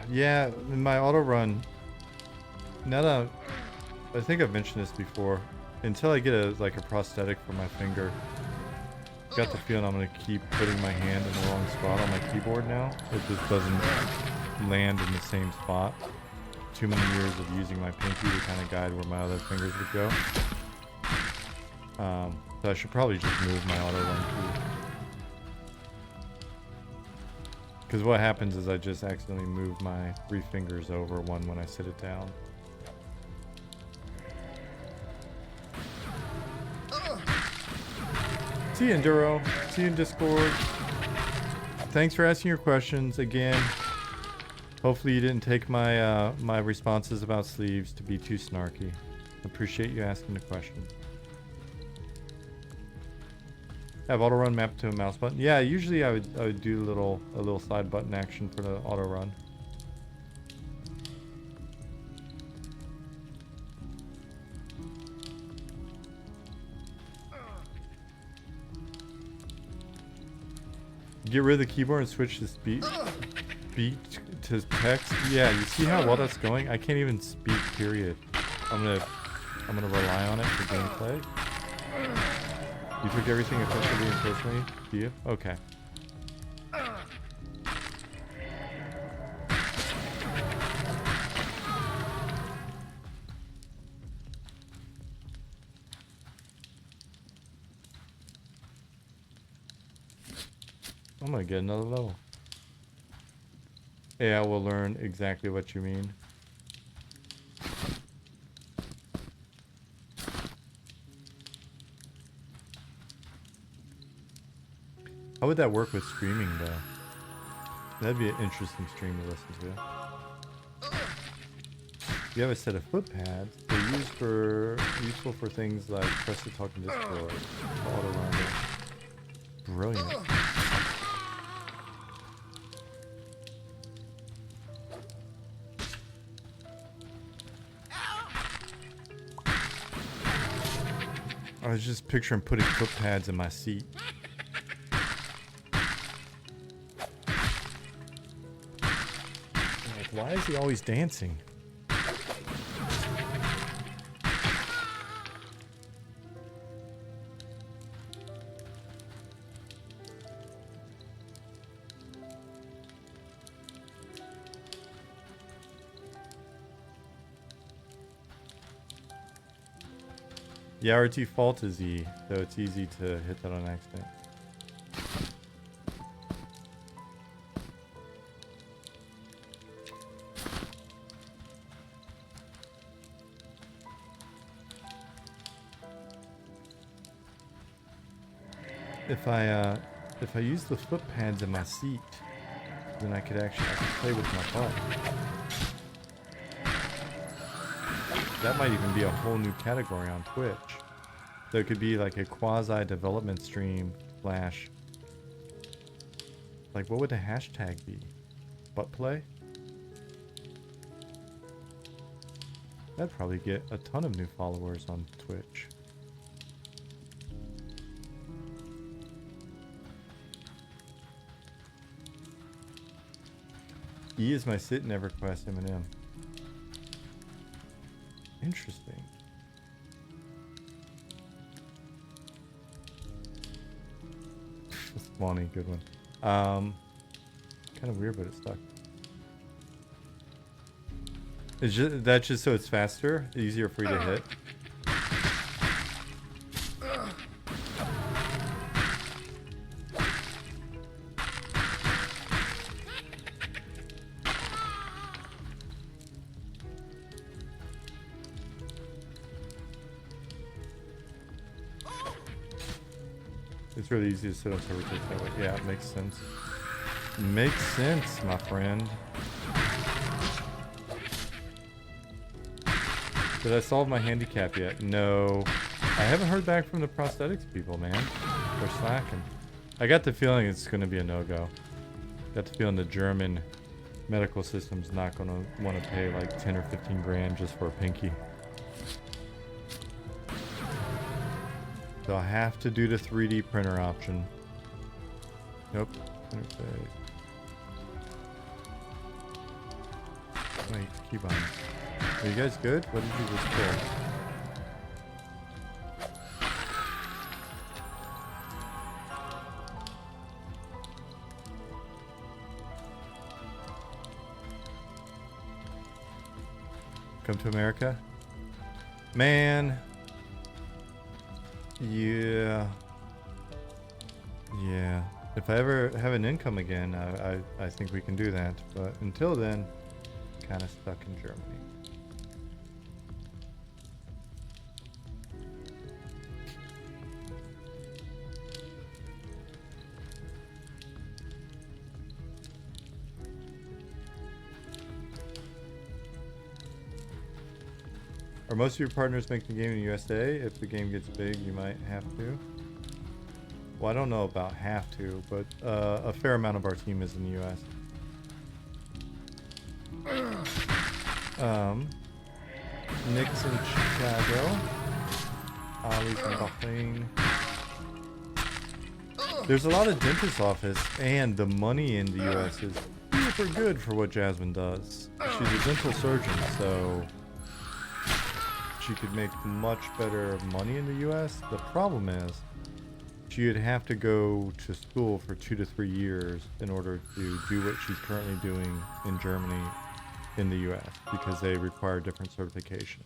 Yeah, in my auto run, now that I think I've mentioned this before, until I get a prosthetic for my finger, got the feeling I'm gonna keep putting my hand in the wrong spot on my keyboard now. It just doesn't land in the same spot. Too many years of using my pinky to kind of guide where my other fingers would go. So I should probably just move my auto run key. Because what happens is I just accidentally move my 3 fingers over one when I sit it down. See you, Enduro. See you in Discord. Thanks for asking your questions again. Hopefully you didn't take my my responses about sleeves to be too snarky. Appreciate you asking the question. Have auto run mapped to a mouse button? Yeah, usually I would do a little side button action for the auto run. Get rid of the keyboard and switch to speed to text. Yeah, you see how well that's going? I can't even speak, period. I'm gonna rely on it for gameplay. You took everything effectively and personally, do you? Okay. I'm gonna get another level. Yeah, we'll learn exactly what you mean. How would that work with streaming, though? That'd be an interesting stream to listen to. You have a set of foot pads. They're useful for things like press to talk in Discord, auto run. Brilliant. I was just picturing putting foot pads in my seat. Like, why is he always dancing? Yeah, RT fault is E, so it's easy to hit that on accident. If I use the foot pads in my seat, then I could play with my butt. That might even be a whole new category on Twitch. So it could be like a quasi-development stream slash... Like, what would the hashtag be? Butt play? That'd probably get a ton of new followers on Twitch. E is my sit in EverQuest M&M. Interesting. Swanee, good one. Kind of weird, but it stuck. That's just so it's faster, easier for you to hit. It's really easy to sit on server takes that way. Yeah, it makes sense. Makes sense, my friend. Did I solve my handicap yet? No. I haven't heard back from the prosthetics people, man. They're slacking. I got the feeling it's going to be a no-go. Got the feeling the German medical system's not going to want to pay like 10 or 15 grand just for a pinky. So I have to do the 3D printer option. Nope. Interface. Wait, keep on. Are you guys good? What did you just kill? Come to America? Man. Yeah. Yeah. If I ever have an income again, I think we can do that. But until then, kind of stuck in Germany. Are most of your partners making the game in the USA? If the game gets big, you might have to. Well, I don't know about have to, but a fair amount of our team is in the US. Nick's in Chicago. Ollie's in Bahrain. There's a lot of dentist office, and the money in the US is super good for what Jasmine does. She's a dental surgeon, so she could make much better money in the US. The problem is she would have to go to school for 2 to 3 years in order to do what she's currently doing in Germany in the US, because they require different certification.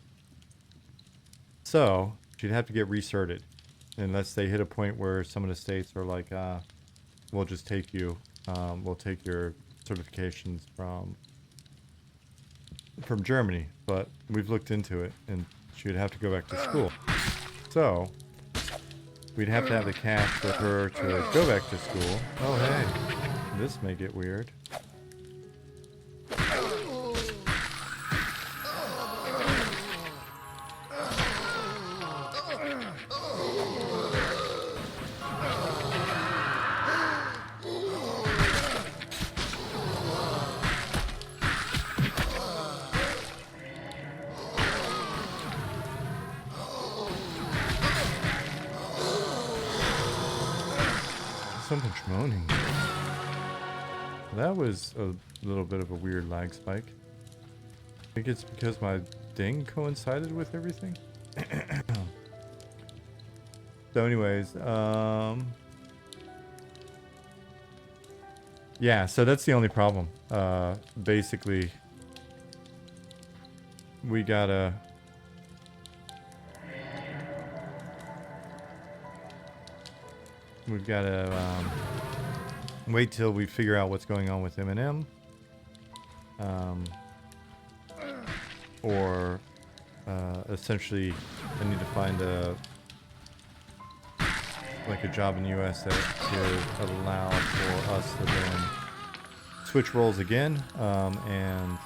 So she'd have to get recerted unless they hit a point where some of the states are like, we'll just take you, we'll take your certifications from Germany. But we've looked into it, and she would have to go back to school. So we'd have to have the cash for her to go back to school. Oh, hey, this may get weird. so much moaning. That was a little bit of a weird lag spike. I think it's because my ding coincided with everything. So anyways, yeah, so that's the only problem. Basically, we gotta wait till we figure out what's going on with Eminem. Or essentially, I need to find a job in the U.S. that could allow for us to then switch roles again, and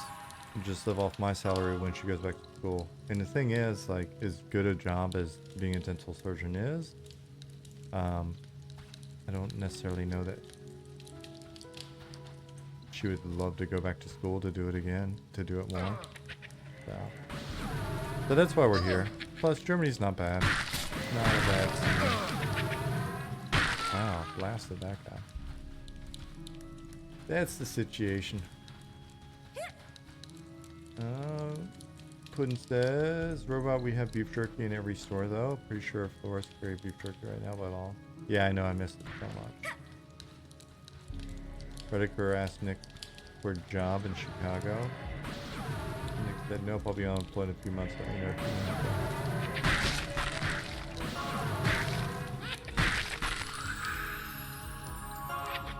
just live off my salary when she goes back to school. And the thing is, like, as good a job as being a dental surgeon is, I don't necessarily know that she would love to go back to school to do it again, to do it more. So that's why we're here. Plus, Germany's not bad. Not a bad scene. Wow, blasted that guy. That's the situation. Puddin says, Robot, we have beef jerky in every store though. Pretty sure Flores carry beef jerky right now, but all. Yeah, I know, I missed it so much. Predator asked Nick for a job in Chicago. Nick said, nope, I'll be unemployed in a few months. Let me know if you want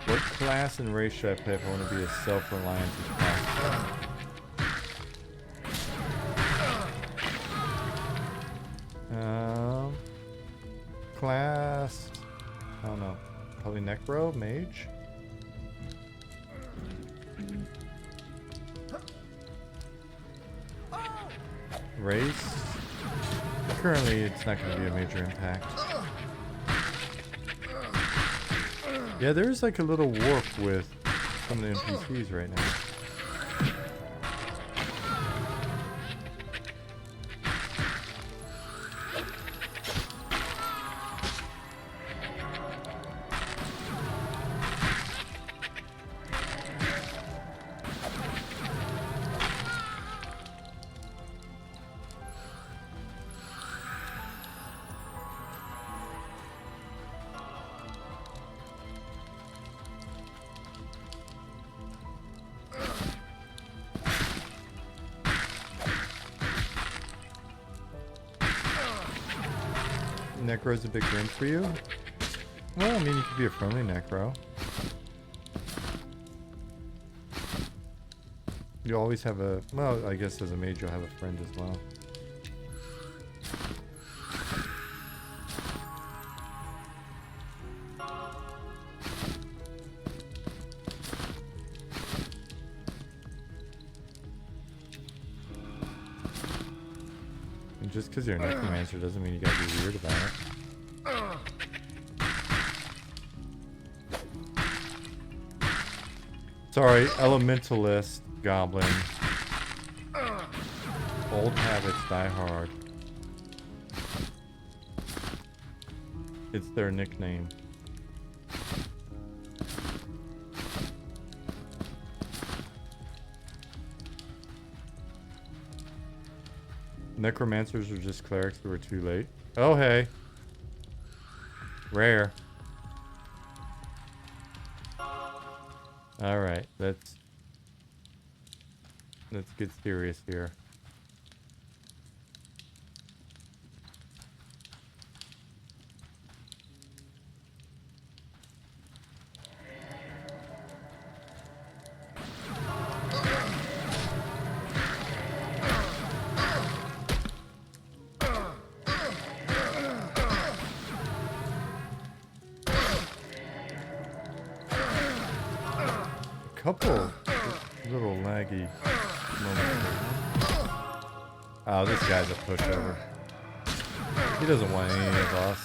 to. What class and race should I play if I want to be as self-reliant as possible? Class, I don't know, probably Necro, Mage? Race? Currently, it's not going to be a major impact. Yeah, there's like a little warp with some of the NPCs right now. Necro's a big win for you? Well, I mean, you could be a friendly Necro. You always have a... Well, I guess as a mage you'll have a friend as well. And just because you're a necromancer doesn't mean you gotta be weird about it. Sorry, elementalist goblin. Old habits die hard. It's their nickname. Necromancers are just clerics who were too late. Oh hey. Rare. Alright, let's get serious here. Couple little laggy moments. Oh, this guy's a pushover. He doesn't want any of us.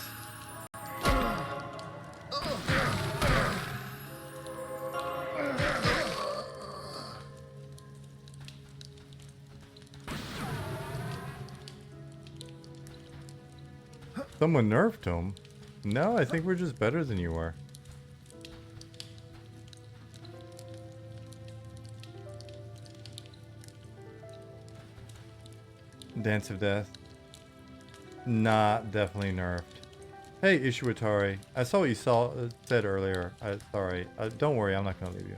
Someone nerfed him. No, I think we're just better than you are. Dance of Death. Not definitely nerfed. Hey, Ishiwatari. I saw what you said earlier. Sorry. Don't worry, I'm not going to leave you.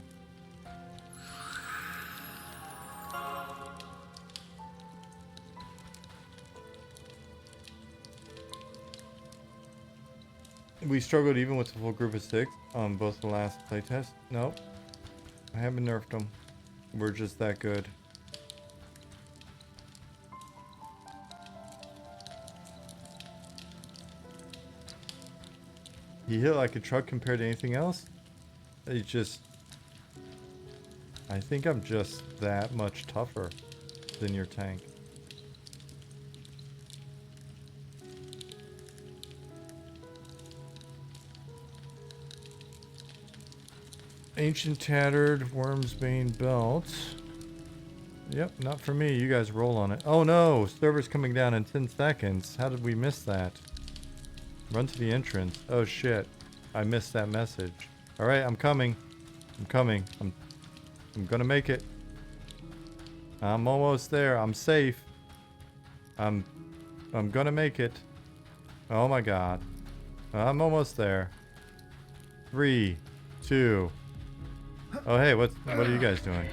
We struggled even with the full group of 6 on both the last playtest. Nope. I haven't nerfed them. We're just that good. He hit like a truck compared to anything else? It's just... I think I'm just that much tougher than your tank. Ancient Tattered Wormsbane Belt. Yep, not for me. You guys roll on it. Oh no! Server's coming down in 10 seconds. How did we miss that? Run to the entrance. Oh shit. I missed that message. Alright, I'm coming. I'm coming. I'm gonna make it. I'm almost there. I'm safe. I'm gonna make it. Oh my god. I'm almost there. 3, 2. Oh hey, what are you guys doing?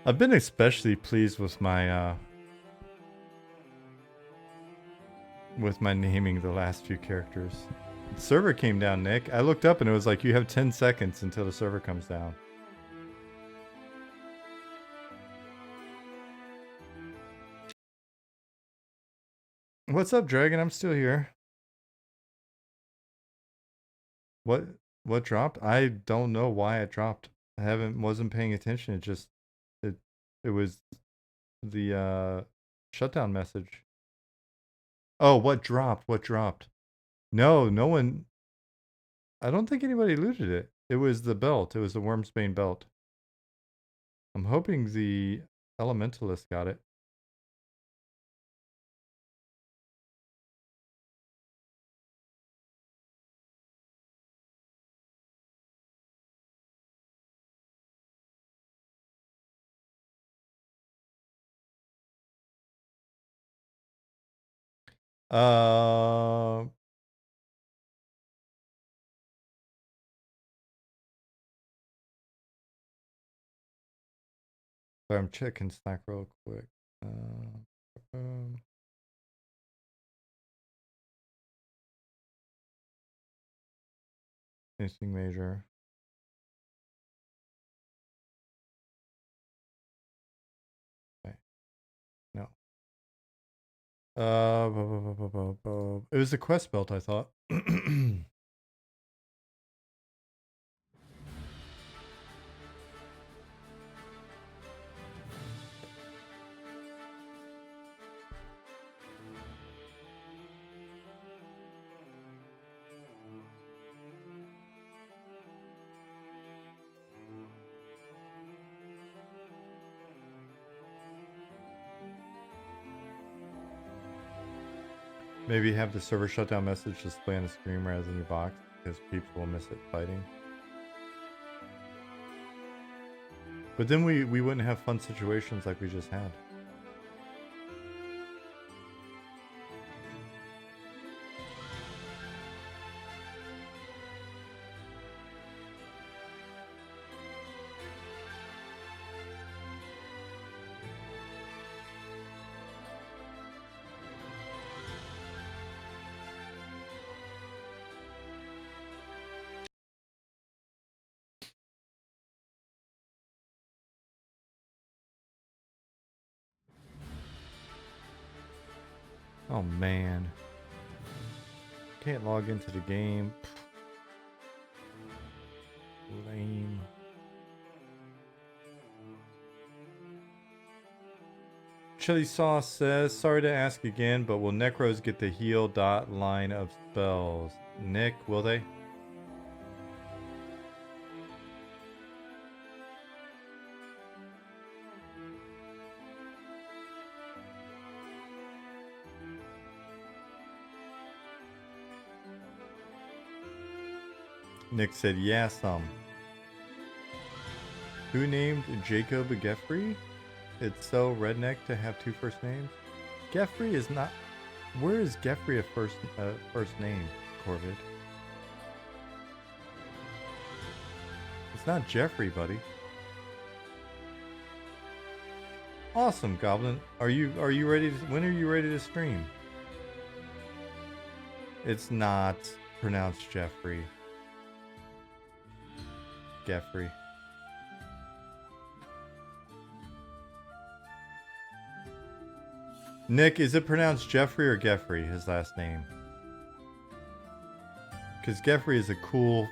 I've been especially pleased with my naming the last few characters. The server came down, Nick. I looked up and it was like you have 10 seconds until the server comes down. What's up, Dragon? I'm still here. What dropped? I don't know why it dropped. I wasn't paying attention. It was the shutdown message. Oh, what dropped? What dropped? No one. I don't think anybody looted it. It was the belt. It was the Wormsbane belt. I'm hoping the Elementalist got it. Sorry, I'm checking Slack real quick. Anything major? Okay. No. It was the quest belt, I thought. Maybe have the server shutdown message display on the screen rather than your box, because people will miss it fighting. But then we wouldn't have fun situations like we just had. Oh man. Can't log into the game. Lame. Chili Sauce says, sorry to ask again, but will Necros get the heal dot line of spells? Nick, will they? Nick said, yeah, some. Who named Jacob Geffrey? It's so redneck to have two first names. Geffrey is not... Where is Geffrey a first name, Corvid? It's not Jeffrey, buddy. Awesome, Goblin. Are you ready to... When are you ready to stream? It's not pronounced Jeffrey. Geffrey. Nick, is it pronounced Jeffrey or Geffrey, his last name? Because Geffrey is a cool,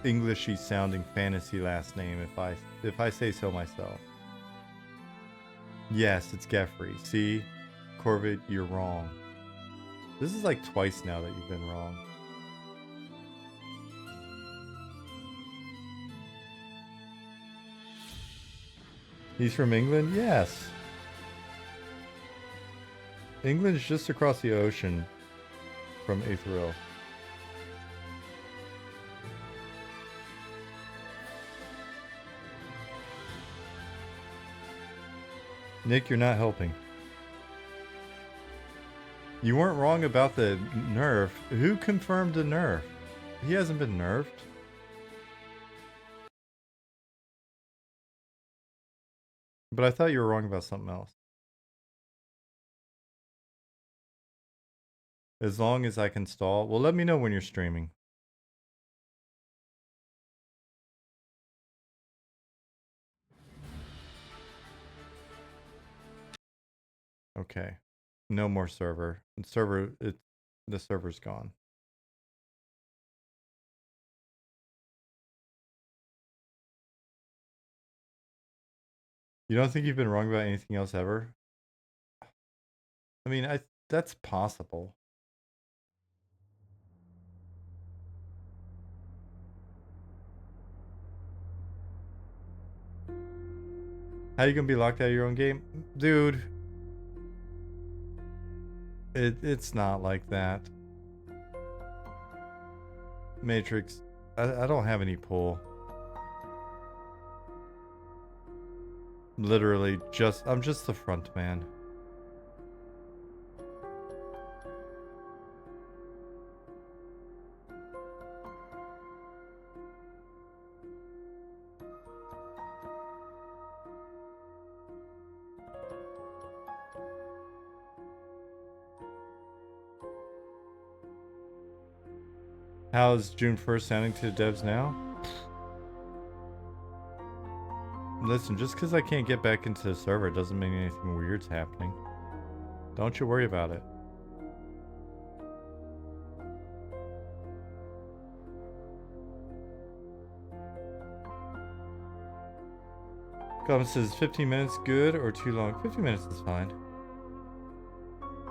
Englishy sounding fantasy last name if I say so myself. Yes, it's Geffrey. See? Corvid, you're wrong. This is like twice now that you've been wrong. He's from England? Yes. England's just across the ocean from Aetheril. Nick, you're not helping. You weren't wrong about the nerf. Who confirmed the nerf? He hasn't been nerfed. But I thought you were wrong about something else. As long as I can stall. Well, let me know when you're streaming. Okay. No more server. The server's gone. You don't think you've been wrong about anything else ever? I mean, that's possible. How you gonna be locked out of your own game? Dude. It's not like that. Matrix, I don't have any pull. Literally, I'm just the front man. How's June 1st sounding to the devs now? Listen, just because I can't get back into the server doesn't mean anything weird's happening. Don't you worry about it. Comment says 15 minutes good or too long? 15 minutes is fine.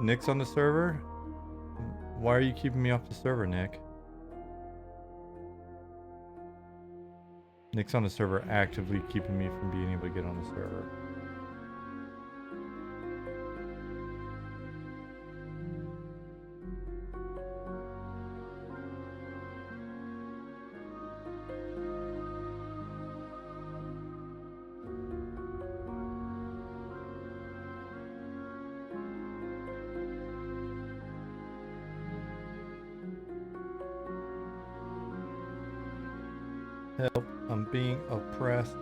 Nick's on the server? Why are you keeping me off the server, Nick? Nick's on the server actively keeping me from being able to get on the server. Help, I'm being oppressed.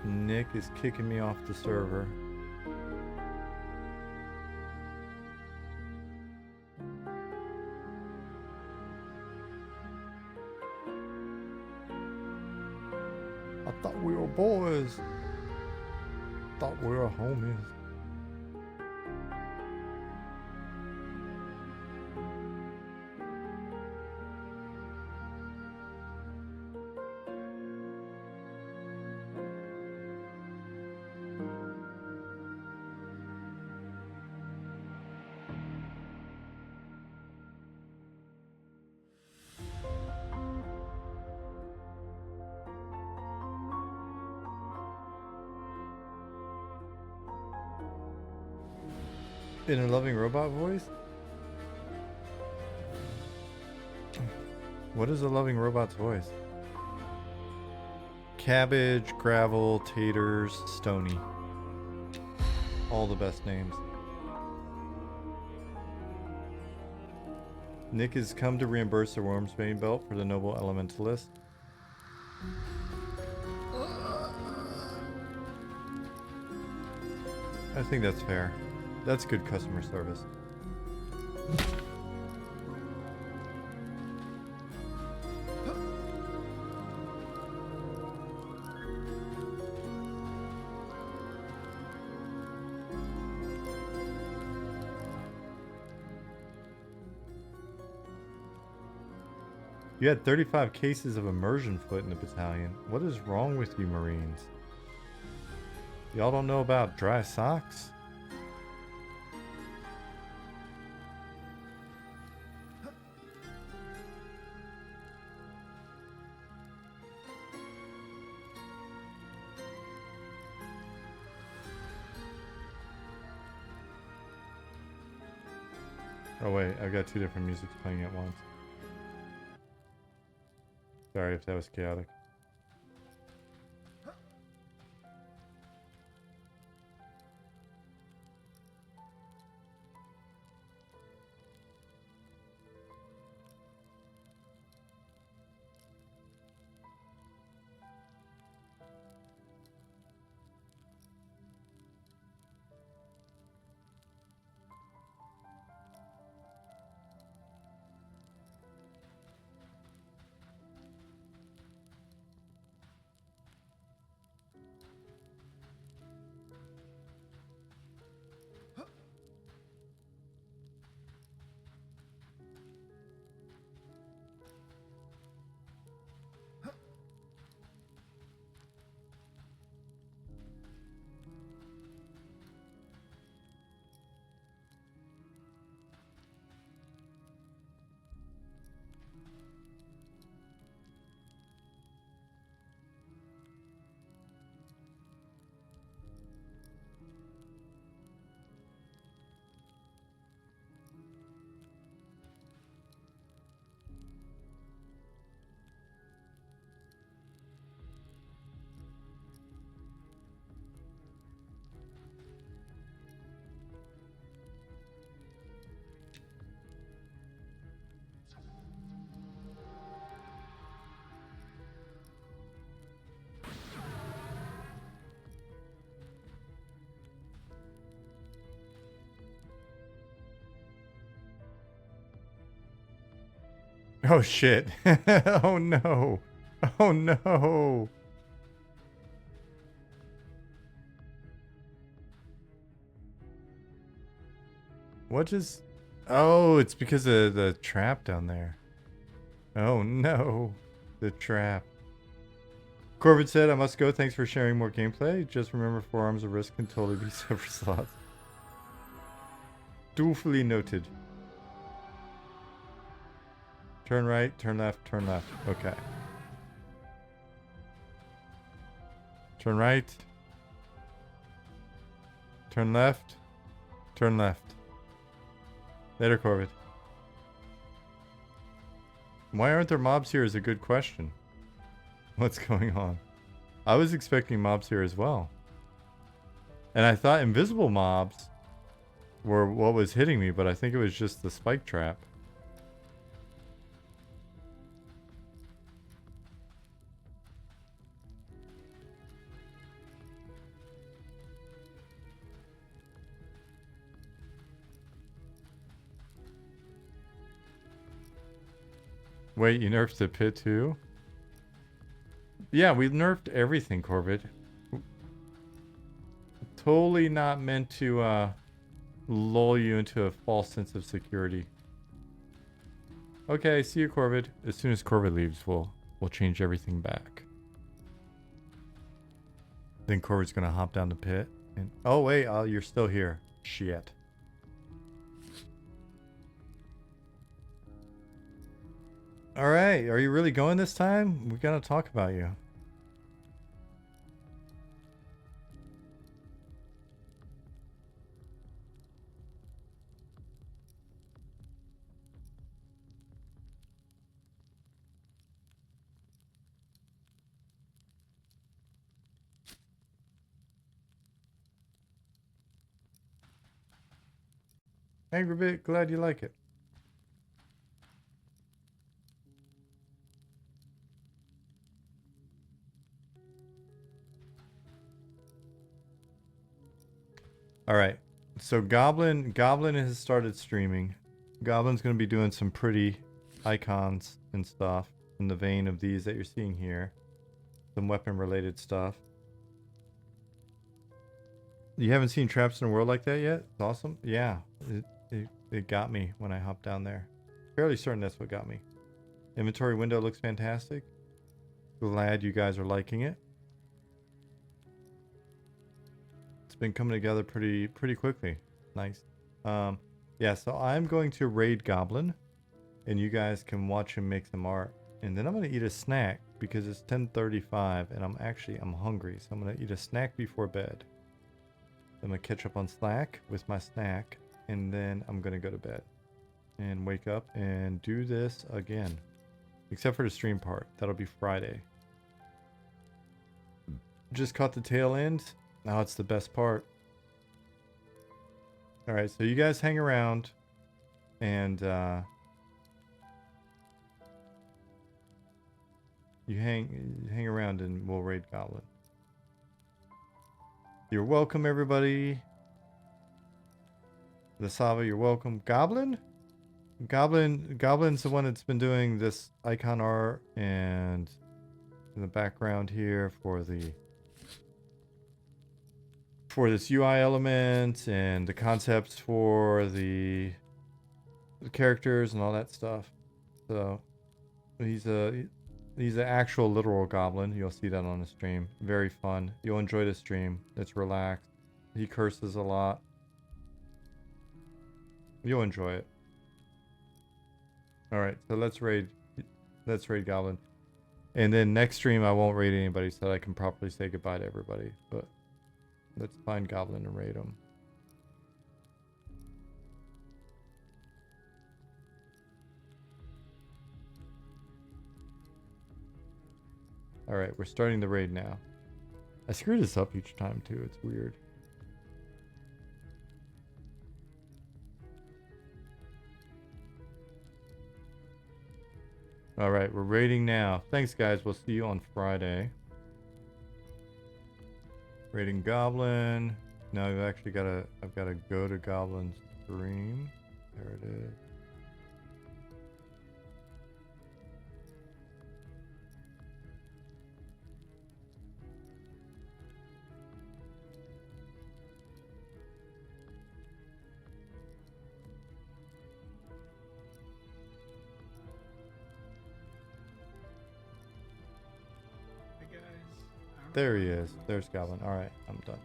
Nick is kicking me off the server. I thought we were boys. Thought we were homies. In a loving robot voice? What is a loving robot's voice? Cabbage, gravel, taters, stony. All the best names. Nick has come to reimburse the Wormsbane belt for the noble elementalist. I think that's fair. That's good customer service. You had 35 cases of immersion foot in the battalion. What is wrong with you, Marines? Y'all don't know about dry socks? Oh wait, I've got two different musics playing at once. Sorry if that was chaotic. Oh shit. Oh no. Oh no. What just... Oh, it's because of the trap down there. Oh no. The trap. Corbin said, I must go. Thanks for sharing more gameplay. Just remember, forearms of risk can totally be separate slots. Duly noted. Turn right, turn left, turn left. Okay. Turn right. Turn left. Turn left. Later, Corvid. Why aren't there mobs here is a good question. What's going on? I was expecting mobs here as well. And I thought invisible mobs were what was hitting me, but I think it was just the spike trap. Wait, you nerfed the pit too? Yeah, we nerfed everything, Corbett. Totally not meant to lull you into a false sense of security. Okay, see you, Corbett. As soon as Corbett leaves, we'll change everything back. Then Corbett's gonna hop down the pit and oh wait, you're still here. Shit. Alright, are you really going this time? We gotta talk about you. Angry Bit, glad you like it. All right, so Goblin has started streaming. Goblin's gonna be doing some pretty icons and stuff in the vein of these that you're seeing here. Some weapon related stuff. You haven't seen Traps in a World like that yet? It's awesome. Yeah, it got me when I hopped down there. Fairly certain that's what got me. Inventory window looks fantastic. Glad you guys are liking it. It's been coming together pretty quickly. Nice. Yeah, so I'm going to raid Goblin, and you guys can watch him make some art. And then I'm gonna eat a snack because it's 10:35, and I'm hungry, so I'm gonna eat a snack before bed. I'm gonna catch up on Slack with my snack, and then I'm gonna go to bed and wake up and do this again, except for the stream part. That'll be Friday. Just caught the tail end. Now it's the best part. All right, so you guys hang around, and you hang around, and we'll raid Goblin. You're welcome, everybody. The Sava, you're welcome. Goblin's the one that's been doing this icon art and in the background here for this UI element and the concepts for the characters and all that stuff. So he's an actual literal goblin. You'll see that on the stream. Very fun. You'll enjoy the stream. It's relaxed. He curses a lot. You'll enjoy it. All right, so let's raid Goblin. And then next stream I won't raid anybody so that I can properly say goodbye to everybody. But let's find Goblin and raid him. All right, we're starting the raid now. I screw this up each time too. It's weird. All right, we're raiding now. Thanks, guys. We'll see you on Friday. Raiding Goblin. Now I've got to go to Goblin's stream. There it is. There he is. There's Goblin. All right, I'm done.